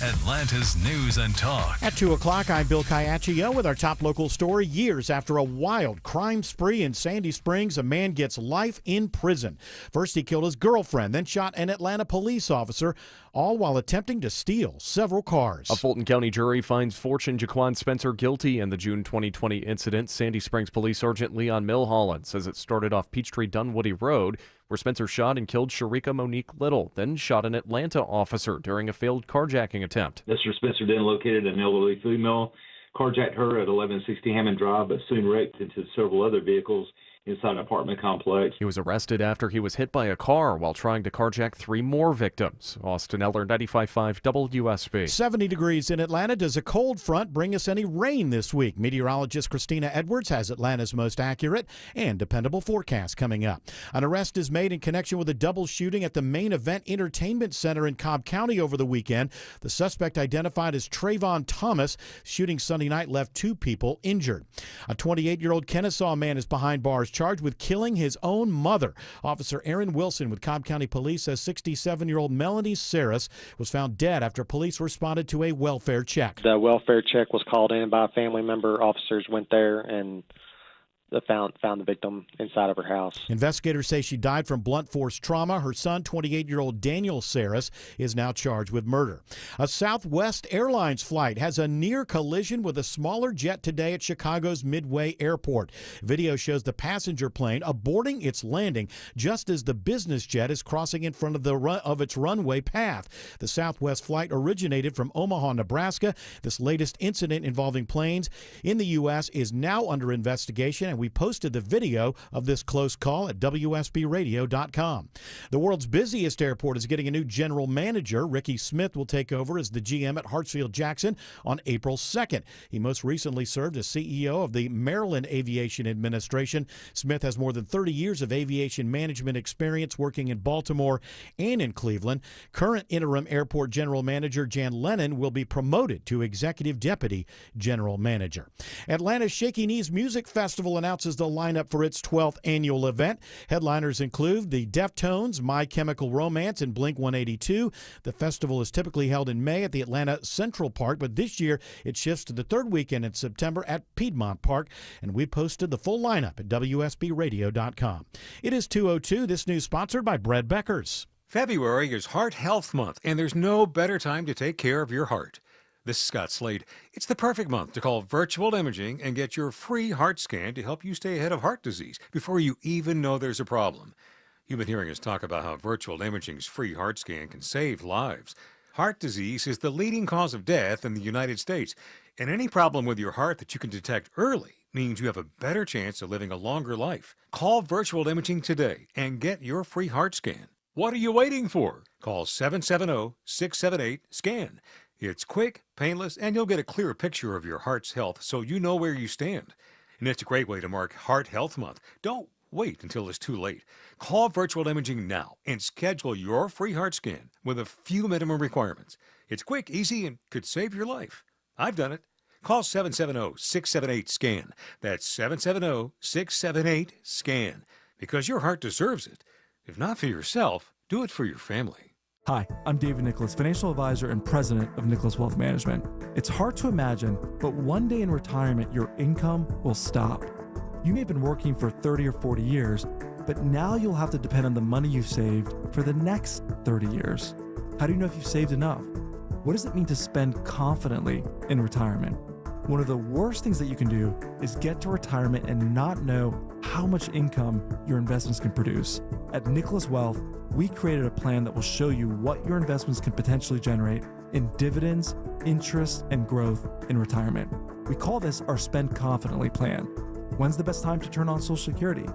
Atlanta's News and Talk. At 2 o'clock, I'm Bill Caiaccio with our top local story. Years after a wild crime spree in Sandy Springs, a man gets life in prison. First, he killed his girlfriend, then shot an Atlanta police officer, all while attempting to steal several cars. A Fulton County jury finds Fortune Jaquan Spencer guilty in the June 2020 incident. Sandy Springs Police Sergeant Leon Milholland says it started off Peachtree Dunwoody Road, where Spencer shot and killed Sharika Monique Little, then shot an Atlanta officer during a failed carjacking attempt. Mr. Spencer then located an elderly female, carjacked her at 1160 Hammond Drive, but soon wrecked into several other vehicles inside an apartment complex. He was arrested after he was hit by a car while trying to carjack 3 more victims. Austin Eller, 95.5 WSB. 70 degrees in Atlanta. Does a cold front bring us any rain this week? Meteorologist Christina Edwards has Atlanta's most accurate and dependable forecast coming up. An arrest is made in connection with a double shooting at the Main Event Entertainment Center in Cobb County over the weekend. The suspect, identified as Trayvon Thomas, shooting Sunday night left 2 people injured. A 28-year-old Kennesaw man is behind bars charged with killing his own mother. Officer Aaron Wilson with Cobb County Police says 67-year-old Melanie Saris was found dead after police responded to a welfare check. The welfare check was called in by a family member. Officers went there and found the victim inside of her house. Investigators say she died from blunt force trauma. Her son, 28-year-old Daniel Saris, is now charged with murder. A Southwest Airlines flight has a near collision with a smaller jet today at Chicago's Midway Airport. Video shows the passenger plane aborting its landing just as the business jet is crossing in front of its runway path. The Southwest flight originated from Omaha, Nebraska. This latest incident involving planes in the U.S. is now under investigation, and we posted the video of this close call at WSBRadio.com. The world's busiest airport is getting a new general manager. Ricky Smith will take over as the GM at Hartsfield-Jackson on April 2nd. He most recently served as CEO of the Maryland Aviation Administration. Smith has more than 30 years of aviation management experience working in Baltimore and in Cleveland. Current interim airport general manager Jan Lennon will be promoted to executive deputy general manager. Atlanta's Shaky Knees Music Festival announces the lineup for its 12th annual event. Headliners include the Deftones, My Chemical Romance, and Blink-182. The festival is typically held in May at the Atlanta Central Park, but this year it shifts to the third weekend in September at Piedmont Park, and we posted the full lineup at WSBRadio.com. It is 2:02. This news sponsored by Bread Beckers. February is Heart Health Month, and there's no better time to take care of your heart. This is Scott Slade. It's the perfect month to call Virtual Imaging and get your free heart scan to help you stay ahead of heart disease before you even know there's a problem. You've been hearing us talk about how Virtual Imaging's free heart scan can save lives. Heart disease is the leading cause of death in the United States, and any problem with your heart that you can detect early means you have a better chance of living a longer life. Call Virtual Imaging today and get your free heart scan. What are you waiting for? Call 770-678-SCAN. It's quick, painless, and you'll get a clearer picture of your heart's health so you know where you stand. And it's a great way to mark Heart Health Month. Don't wait until it's too late. Call Virtual Imaging now and schedule your free heart scan with a few minimum requirements. It's quick, easy, and could save your life. I've done it. Call 770-678-SCAN. That's 770-678-SCAN. Because your heart deserves it. If not for yourself, do it for your family. Hi, I'm David Nicholas, financial advisor and president of Nicholas Wealth Management. It's hard to imagine, but one day in retirement, your income will stop. You may have been working for 30 or 40 years, but now you'll have to depend on the money you've saved for the next 30 years. How do you know if you've saved enough? What does it mean to spend confidently in retirement? One of the worst things that you can do is get to retirement and not know how much income your investments can produce. At Nicholas Wealth, we created a plan that will show you what your investments can potentially generate in dividends, interest, and growth in retirement. We call this our Spend Confidently plan. When's the best time to turn on Social Security?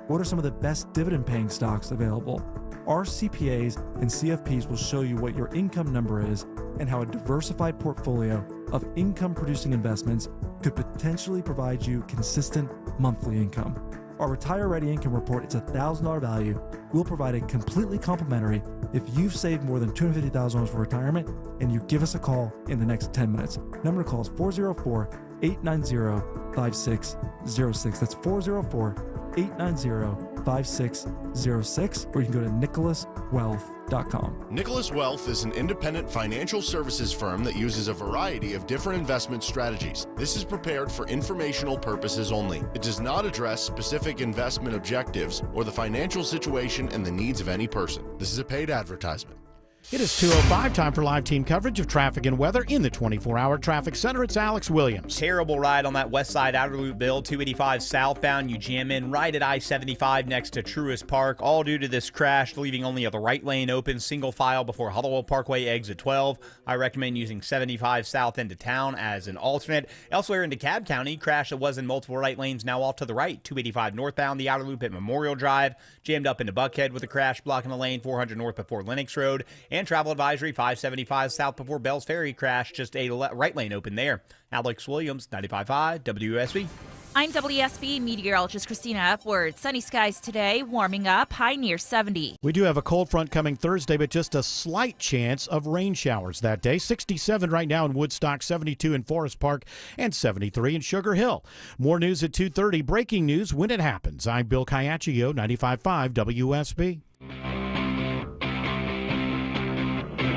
What are some of the best dividend-paying stocks available? Our CPAs and CFPs will show you what your income number is and how a diversified portfolio of income-producing investments could potentially provide you consistent monthly income. Our Retire Ready Income Report is a $1,000 value. We'll provide it completely complimentary if you've saved more than $250,000 for retirement and you give us a call in the next 10 minutes. Number to call is 404-890-5606. That's 404-890-5606, or you can go to nicholaswealth.com. Nicholas Wealth is an independent financial services firm that uses a variety of different investment strategies. This is prepared for informational purposes only. It does not address specific investment objectives or the financial situation and the needs of any person. This is a paid advertisement. It is 2:05, time for live team coverage of traffic and weather in the 24-hour traffic center. It's Alex Williams. Terrible ride on that west side outer loop, Bill. 285 southbound. You jam in right at I-75 next to Truist Park, all due to this crash, leaving only the right lane open, single file before Huddlewell Parkway exit 12. I recommend using 75 south into town as an alternate. Elsewhere in DeKalb County, crash that was in multiple right lanes now off to the right. 285 northbound, the outer loop at Memorial Drive, jammed up into Buckhead with a crash blocking the lane. 400 north before Lennox Road. And travel advisory 575 south before Bells Ferry crash, just a right lane open there. Alex Williams, 95.5 WSB. I'm WSB meteorologist Christina Upward. Sunny skies today, warming up, high near 70. We do have a cold front coming Thursday, but just a slight chance of rain showers that day. 67 right now in Woodstock, 72 in Forest Park, and 73 in Sugar Hill. More news at 2:30. Breaking news when it happens. I'm Bill Caiaccio, 95.5 WSB.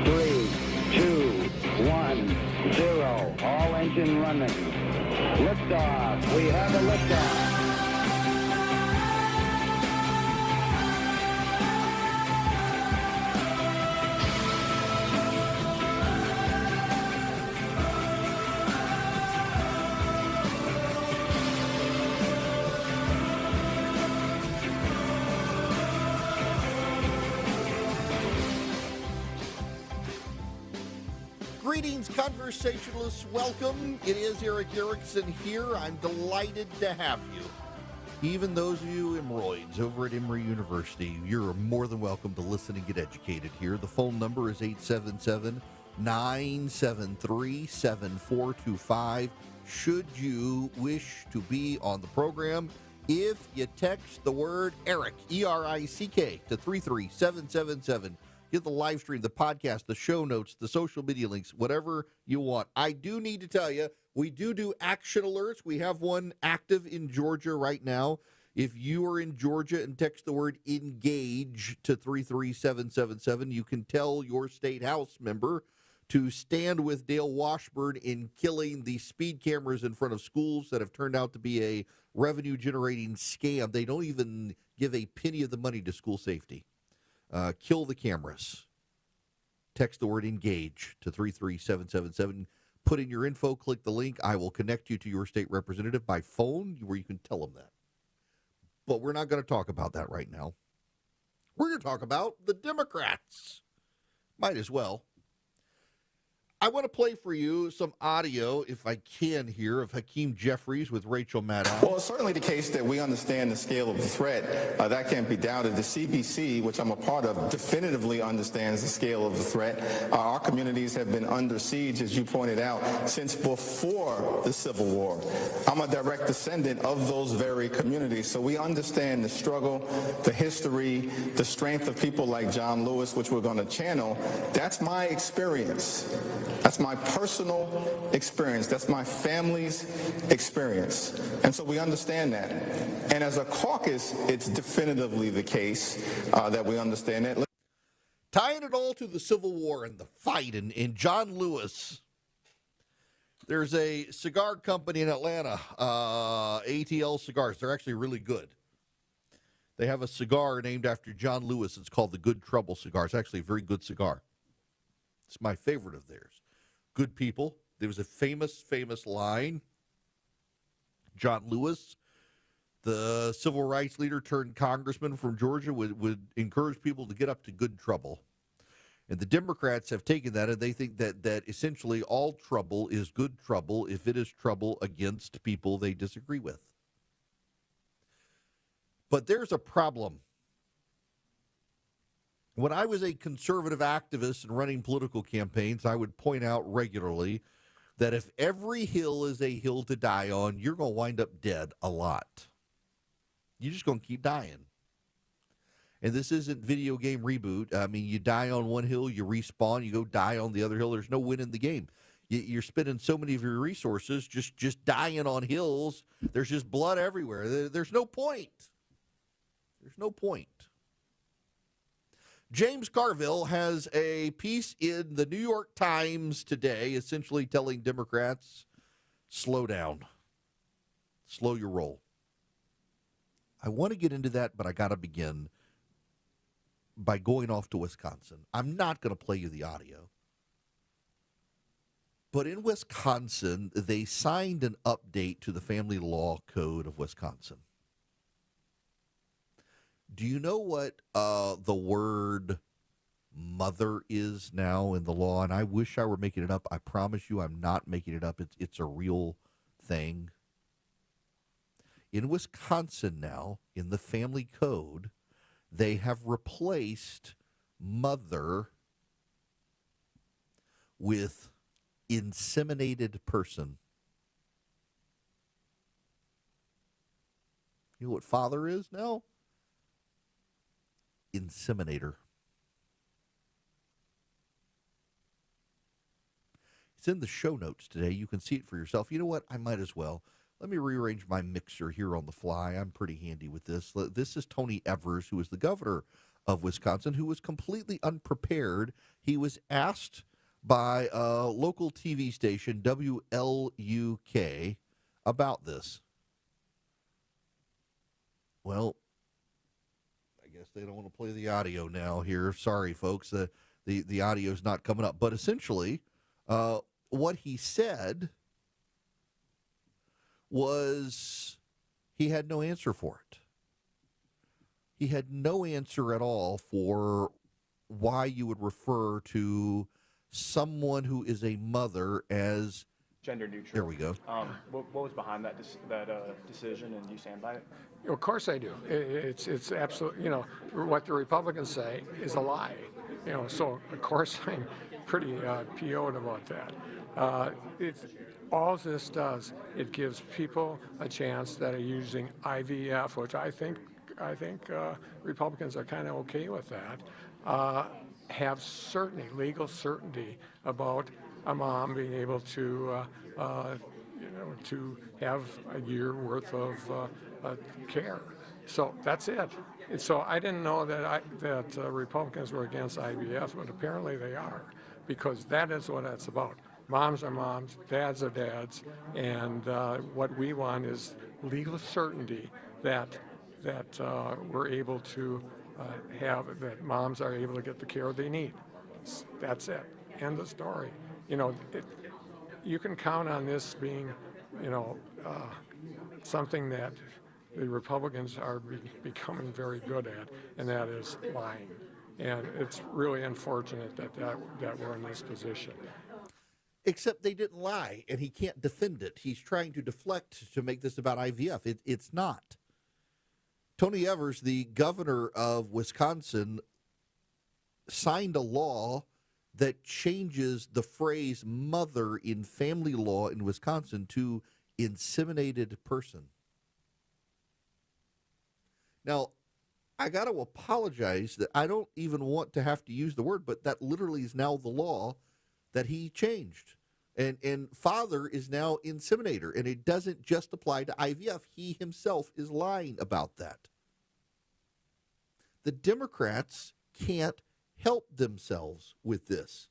3, 2, 1, 0. All engine running. Liftoff. We have a liftoff. Greetings, conversationalists. Welcome. It is Eric Erickson here. I'm delighted to have you. Even those of you Emory's over at Emory University, you're more than welcome to listen and get educated here. The phone number is 877-973-7425. Should you wish to be on the program, if you text the word Eric, E-R-I-C-K, to 33777, get the live stream, the podcast, the show notes, the social media links, whatever you want. I do need to tell you, we do action alerts. We have one active in Georgia right now. If you are in Georgia and text the word engage to 33777, you can tell your state house member to stand with Dale Washburn in killing the speed cameras in front of schools that have turned out to be a revenue-generating scam. They don't even give a penny of the money to school safety. Kill the cameras. Text the word engage to 33777. Put in your info, click the link. I will connect you to your state representative by phone where you can tell them that. But we're not going to talk about that right now. We're going to talk about the Democrats. Might as well. I want to play for you some audio, if I can here, of Hakeem Jeffries with Rachel Maddow. Well, it's certainly the case that we understand the scale of the threat. That can't be doubted. The CPC, which I'm a part of, definitively understands the scale of the threat. Our communities have been under siege, as you pointed out, since before the Civil War. I'm a direct descendant of those very communities, so we understand the struggle, the history, the strength of people like John Lewis, which we're going to channel. That's my experience. That's my personal experience. That's my family's experience. And so we understand that. And as a caucus, it's definitively the case that we understand that. Tying it all to the Civil War and the fight in John Lewis. There's a cigar company in Atlanta, ATL Cigars. They're actually really good. They have a cigar named after John Lewis. It's called the Good Trouble cigar. It's actually a very good cigar. It's my favorite of theirs. Good people. There was a famous line. John Lewis, the civil rights leader turned congressman from Georgia, would encourage people to get up to good trouble. And the Democrats have taken that, and they think that essentially all trouble is good trouble if it is trouble against people they disagree with. But there's a problem. When I was a conservative activist and running political campaigns, I would point out regularly that if every hill is a hill to die on, you're going to wind up dead a lot. You're just going to keep dying. And this isn't video game reboot. I mean, you die on one hill, you respawn, you go die on the other hill. There's no win in the game. You're spending so many of your resources just dying on hills. There's just blood everywhere. There's no point. There's no point. James Carville has a piece in the New York Times today essentially telling Democrats, slow down. Slow your roll. I want to get into that, but I got to begin by going off to Wisconsin. I'm not going to play you the audio. But in Wisconsin, they signed an update to the Family Law Code of Wisconsin. Do you know what the word mother is now in the law? And I wish I were making it up. I promise you I'm not making it up. It's a real thing. In Wisconsin now, in the family code, they have replaced mother with inseminated person. You know what father is now? Inseminator. It's in the show notes today. You can see it for yourself. You know what? I might as well. Let me rearrange my mixer here on the fly. I'm pretty handy with this. This is Tony Evers, who is the governor of Wisconsin, who was completely unprepared. He was asked by a local TV station, WLUK, about this. Well, I guess they don't want to play the audio now here. Sorry, folks. The audio is not coming up. But essentially, what he said was he had no answer for it. He had no answer at all for why you would refer to someone who is a mother as gender neutral. There we go. What was behind that decision, and do you stand by it? Of course I do. It's absolutely, what the Republicans say is a lie. So of course I'm pretty PO'd about that. All this does, it gives people a chance that are using IVF, which I think Republicans are kind of okay with that. Have certainty, legal certainty about a mom being able to, to have a year worth of care. So that's it. And so I didn't know that Republicans were against IVF, but apparently they are, because that is what it's about. Moms are moms, dads are dads, and what we want is legal certainty that we're able to that moms are able to get the care they need. That's it. End of story. You can count on this being, something that the Republicans are becoming very good at, and that is lying. And it's really unfortunate that we're in this position. Except they didn't lie, and he can't defend it. He's trying to deflect to make this about IVF. It's not. Tony Evers, the governor of Wisconsin, signed a law that changes the phrase mother in family law in Wisconsin to inseminated person. Now, I got to apologize that I don't even want to have to use the word, but that literally is now the law that he changed. And father is now inseminator, and it doesn't just apply to IVF. He himself is lying about that. The Democrats can't help themselves with this.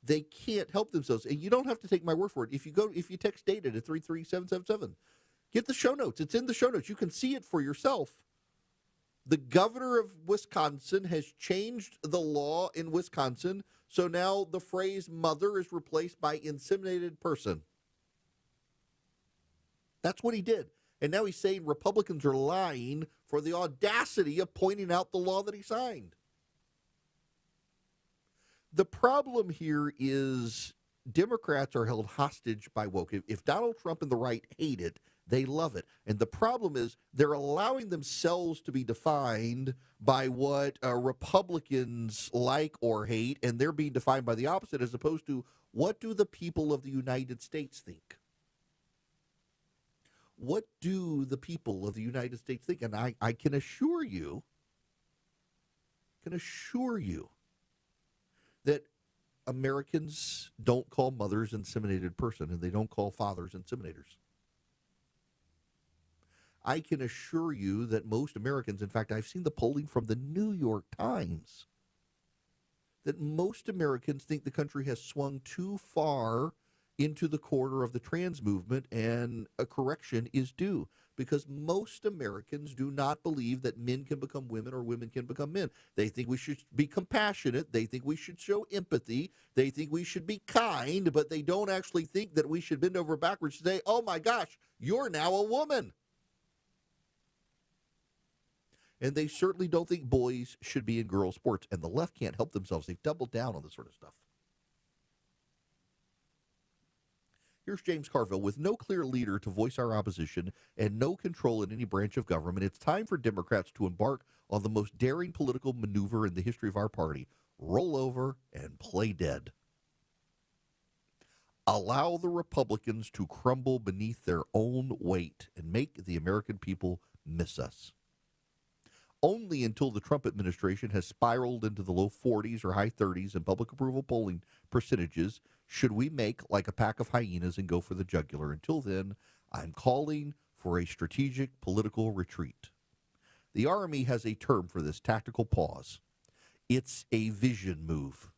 They can't help themselves. And you don't have to take my word for it. If you text data to 33777, get the show notes. It's in the show notes. You can see it for yourself. The governor of Wisconsin has changed the law in Wisconsin, so now the phrase mother is replaced by inseminated person. That's what he did. And now he's saying Republicans are lying for the audacity of pointing out the law that he signed. The problem here is Democrats are held hostage by woke. If Donald Trump and the right hate it, they love it. And the problem is they're allowing themselves to be defined by what Republicans like or hate, and they're being defined by the opposite, as opposed to what do the people of the United States think? What do the people of the United States think? And I can assure you that Americans don't call mothers inseminated person, and they don't call fathers inseminators. I can assure you that most Americans, in fact, I've seen the polling from the New York Times, that most Americans think the country has swung too far into the corner of the trans movement, and a correction is due, because most Americans do not believe that men can become women or women can become men. They think we should be compassionate. They think we should show empathy. They think we should be kind, but they don't actually think that we should bend over backwards and say, oh my gosh, you're now a woman. And they certainly don't think boys should be in girls' sports. And the left can't help themselves. They've doubled down on this sort of stuff. Here's James Carville. With no clear leader to voice our opposition and no control in any branch of government, it's time for Democrats to embark on the most daring political maneuver in the history of our party. Roll over and play dead. Allow the Republicans to crumble beneath their own weight and make the American people miss us. Only until the Trump administration has spiraled into the low 40s or high 30s in public approval polling percentages should we make like a pack of hyenas and go for the jugular. Until then, I'm calling for a strategic political retreat. The Army has a term for this, tactical pause. It's a vision move.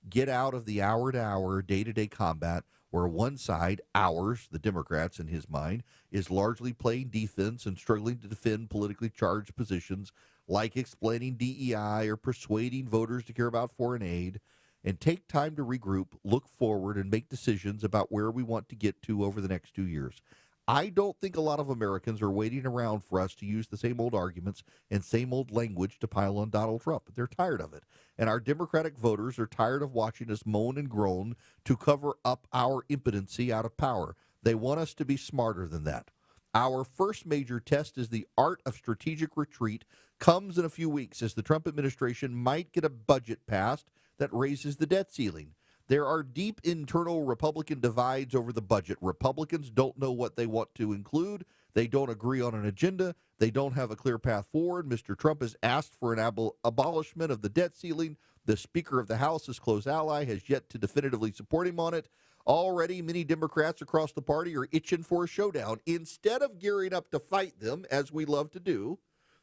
Get out of the hour-to-hour, day-to-day combat where one side, ours, the Democrats in his mind, is largely playing defense and struggling to defend politically charged positions like explaining DEI or persuading voters to care about foreign aid, and take time to regroup, look forward, and make decisions about where we want to get to over the next 2 years. I don't think a lot of Americans are waiting around for us to use the same old arguments and same old language to pile on Donald Trump. They're tired of it. And our Democratic voters are tired of watching us moan and groan to cover up our impotency out of power. They want us to be smarter than that. Our first major test is the art of strategic retreat comes in a few weeks as the Trump administration might get a budget passed that raises the debt ceiling. There are deep internal Republican divides over the budget. Republicans don't know what they want to include. They don't agree on an agenda. They don't have a clear path forward. Mr. Trump has asked for an abolishment of the debt ceiling. The Speaker of the House, his close ally, has yet to definitively support him on it. Already, many Democrats across the party are itching for a showdown. Instead of gearing up to fight them, as we love to do,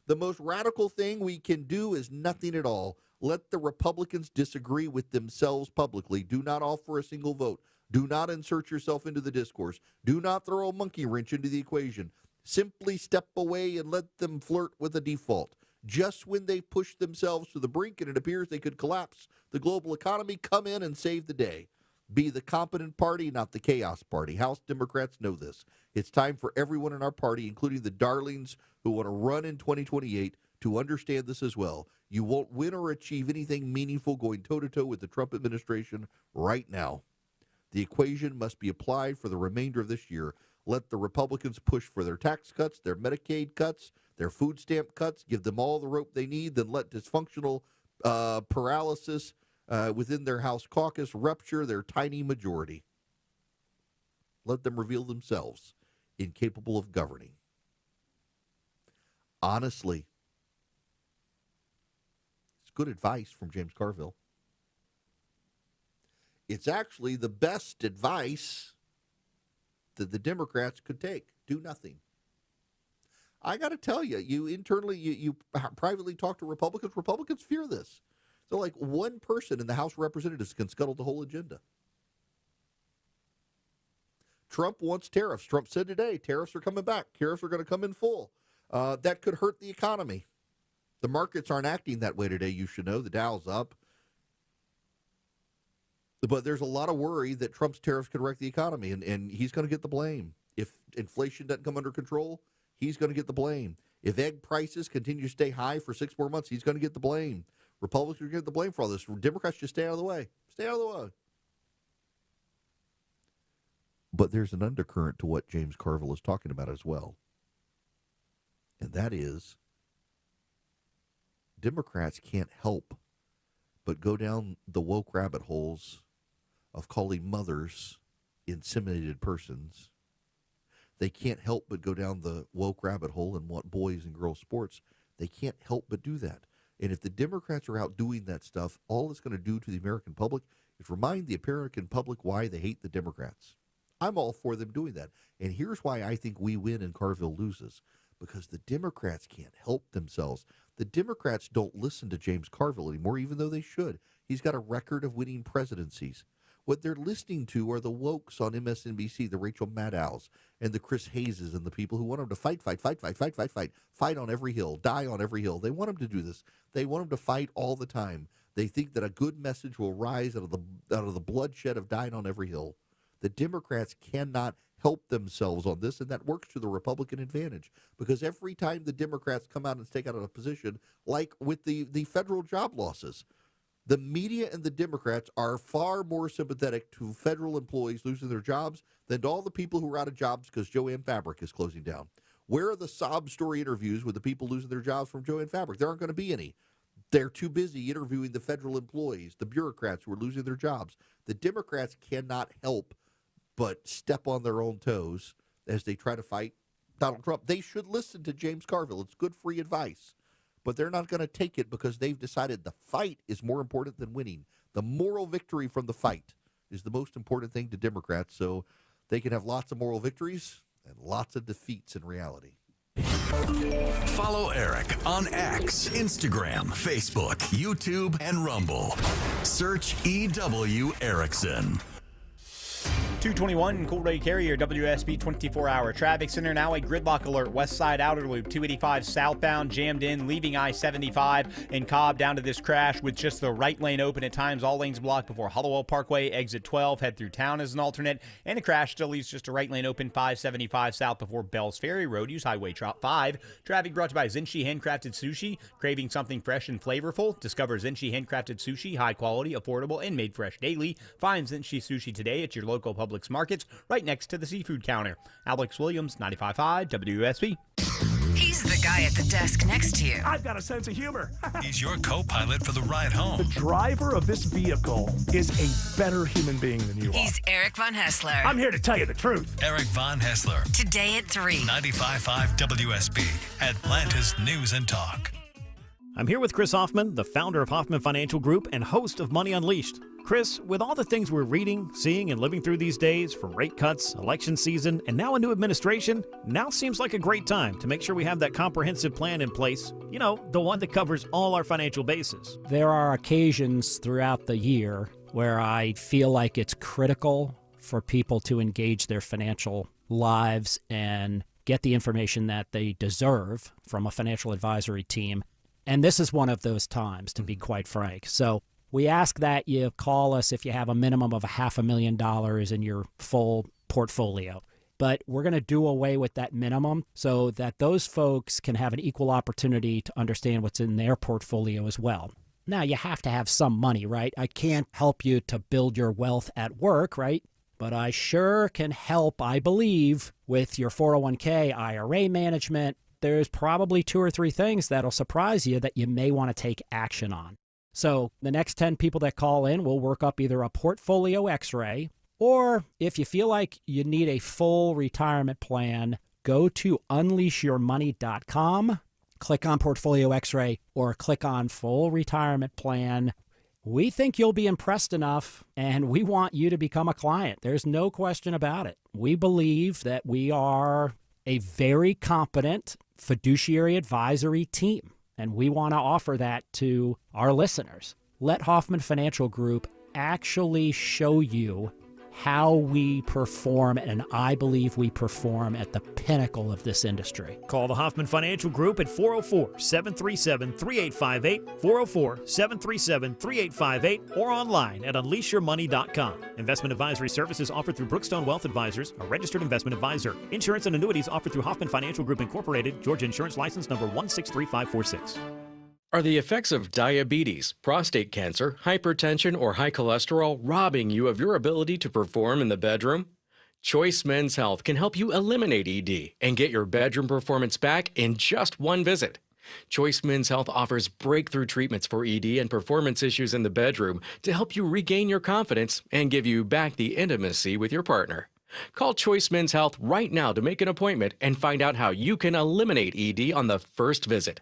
the most radical thing we can do is nothing at all. Let the Republicans disagree with themselves publicly. Do not offer a single vote. Do not insert yourself into the discourse. Do not throw a monkey wrench into the equation. Simply step away and let them flirt with a default. Just when they push themselves to the brink and it appears they could collapse the global economy, come in and save the day. Be the competent party, not the chaos party. House Democrats know this. It's time for everyone in our party, including the darlings who want to run in 2028, to understand this as well. You won't win or achieve anything meaningful going toe-to-toe with the Trump administration right now. The equation must be applied for the remainder of this year. Let the Republicans push for their tax cuts, their Medicaid cuts, their food stamp cuts, give them all the rope they need, then let dysfunctional paralysis within their House caucus rupture their tiny majority. Let them reveal themselves incapable of governing. Honestly, it's good advice from James Carville. It's actually the best advice that the Democrats could take. Do nothing. I got to tell you, you internally, you privately talk to Republicans. Republicans fear this. So like one person in the House of Representatives can scuttle the whole agenda. Trump wants tariffs. Trump said today, tariffs are coming back. Tariffs are going to come in full. That could hurt the economy. The markets aren't acting that way today, you should know. The Dow's up. But there's a lot of worry that Trump's tariffs could wreck the economy, and he's going to get the blame. If inflation doesn't come under control, he's going to get the blame. If egg prices continue to stay high for 6 more months, he's going to get the blame. Republicans are going to get the blame for all this. Democrats just stay out of the way. Stay out of the way. But there's an undercurrent to what James Carville is talking about as well. And that is Democrats can't help but go down the woke rabbit holes of calling mothers inseminated persons. They can't help but go down the woke rabbit hole and want boys and girls sports. They can't help but do that. And if the Democrats are out doing that stuff, all it's going to do to the American public is remind the American public why they hate the Democrats. I'm all for them doing that. And here's why I think we win and Carville loses. Because the Democrats can't help themselves. The Democrats don't listen to James Carville anymore, even though they should. He's got a record of winning presidencies. What they're listening to are the wokes on MSNBC, the Rachel Maddows and the Chris Hayeses and the people who want them to fight on every hill, die on every hill. They want them to do this. They want them to fight all the time. They think that a good message will rise out of the bloodshed of dying on every hill. The Democrats cannot help themselves on this, and that works to the Republican advantage because every time the Democrats come out and take out a position, like with the federal job losses, the media and the Democrats are far more sympathetic to federal employees losing their jobs than to all the people who are out of jobs because Jo-Ann Fabric is closing down. Where are the sob story interviews with the people losing their jobs from Jo-Ann Fabric? There aren't going to be any. They're too busy interviewing the federal employees, the bureaucrats who are losing their jobs. The Democrats cannot help but step on their own toes as they try to fight Donald Trump, they should listen to James Carville. It's good free advice. But they're not going to take it because they've decided the fight is more important than winning. The moral victory from the fight is the most important thing to Democrats, so they can have lots of moral victories and lots of defeats in reality. Follow Eric on X, Instagram, Facebook, YouTube, and Rumble. Search EW Erickson. 221 Cool Ray Carrier, WSB 24-hour traffic center. Now a gridlock alert. West side outer loop, 285 southbound, jammed in, leaving I-75 in Cobb down to this crash with just the right lane open at times. All lanes blocked before Hollowell Parkway, exit 12. Head through town as an alternate. And a crash still leaves just a right lane open, 575 south before Bells Ferry Road. Use Highway 5. Traffic brought to you by Zinchi Handcrafted Sushi. Craving something fresh and flavorful? Discover Zinchi Handcrafted Sushi. High quality, affordable, and made fresh daily. Find Zinchi Sushi today at your local Publix markets right next to the seafood counter. Alex Williams, 95.5 WSB. He's the guy at the desk next to you. I've got a sense of humor. He's your co-pilot for the ride home. The driver of this vehicle is a better human being than you are. He's Eric Von Hessler. I'm here to tell you the truth. Eric Von Hessler. Today at 3. 95.5 WSB, Atlanta's News and Talk. I'm here with Chris Hoffman, the founder of Hoffman Financial Group and host of Money Unleashed. Chris, with all the things we're reading, seeing, and living through these days, from rate cuts, election season, and now a new administration, now seems like a great time to make sure we have that comprehensive plan in place. You know, the one that covers all our financial bases. There are occasions throughout the year where I feel like it's critical for people to engage their financial lives and get the information that they deserve from a financial advisory team. And this is one of those times, to be quite frank. So we ask that you call us if you have a minimum of $500,000 in your full portfolio. But we're going to do away with that minimum so that those folks can have an equal opportunity to understand what's in their portfolio as well. Now, you have to have some money, right? I can't help you to build your wealth at work, right? But I sure can help, I believe, with your 401k, IRA management. There's probably 2 or 3 things that'll surprise you that you may want to take action on. So the next 10 people that call in, we'll work up either a portfolio x-ray, or if you feel like you need a full retirement plan, go to unleashyourmoney.com, click on portfolio x-ray, or click on full retirement plan. We think you'll be impressed enough, and we want you to become a client. There's no question about it. We believe that we are a very competent fiduciary advisory team, and we want to offer that to our listeners. Let Hoffman Financial Group actually show you how we perform, and I believe we perform at the pinnacle of this industry. Call the Hoffman Financial Group at 404-737-3858, 404-737-3858, or online at unleashyourmoney.com. Investment advisory services offered through Brookstone Wealth Advisors, a registered investment advisor. Insurance and annuities offered through Hoffman Financial Group Incorporated, Georgia Insurance License number 163546. Are the effects of diabetes, prostate cancer, hypertension, or high cholesterol robbing you of your ability to perform in the bedroom? Choice Men's Health can help you eliminate ED and get your bedroom performance back in just one visit. Choice Men's Health offers breakthrough treatments for ED and performance issues in the bedroom to help you regain your confidence and give you back the intimacy with your partner. Call Choice Men's Health right now to make an appointment and find out how you can eliminate ED on the first visit.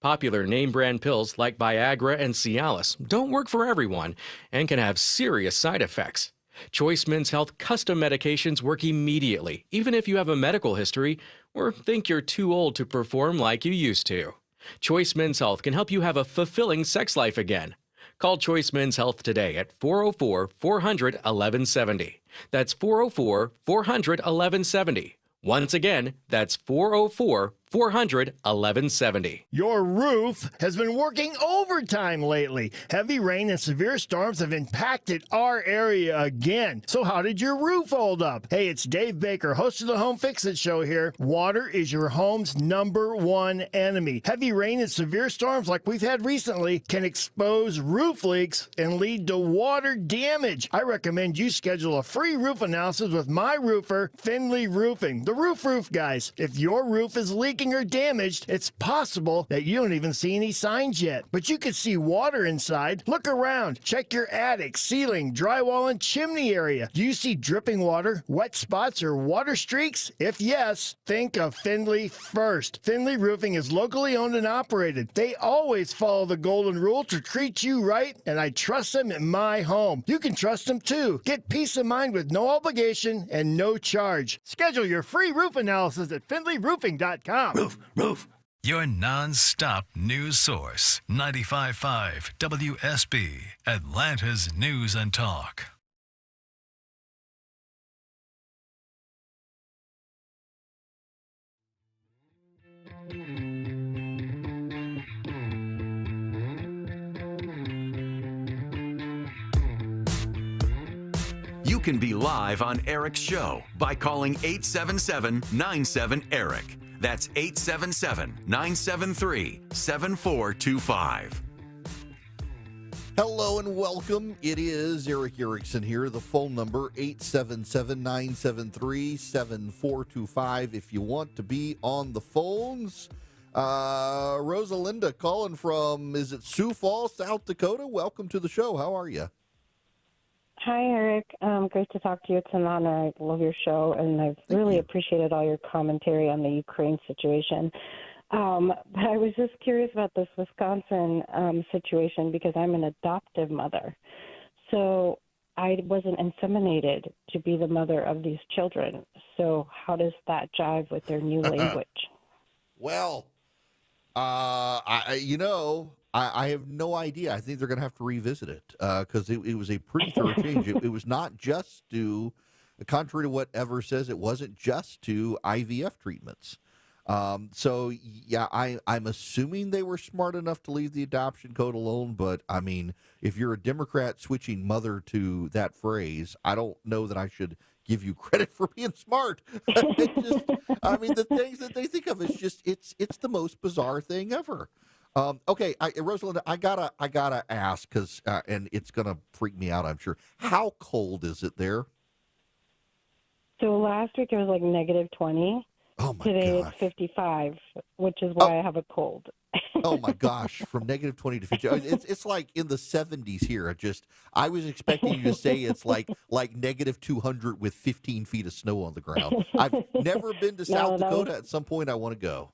Popular name-brand pills like Viagra and Cialis don't work for everyone and can have serious side effects. Choice Men's Health custom medications work immediately, even if you have a medical history or think you're too old to perform like you used to. Choice Men's Health can help you have a fulfilling sex life again. Call Choice Men's Health today at 404-400-1170. That's 404-400-1170. Once again, that's 404-400-1170. Your roof has been working overtime lately. Heavy rain and severe storms have impacted our area again. So how did your roof hold up? Hey, it's Dave Baker, host of the Home Fix-It Show here. Water is your home's #1 enemy. Heavy rain and severe storms like we've had recently can expose roof leaks and lead to water damage. I recommend you schedule a free roof analysis with my roofer, Finley Roofing, the roof guys. If your roof is leaking, leaking or damaged, it's possible that you don't even see any signs yet. But you could see water inside. Look around. Check your attic, ceiling, drywall, and chimney area. Do you see dripping water, wet spots, or water streaks? If yes, think of Findlay first. Findlay Roofing is locally owned and operated. They always follow the golden rule to treat you right, and I trust them in my home. You can trust them too. Get peace of mind with no obligation and no charge. Schedule your free roof analysis at FindlayRoofing.com. Roof. Your non-stop news source, 95.5 WSB, Atlanta's News and Talk. You can be live on Eric's show by calling 877-97-ERIC. That's 877-973-7425. Hello and welcome. It is Eric Erickson here. The phone number, 877-973-7425. If you want to be on the phones. Rosalinda calling from, is it Sioux Falls, South Dakota? Welcome to the show. How are you? Hi, Eric. Great to talk to you. It's an honor. I love your show, and I've really appreciated all your commentary on the Ukraine situation. But I was just curious about this Wisconsin situation because I'm an adoptive mother. So I wasn't inseminated to be the mother of these children. So how does that jive with their new language? Well, I have no idea. I think they're going to have to revisit it because it was a pretty thorough change. It was not just to, contrary to what Ever says, it wasn't just to IVF treatments. I'm assuming they were smart enough to leave the adoption code alone. But I mean, if you're a Democrat switching mother to that phrase, I don't know that I should give you credit for being smart. The things that they think of is just it's the most bizarre thing ever. Okay, Rosalinda, I gotta ask because and it's gonna freak me out, I'm sure. How cold is it there? So last week it was like negative 20. Oh my Today gosh. it's 55, which is why I have a cold. Oh my gosh, from negative 20 to 50. It's like in the 70s here. I was expecting you to say it's like negative 200 with 15 feet of snow on the ground. I've never been to South Dakota. At some point I want to go.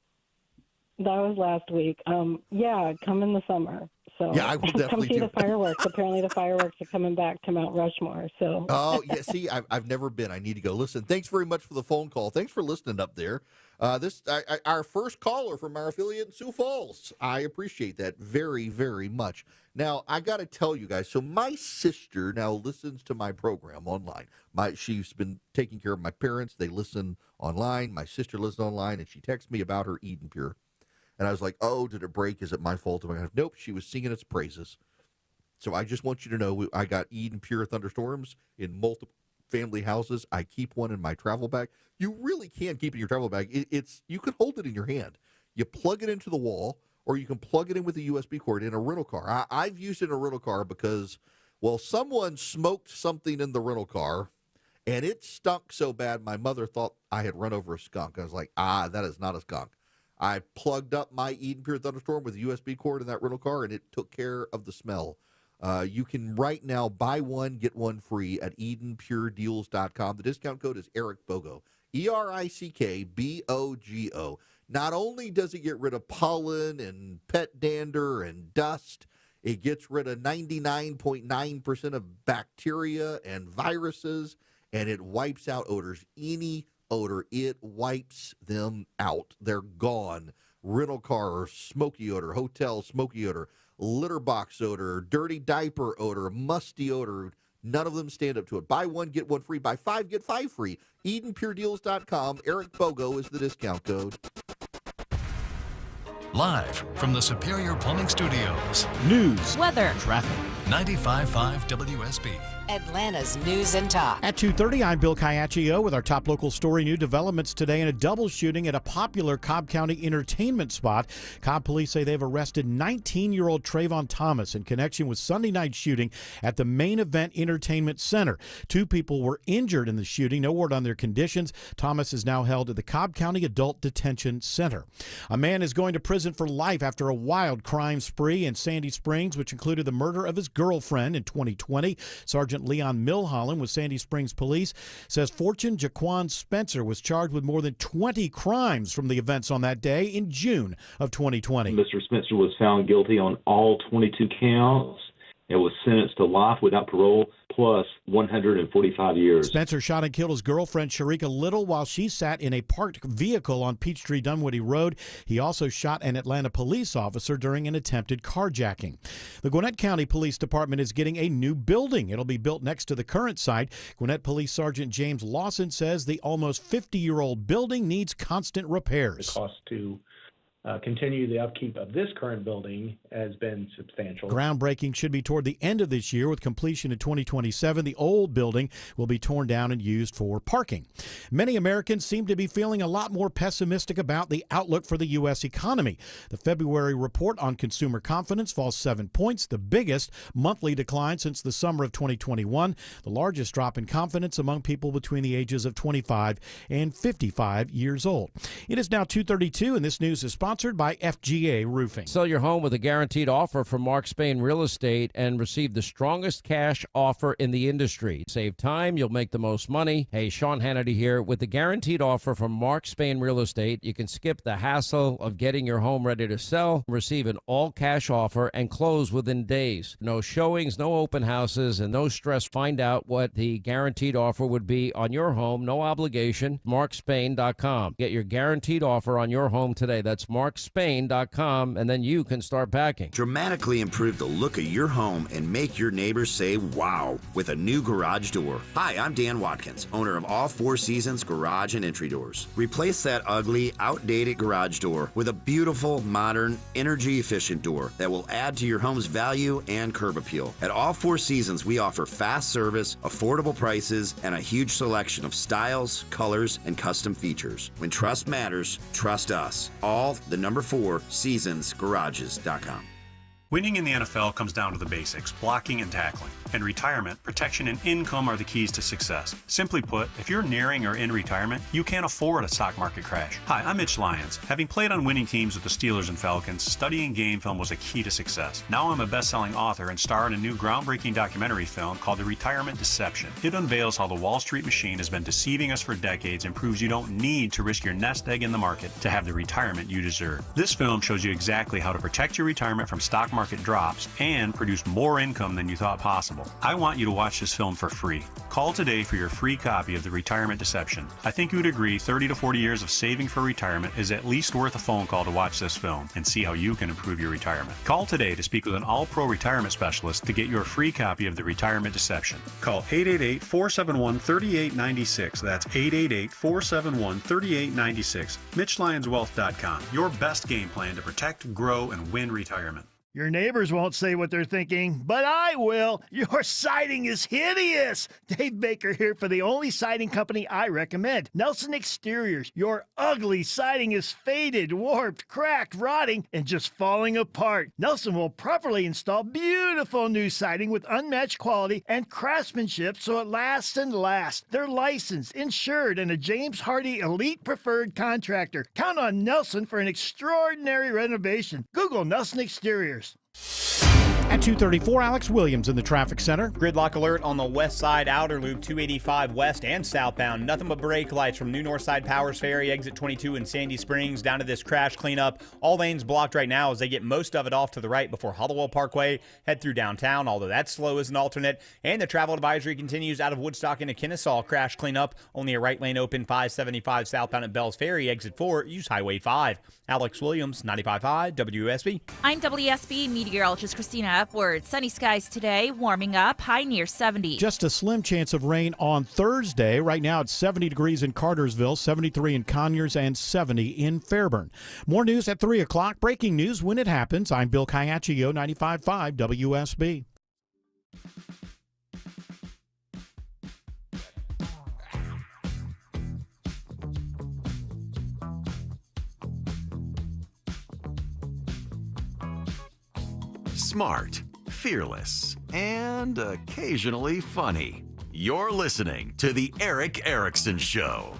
That was last week. Come in the summer. So yeah, I will definitely come see the fireworks. Apparently the fireworks are coming back to Mount Rushmore. So oh yeah, see, I've never been. I need to go. Listen, thanks very much for the phone call. Thanks for listening up there. Our first caller from our affiliate in Sioux Falls. I appreciate that very, very much. Now I got to tell you guys. So my sister now listens to my program online. She's been taking care of my parents. They listen online. My sister listens online, and she texts me about her Eden Pure. And I was like, oh, did it break? Is it my fault? Nope, she was singing its praises. So I just want you to know I got Eden Pure Thunderstorms in multiple family houses. I keep one in my travel bag. You really can keep it in your travel bag. You can hold it in your hand. You plug it into the wall, or you can plug it in with a USB cord in a rental car. I've used it in a rental car because, well, someone smoked something in the rental car, and it stunk so bad my mother thought I had run over a skunk. I was like, that is not a skunk. I plugged up my Eden Pure Thunderstorm with a USB cord in that rental car, and it took care of the smell. You can right now buy one, get one free at EdenPureDeals.com. The discount code is Eric Bogo, ERICKBOGO. Not only does it get rid of pollen and pet dander and dust, it gets rid of 99.9% of bacteria and viruses, and it wipes out odors. Any odor, it wipes them out. They're gone. Rental car smoky odor, hotel smoky odor, litter box odor, dirty diaper odor, musty odor. None of them stand up to it. Buy one, get one free. Buy 5, get 5 free. EdenPureDeals.com. Eric Bogo is the discount code. Live from the Superior Plumbing Studios. News, weather, traffic. 95.5 WSB. Atlanta's News and Talk. At 2:30, I'm Bill Caiaccio with our top local story. New developments today in a double shooting at a popular Cobb County entertainment spot. Cobb police say they've arrested 19-year-old Trayvon Thomas in connection with Sunday night shooting at the Main Event Entertainment Center. 2 people were injured in the shooting. No word on their conditions. Thomas is now held at the Cobb County Adult Detention Center. A man is going to prison for life after a wild crime spree in Sandy Springs, which included the murder of his girlfriend in 2020. Sergeant Leon Milholland with Sandy Springs Police says Fortune Jaquan Spencer was charged with more than 20 crimes from the events on that day in June of 2020. Mr. Spencer was found guilty on all 22 counts and was sentenced to life without parole plus 145 years. Spencer shot and killed his girlfriend Sharika Little while she sat in a parked vehicle on Peachtree Dunwoody Road. He also shot an Atlanta police officer during an attempted carjacking. The Gwinnett County Police Department is getting a new building. It'll be built next to the current site. Gwinnett Police Sergeant James Lawson says the almost 50-year-old building needs constant repairs. The cost to continue the upkeep of this current building has been substantial. Groundbreaking should be toward the end of this year with completion in 2027. The old building will be torn down and used for parking. Many Americans seem to be feeling a lot more pessimistic about the outlook for the U.S. economy. The February report on consumer confidence falls 7 points, the biggest monthly decline since the summer of 2021, the largest drop in confidence among people between the ages of 25 and 55 years old. It is now 2:32, and this news is sponsored by FGA Roofing. Sell your home with a guaranteed offer from Mark Spain Real Estate and receive the strongest cash offer in the industry. Save time, you'll make the most money. Hey, Sean Hannity here. With the guaranteed offer from Mark Spain Real Estate, you can skip the hassle of getting your home ready to sell, receive an all-cash offer, and close within days. No showings, no open houses, and no stress. Find out what the guaranteed offer would be on your home. No obligation. MarkSpain.com. Get your guaranteed offer on your home today. That's MarkSpain.com, and then you can start packing. Dramatically improve the look of your home and make your neighbors say wow with a new garage door. Hi, I'm Dan Watkins, owner of All Four Seasons Garage and Entry Doors. Replace that ugly, outdated garage door with a beautiful, modern, energy-efficient door that will add to your home's value and curb appeal. At All Four Seasons, we offer fast service, affordable prices, and a huge selection of styles, colors, and custom features. When trust matters, trust us. All the number 4 seasonsgarages.com. Winning in the NFL comes down to the basics, blocking and tackling. In retirement, protection and income are the keys to success. Simply put, if you're nearing or in retirement, you can't afford a stock market crash. Hi, I'm Mitch Lyons. Having played on winning teams with the Steelers and Falcons, studying game film was a key to success. Now I'm a best-selling author and star in a new groundbreaking documentary film called The Retirement Deception. It unveils how the Wall Street machine has been deceiving us for decades and proves you don't need to risk your nest egg in the market to have the retirement you deserve. This film shows you exactly how to protect your retirement from stock market drops and produce more income than you thought possible. I want you to watch this film for free. Call today for your free copy of The Retirement Deception. I think you would agree 30 to 40 years of saving for retirement is at least worth a phone call to watch this film and see how you can improve your retirement. Call today to speak with an all-pro retirement specialist to get your free copy of The Retirement Deception. Call 888-471-3896. That's 888-471-3896. MitchLyonsWealth.com. Your best game plan to protect, grow, and win retirement. Your neighbors won't say what they're thinking, but I will. Your siding is hideous. Dave Baker here for the only siding company I recommend, Nelson Exteriors. Your ugly siding is faded, warped, cracked, rotting, and just falling apart. Nelson will properly install beautiful new siding with unmatched quality and craftsmanship so it lasts and lasts. They're licensed, insured, and a James Hardy Elite Preferred Contractor. Count on Nelson for an extraordinary renovation. Google Nelson Exteriors. At 2:34, Alex Williams in the traffic center. Gridlock alert on the west side outer loop, 285 west and southbound. Nothing but brake lights from New Northside Powers Ferry, exit 22 in Sandy Springs, down to this crash cleanup. All lanes blocked right now as they get most of it off to the right before Hollowell Parkway. Head through downtown, although that's slow as an alternate. And the travel advisory continues out of Woodstock into Kennesaw. Crash cleanup. Only a right lane open, 575 southbound at Bells Ferry, exit 4. Use Highway 5. Alex Williams, 95.5 WSB. I'm WSB meteorologist Christina Upward. Sunny skies today, warming up, high near 70. Just a slim chance of rain on Thursday. Right now it's 70 degrees in Cartersville, 73 in Conyers, and 70 in Fairburn. More news at 3 o'clock. Breaking news when it happens. I'm Bill Caiaccio, 95.5 WSB. smart, fearless, and occasionally funny. You're listening to The Eric Erickson Show.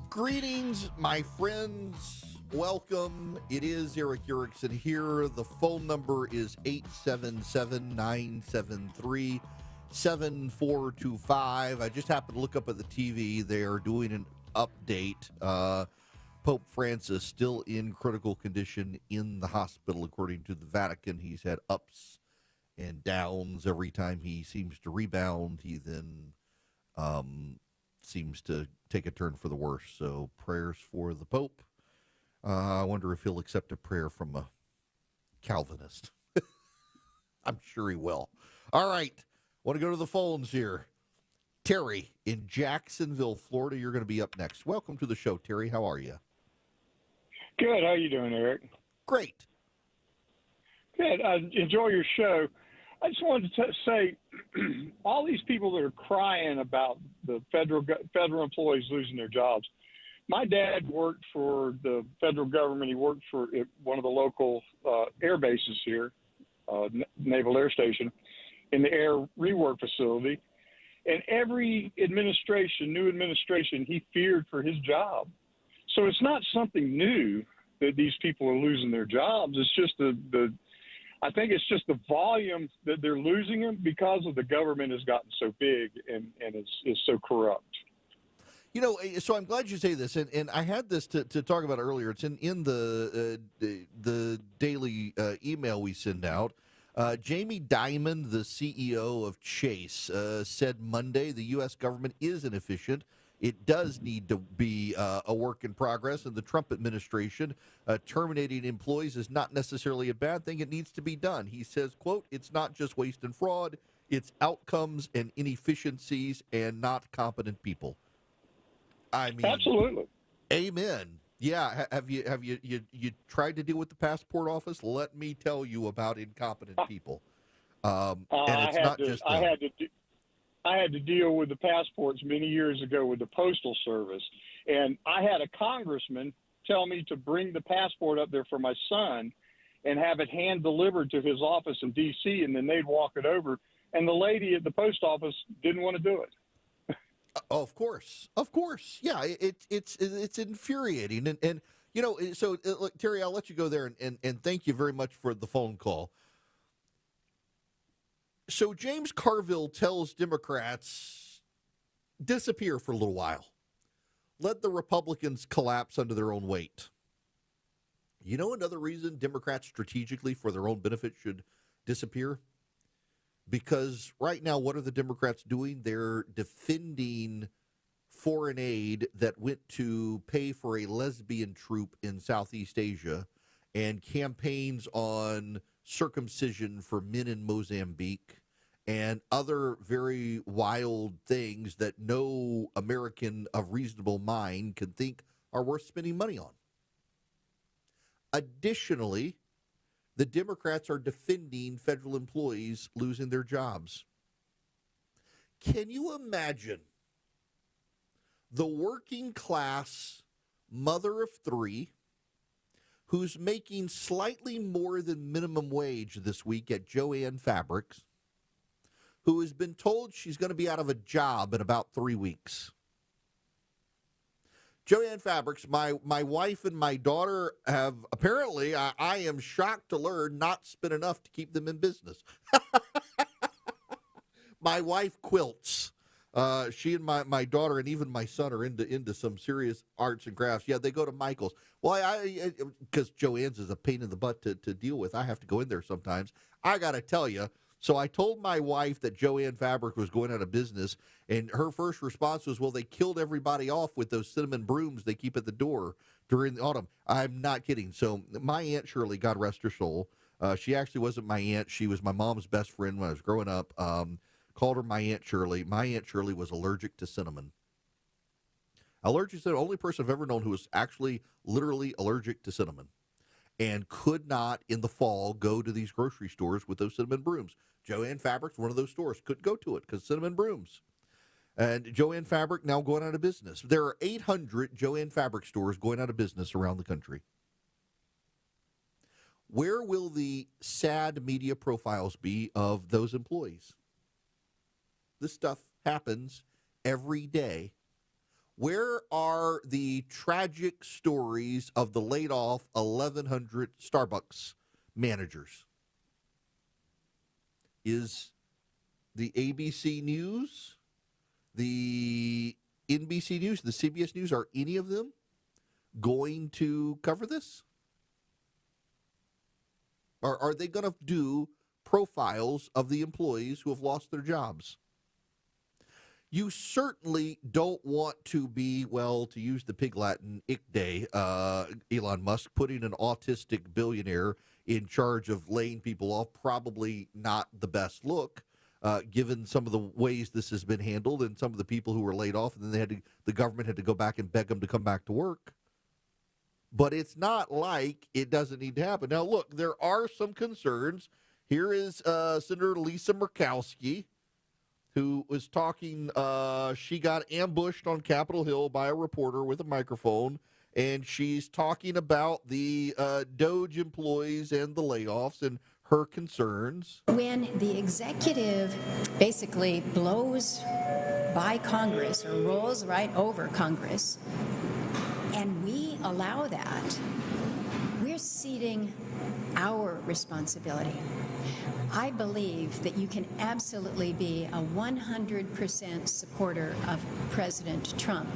Greetings, my friends. Welcome. It is Eric Erickson here. The phone number is 877-973-7425. I just happened to look up at the TV. They are doing an update. Pope Francis still in critical condition in the hospital, according to the Vatican. He's had ups and downs. Every time he seems to rebound, he then seems to take a turn for the worse. So prayers for the Pope. I wonder if he'll accept a prayer from a Calvinist. I'm sure he will. All right. Want to go to the phones here. Terry in Jacksonville, Florida. You're going to be up next. Welcome to the show, Terry. How are you? Good. How you doing, Eric? Great. Good. I enjoy your show. I just wanted to say, all these people that are crying about the federal employees losing their jobs. My dad worked for the federal government. He worked for one of the local air bases here, Naval Air Station, in the air rework facility. And every new administration, he feared for his job. So it's not something new that these people are losing their jobs. It's just I think it's just the volume that they're losing them because of the government has gotten so big and is so corrupt. You know, so I'm glad you say this, and I had this to talk about earlier. It's in the daily email we send out. Jamie Dimon, the CEO of Chase, said Monday the U.S. government is inefficient. It does need to be a work in progress, and the Trump administration terminating employees is not necessarily a bad thing. It needs to be done. He says, quote, "It's not just waste and fraud. It's outcomes and inefficiencies and not competent people." I mean, absolutely. Amen. Yeah. Have you tried to deal with the passport office? Let me tell you about incompetent people. And it's not just them. I had to deal with the passports many years ago with the Postal Service, and I had a congressman tell me to bring the passport up there for my son and have it hand delivered to his office in D.C., and then they'd walk it over. And the lady at the post office didn't want to do it. Of course. Yeah, it's infuriating, and you know. So, look, Terry, I'll let you go there, and thank you very much for the phone call. So James Carville tells Democrats, disappear for a little while. Let the Republicans collapse under their own weight. You know another reason Democrats strategically, for their own benefit, should disappear? Because right now, what are the Democrats doing? They're defending foreign aid that went to pay for a lesbian troop in Southeast Asia and campaigns on circumcision for men in Mozambique and other very wild things that no American of reasonable mind can think are worth spending money on. Additionally, the Democrats are defending federal employees losing their jobs. Can you imagine the working class mother of three who's making slightly more than minimum wage this week at Jo-Ann Fabrics, who has been told she's going to be out of a job in about 3 weeks? Jo-Ann Fabrics, my wife and my daughter have apparently, I am shocked to learn, not spent enough to keep them in business. My wife quilts. She and my daughter and even my son are into some serious arts and crafts. Yeah, they go to Michael's. Well, because Jo-Ann's is a pain in the butt to deal with. I have to go in there sometimes. I got to tell you. So I told my wife that Jo-Ann Fabric was going out of business, and her first response was, well, they killed everybody off with those cinnamon brooms they keep at the door during the autumn. I'm not kidding. So my Aunt Shirley, God rest her soul, she actually wasn't my aunt. She was my mom's best friend when I was growing up. Called her my Aunt Shirley. My Aunt Shirley was allergic to cinnamon. Allergic to the only person I've ever known who was actually literally allergic to cinnamon and could not in the fall go to these grocery stores with those cinnamon brooms. Jo-Ann Fabric's one of those stores. Couldn't go to it because cinnamon brooms. And Jo-Ann Fabric now going out of business. There are 800 Jo-Ann Fabric stores going out of business around the country. Where will the sad media profiles be of those employees? This stuff happens every day. Where are the tragic stories of the laid off 1,100 Starbucks managers? Is the ABC News, the NBC News, the CBS News, are any of them going to cover this? Or are they going to do profiles of the employees who have lost their jobs? You certainly don't want to be, well, to use the Pig Latin ick day, Elon Musk putting an autistic billionaire in charge of laying people off. Probably not the best look, given some of the ways this has been handled and some of the people who were laid off, and then the government had to go back and beg them to come back to work. But it's not like it doesn't need to happen. Now, look, there are some concerns. Here is Senator Lisa Murkowski, who was talking. She got ambushed on Capitol Hill by a reporter with a microphone, and she's talking about the Doge employees and the layoffs and her concerns. When the executive basically blows by Congress or rolls right over Congress, and we allow that, we're ceding our responsibility. I believe that you can absolutely be a 100% supporter of President Trump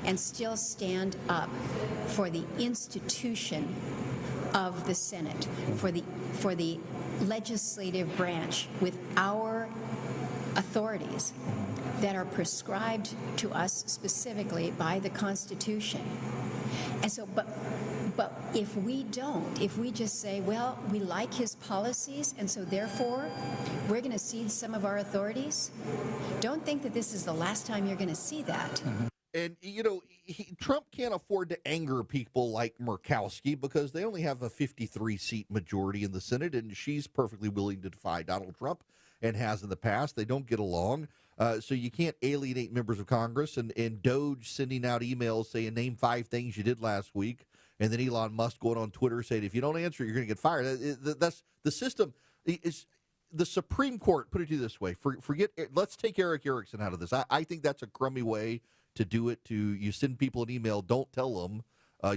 and still stand up for the institution of the Senate, for the legislative branch with our authorities that are prescribed to us specifically by the Constitution. And so, but if we don't, if we just say, well, we like his policies, and so therefore we're going to cede some of our authorities, don't think that this is the last time you're going to see that. And, you know, Trump can't afford to anger people like Murkowski because they only have a 53-seat majority in the Senate, and she's perfectly willing to defy Donald Trump and has in the past. They don't get along. So you can't alienate members of Congress. And Doge sending out emails saying, name 5 things you did last week. And then Elon Musk going on Twitter saying, if you don't answer, you're going to get fired. That's the system. Is the Supreme Court, put it to you this way, forget, let's take Eric Erickson out of this. I think that's a crummy way to do it. You send people an email, don't tell them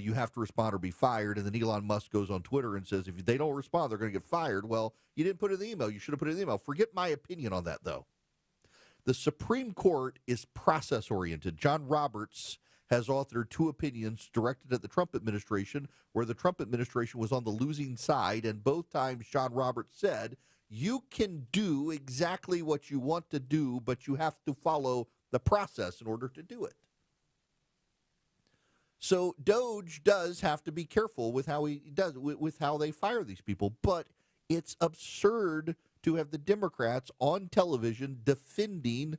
you have to respond or be fired. And then Elon Musk goes on Twitter and says, if they don't respond, they're going to get fired. Well, you didn't put it in the email. You should have put it in the email. Forget my opinion on that, though. The Supreme Court is process-oriented. John Roberts has authored 2 opinions directed at the Trump administration where the Trump administration was on the losing side, and both times John Roberts said, you can do exactly what you want to do, but you have to follow the process in order to do it. So Doge does have to be careful with how he does, with how they fire these people, but it's absurd to have the Democrats on television defending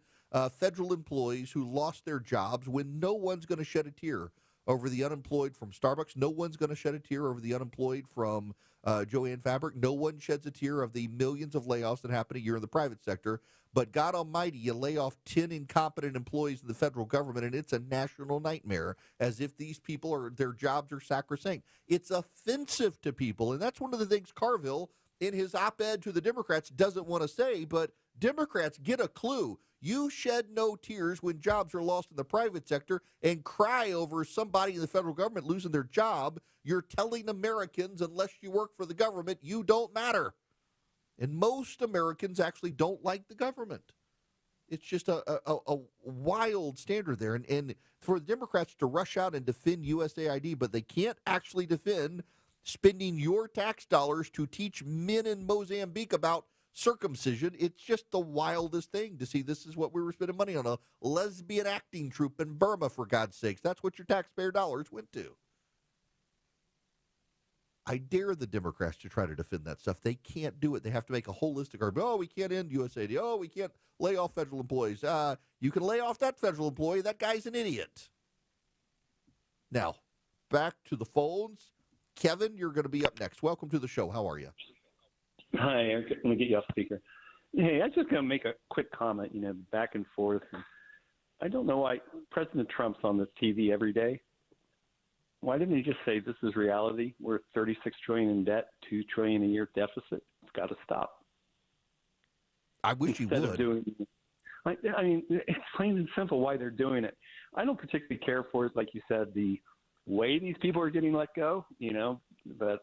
federal employees who lost their jobs when no one's going to shed a tear over the unemployed from Starbucks. No one's going to shed a tear over the unemployed from Joann Fabric. No one sheds a tear of the millions of layoffs that happen a year in the private sector. But God almighty, you lay off 10 incompetent employees in the federal government, and it's a national nightmare, as if these people their jobs are sacrosanct. It's offensive to people, and that's one of the things Carville, in his op-ed to the Democrats, doesn't want to say, but Democrats, get a clue. You shed no tears when jobs are lost in the private sector and cry over somebody in the federal government losing their job. You're telling Americans, unless you work for the government, you don't matter. And most Americans actually don't like the government. It's just a wild standard there. And for the Democrats to rush out and defend USAID, but they can't actually defend spending your tax dollars to teach men in Mozambique about circumcision. It's just the wildest thing to see. This is what we were spending money on, a lesbian acting troupe in Burma, for God's sakes. That's what your taxpayer dollars went to. I dare the Democrats to try to defend that stuff. They can't do it. They have to make a holistic argument. Oh, we can't end USAID. Oh, we can't lay off federal employees. You can lay off that federal employee. That guy's an idiot. Now, back to the phones. Kevin, you're going to be up next. Welcome to the show. How are you? Hi, Eric. Let me get you off speaker. Hey, I was just going to make a quick comment, back and forth. I don't know why President Trump's on this TV every day. Why didn't he just say this is reality? We're $36 trillion in debt, $2 trillion a year deficit. It's got to stop. I wish he would. Of doing, I mean, it's plain and simple why they're doing it. I don't particularly care for it, like you said, the way these people are getting let go, but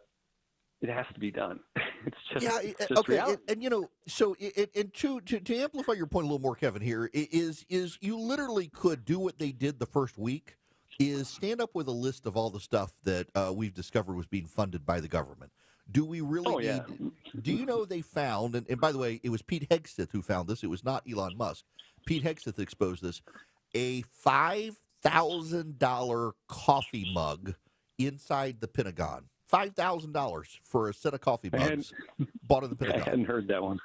it has to be done. It's just okay, reality. and so and to amplify your point a little more, Kevin, here is you literally could do what they did the first week, is stand up with a list of all the stuff that we've discovered was being funded by the government. Do we really need? Do you know they found? And by the way, it was Pete Hegseth who found this. It was not Elon Musk. Pete Hegseth exposed this. A $5,000 coffee mug inside the Pentagon. $5,000 for a set of coffee mugs bought in the Pentagon. I hadn't heard that one.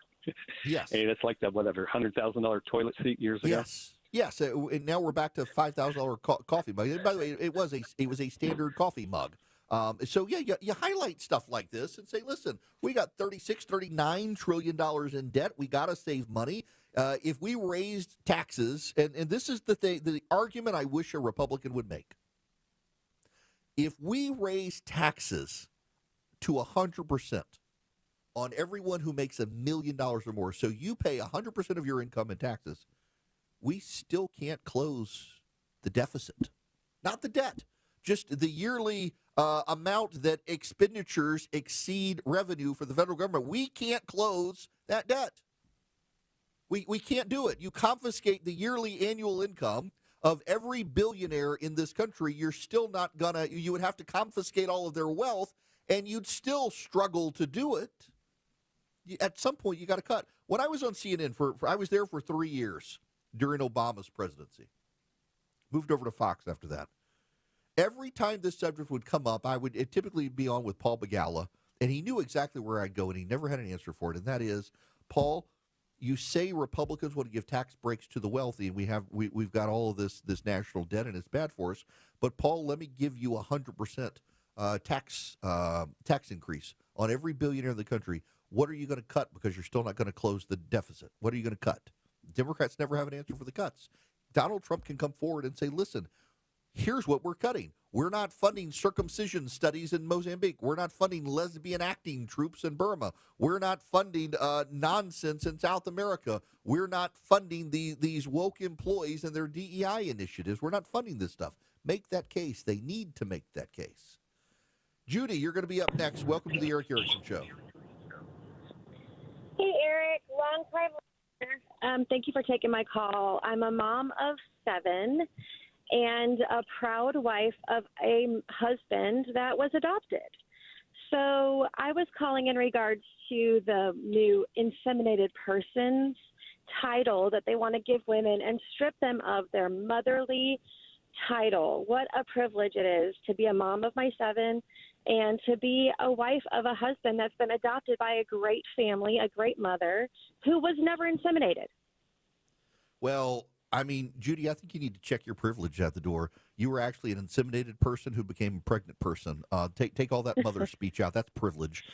Yes. Hey, that's like that $100,000 toilet seat years ago. Yes. And now we're back to $5,000 coffee mug. And by the way, it was a standard coffee mug. So you highlight stuff like this and say, listen, we got $39 trillion in debt. We got to save money. If we raised taxes, and this is the argument I wish a Republican would make. If we raise taxes to 100% on everyone who makes $1 million or more, so you pay 100% of your income in taxes, we still can't close the deficit. Not the debt, just the yearly amount that expenditures exceed revenue for the federal government. We can't close that debt. We can't do it. You confiscate the yearly annual income of every billionaire in this country. You're still not gonna. You would have to confiscate all of their wealth, and you'd still struggle to do it. At some point, you got to cut. When I was on CNN, I was there for 3 years during Obama's presidency. Moved over to Fox after that. Every time this subject would come up, it'd typically be on with Paul Begala, and he knew exactly where I'd go, and he never had an answer for it. And that is, Paul, you say Republicans want to give tax breaks to the wealthy, and we've got all of this national debt, and it's bad for us. But Paul, let me give you 100% tax increase on every billionaire in the country. What are you going to cut because you're still not going to close the deficit? What are you going to cut? Democrats never have an answer for the cuts. Donald Trump can come forward and say, listen, here's what we're cutting. We're not funding circumcision studies in Mozambique. We're not funding lesbian acting troops in Burma. We're not funding nonsense in South America. We're not funding these woke employees and their DEI initiatives. We're not funding this stuff. Make that case. They need to make that case. Judy, you're going to be up next. Welcome to the Eric Erickson Show. Hey, Eric. Long time listener. Thank you for taking my call. I'm a mom of 7 and a proud wife of a husband that was adopted. So I was calling in regards to the new inseminated persons title that they want to give women and strip them of their motherly title. What a privilege it is to be a mom of my 7 and to be a wife of a husband that's been adopted by a great family, a great mother who was never inseminated. Well, I mean, Judy, I think you need to check your privilege at the door. You were actually an inseminated person who became a pregnant person. Take all that mother speech out. That's privilege.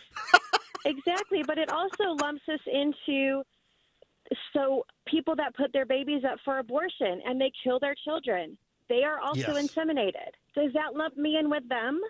Exactly, but it also lumps us into people that put their babies up for abortion and they kill their children. They are also inseminated. Does that lump me in with them?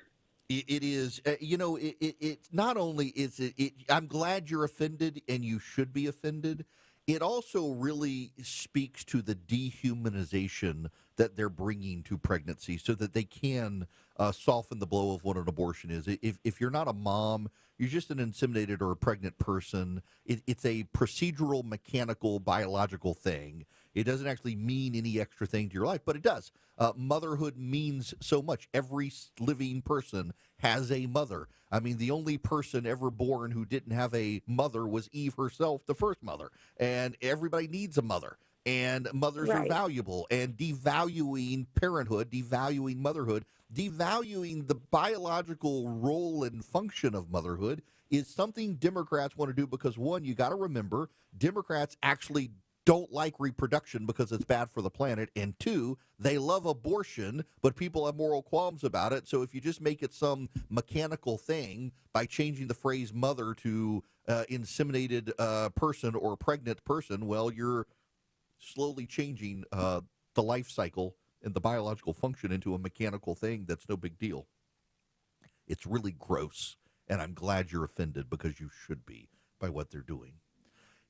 It is, it's not only is it, I'm glad you're offended and you should be offended. It also really speaks to the dehumanization that they're bringing to pregnancy so that they can soften the blow of what an abortion is. If you're not a mom, you're just an inseminated or a pregnant person. It's a procedural, mechanical, biological thing. It doesn't actually mean any extra thing to your life, but it does. Motherhood means so much. Every living person has a mother. I mean, the only person ever born who didn't have a mother was Eve herself, the first mother. And everybody needs a mother. And mothers are valuable. And devaluing parenthood, devaluing motherhood, devaluing the biological role and function of motherhood is something Democrats want to do because, one, you got to remember, Democrats actually don't like reproduction because it's bad for the planet, and 2, they love abortion, but people have moral qualms about it. So if you just make it some mechanical thing by changing the phrase mother to inseminated person or pregnant person, well, you're slowly changing the life cycle and the biological function into a mechanical thing that's no big deal. It's really gross, and I'm glad you're offended because you should be by what they're doing.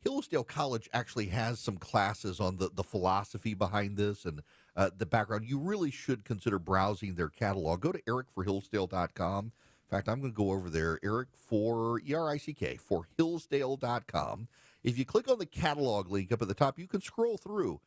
Hillsdale College actually has some classes on the philosophy behind this and the background. You really should consider browsing their catalog. Go to ericforhillsdale.com. In fact, I'm going to go over there, Eric for Hillsdale.com. If you click on the catalog link up at the top, you can scroll through.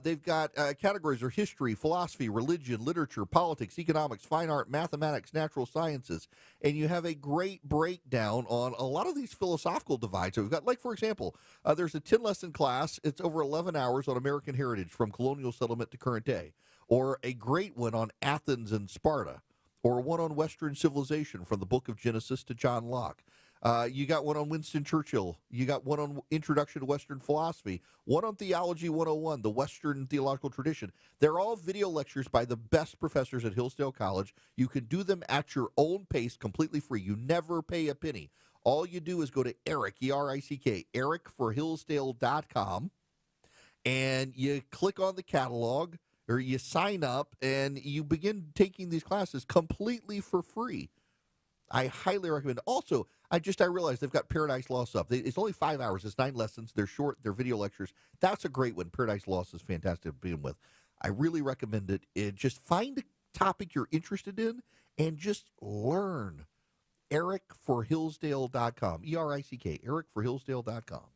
They've got categories are history, philosophy, religion, literature, politics, economics, fine art, mathematics, natural sciences, and you have a great breakdown on a lot of these philosophical divides. So we've got, like, for example, there's a 10-lesson class. It's over 11 hours on American heritage from colonial settlement to current day, or a great one on Athens and Sparta, or one on Western civilization from the book of Genesis to John Locke. You got one on Winston Churchill. You got one on Introduction to Western Philosophy, one on Theology 101, the Western theological tradition. They're all video lectures by the best professors at Hillsdale College. You can do them at your own pace, completely free. You never pay a penny. All you do is go to Eric, E-R-I-C-K, ericforhillsdale.com, and you click on the catalog, or you sign up, and you begin taking these classes completely for free. I highly recommend. Also, I realized they've got Paradise Lost up. It's only 5 hours. It's 9 lessons. They're short. They're video lectures. That's a great one. Paradise Lost is fantastic to begin with. I really recommend it. Just find a topic you're interested in and just learn. EricForHillsdale.com. E-R-I-C-K. EricForHillsdale.com.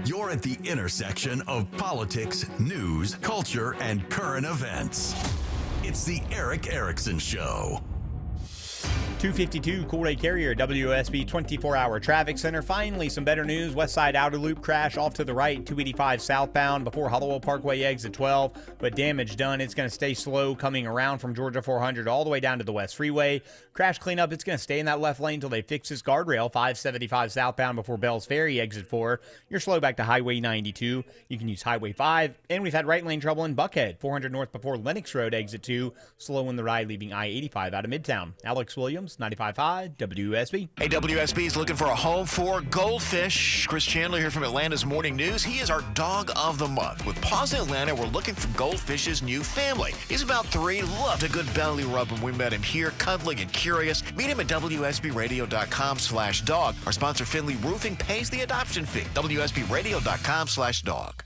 You're at the intersection of politics, news, culture, and current events. It's the Eric Erickson Show. 252 Cool Ray Carrier, WSB 24-hour traffic center. Finally, some better news. West Side Outer Loop crash off to the right, 285 southbound before Hollowell Parkway exit 12, but damage done. It's going to stay slow coming around from Georgia 400 all the way down to the West Freeway. Crash cleanup, it's going to stay in that left lane until they fix this guardrail, 575 southbound before Bells Ferry exit 4. You're slow back to Highway 92. You can use Highway 5, and we've had right lane trouble in Buckhead, 400 north before Lennox Road exit 2, slow in the ride leaving I-85 out of Midtown. Alex Williams, 95.5 WSB. Hey, WSB is looking for a home for goldfish. Chris Chandler here from Atlanta's Morning News. He is our dog of the month. With Paws Atlanta, we're looking for Goldfish's new family. He's about 3, loved a good belly rub when we met him here, cuddling and curious. Meet him at WSBradio.com/dog. Our sponsor, Finley Roofing, pays the adoption fee. WSBradio.com/dog.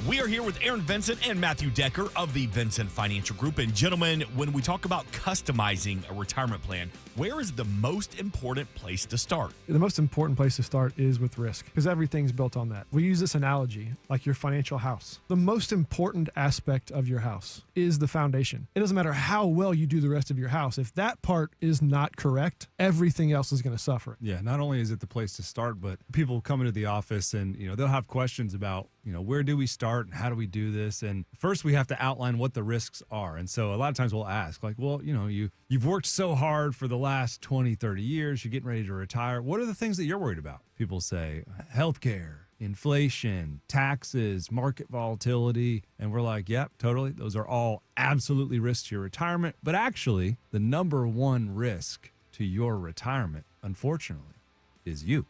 We are here with Aaron Vincent and Matthew Decker of the Vincent Financial Group. And gentlemen, when we talk about customizing a retirement plan, where is the most important place to start? The most important place to start is with risk, because everything's built on that. We use this analogy like your financial house. The most important aspect of your house is the foundation. It doesn't matter how well you do the rest of your house. If that part is not correct, everything else is going to suffer. Yeah, not only is it the place to start, but people come into the office and, they'll have questions about, where do we start and how do we do this? And first we have to outline what the risks are. And so a lot of times we'll ask, like, well, you've worked so hard for the last 20, 30 years, you're getting ready to retire. What are the things that you're worried about? People say healthcare, inflation, taxes, market volatility. And we're like, yep, totally. Those are all absolutely risks to your retirement. But actually, the number one risk to your retirement, unfortunately, is you.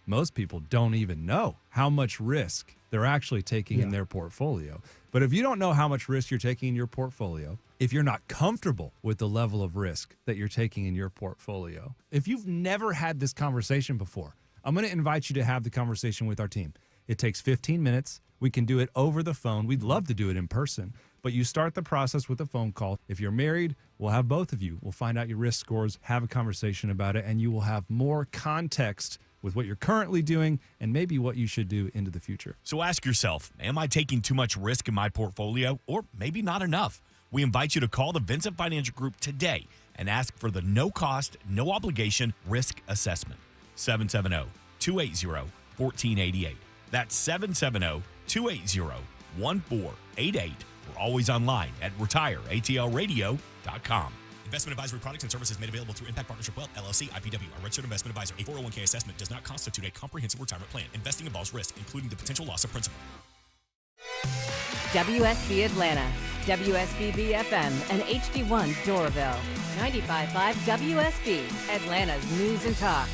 Most people don't even know how much risk they're actually taking in their portfolio. But if you don't know how much risk you're taking in your portfolio, if you're not comfortable with the level of risk that you're taking in your portfolio, if you've never had this conversation before, I'm going to invite you to have the conversation with our team. It takes 15 minutes. We can do it over the phone. We'd love to do it in person, but you start the process with a phone call. If you're married, we'll have both of you. We'll find out your risk scores, have a conversation about it, and you will have more context with what you're currently doing and maybe what you should do into the future. So ask yourself, am I taking too much risk in my portfolio or maybe not enough? We invite you to call the Vincent Financial Group today and ask for the no-cost, no-obligation risk assessment. 770-280-1488. That's 770-280-1488. We're always online at retireatlradio.com. Investment advisory products and services made available through Impact Partnership Wealth, LLC, IPW, a registered investment advisor. A 401k assessment does not constitute a comprehensive retirement plan. Investing involves risk, including the potential loss of principal. WSB Atlanta, WSB BFM, and HD1 Doraville. 95.5 WSB, Atlanta's News and Talk.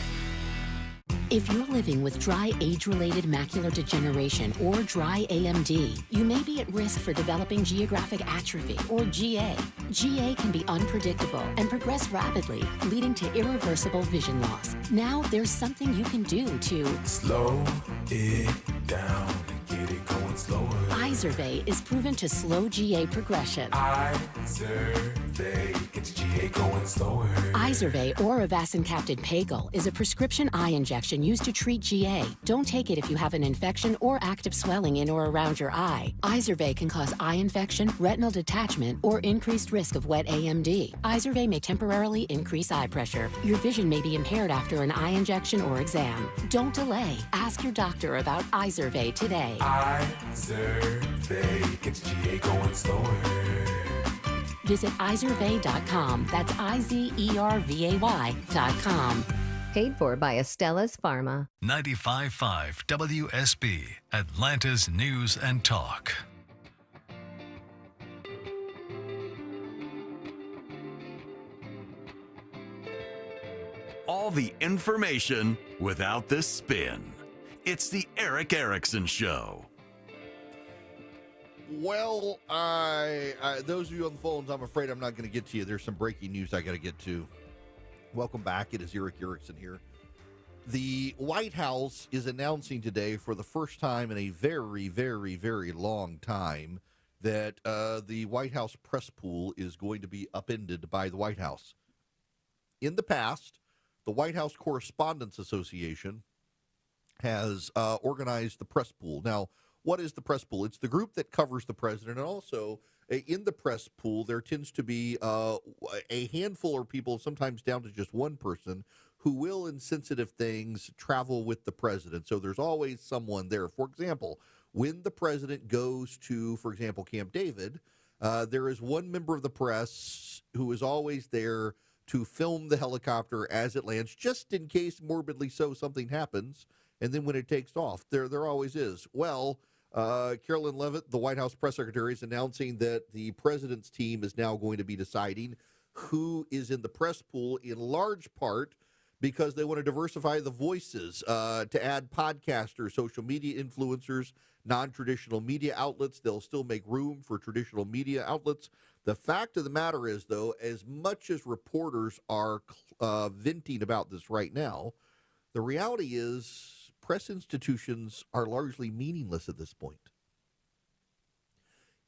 If you're living with dry age-related macular degeneration or dry AMD, you may be at risk for developing geographic atrophy or GA. GA can be unpredictable and progress rapidly, leading to irreversible vision loss. Now there's something you can do to slow it down and get it going slower. Izervay is proven to slow GA progression. Izervay gets GA going slower. Izervay or avacincaptad pagel is a prescription eye injection used to treat GA. Don't take it if you have an infection or active swelling in or around your eye. Izervay can cause eye infection, retinal detachment, or increased risk of wet AMD. Izervay may temporarily increase eye pressure. Your vision may be impaired after an eye injection or exam. Don't delay. Ask your doctor about Izervay today. Izervay gets GA going slower. Visit Izervay.com. That's IZERVAY.com. Paid for by Astellas Pharma. 95.5 WSB, Atlanta's News and Talk. All the information without the spin. It's the Eric Erickson Show. Well, those of you on the phones, I'm afraid I'm not going to get to you. There's some breaking news I got to get to. Welcome back. It is Eric Erickson here. The White House is announcing today for the first time in a very, very, very long time that the White House press pool is going to be upended by the White House. In the past, the White House Correspondents Association has organized the press pool. Now, what is the press pool? It's the group that covers the president, and also in the press pool, there tends to be a handful of people, sometimes down to just one person, who will, in sensitive things, travel with the president. So there's always someone there. For example, when the president goes to, for example, Camp David, there is one member of the press who is always there to film the helicopter as it lands, just in case, morbidly so, something happens. And then when it takes off, there always is. Well, Carolyn Leavitt, the White House press secretary, is announcing that the president's team is now going to be deciding who is in the press pool, in large part because they want to diversify the voices, to add podcasters, social media influencers, non-traditional media outlets. They'll still make room for traditional media outlets. The fact of the matter is, though, as much as reporters are venting about this right now, the reality is press institutions are largely meaningless at this point.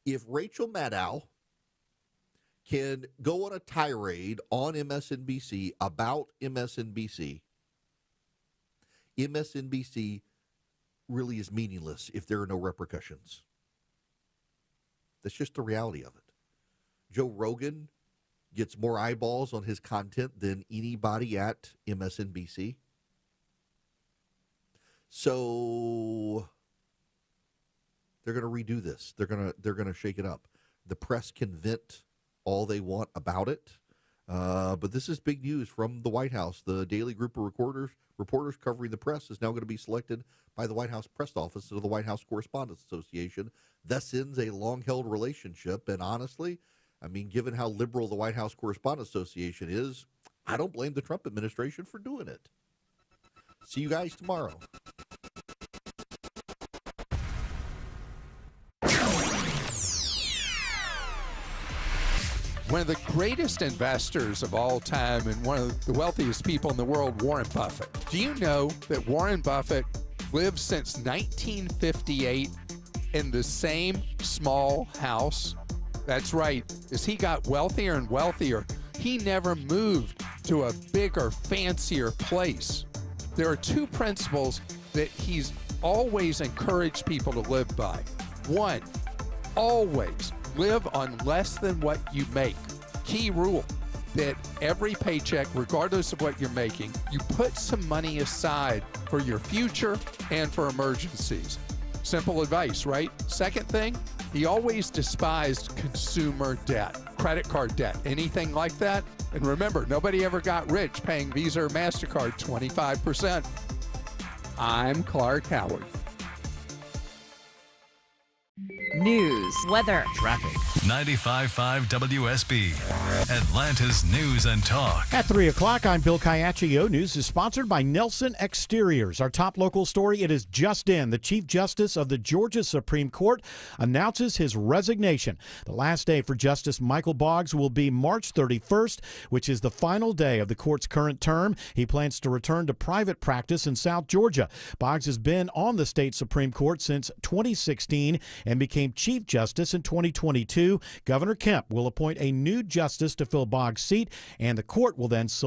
If Rachel Maddow can go on a tirade on MSNBC about MSNBC, MSNBC really is meaningless if there are no repercussions. That's just the reality of it. Joe Rogan gets more eyeballs on his content than anybody at MSNBC. So they're going to redo this. They're going to shake it up. The press can vent all they want about it, but this is big news from the White House. The daily group of reporters covering the press is now going to be selected by the White House press office of the White House Correspondents Association. Thus ends a long-held relationship, and honestly, I mean, given how liberal the White House Correspondents Association is, I don't blame the Trump administration for doing it. See you guys tomorrow. One of the greatest investors of all time and one of the wealthiest people in the world, Warren Buffett. Do you know that Warren Buffett lived since 1958 in the same small house? That's right. As he got wealthier and wealthier, he never moved to a bigger, fancier place. There are two principles that he's always encouraged people to live by. One, always live on less than what you make. Key rule, that every paycheck, regardless of what you're making, you put some money aside for your future and for emergencies. Simple advice, right? Second thing, he always despised consumer debt, credit card debt, anything like that. And remember, nobody ever got rich paying Visa or MasterCard 25%. I'm Clark Howard. News news, weather, traffic. 95.5 WSB, Atlanta's News and Talk. At 3 o'clock, I'm Bill Caiaccio. News is sponsored by Nelson Exteriors. Our top local story, it is just in. The Chief Justice of the Georgia Supreme Court announces his resignation. The last day for Justice Michael Boggs will be March 31st, which is the final day of the court's current term. He plans to return to private practice in South Georgia. Boggs has been on the state Supreme Court since 2016 and became Chief Justice in 2022. Governor Kemp will appoint a new justice to fill Boggs' seat, and the court will then select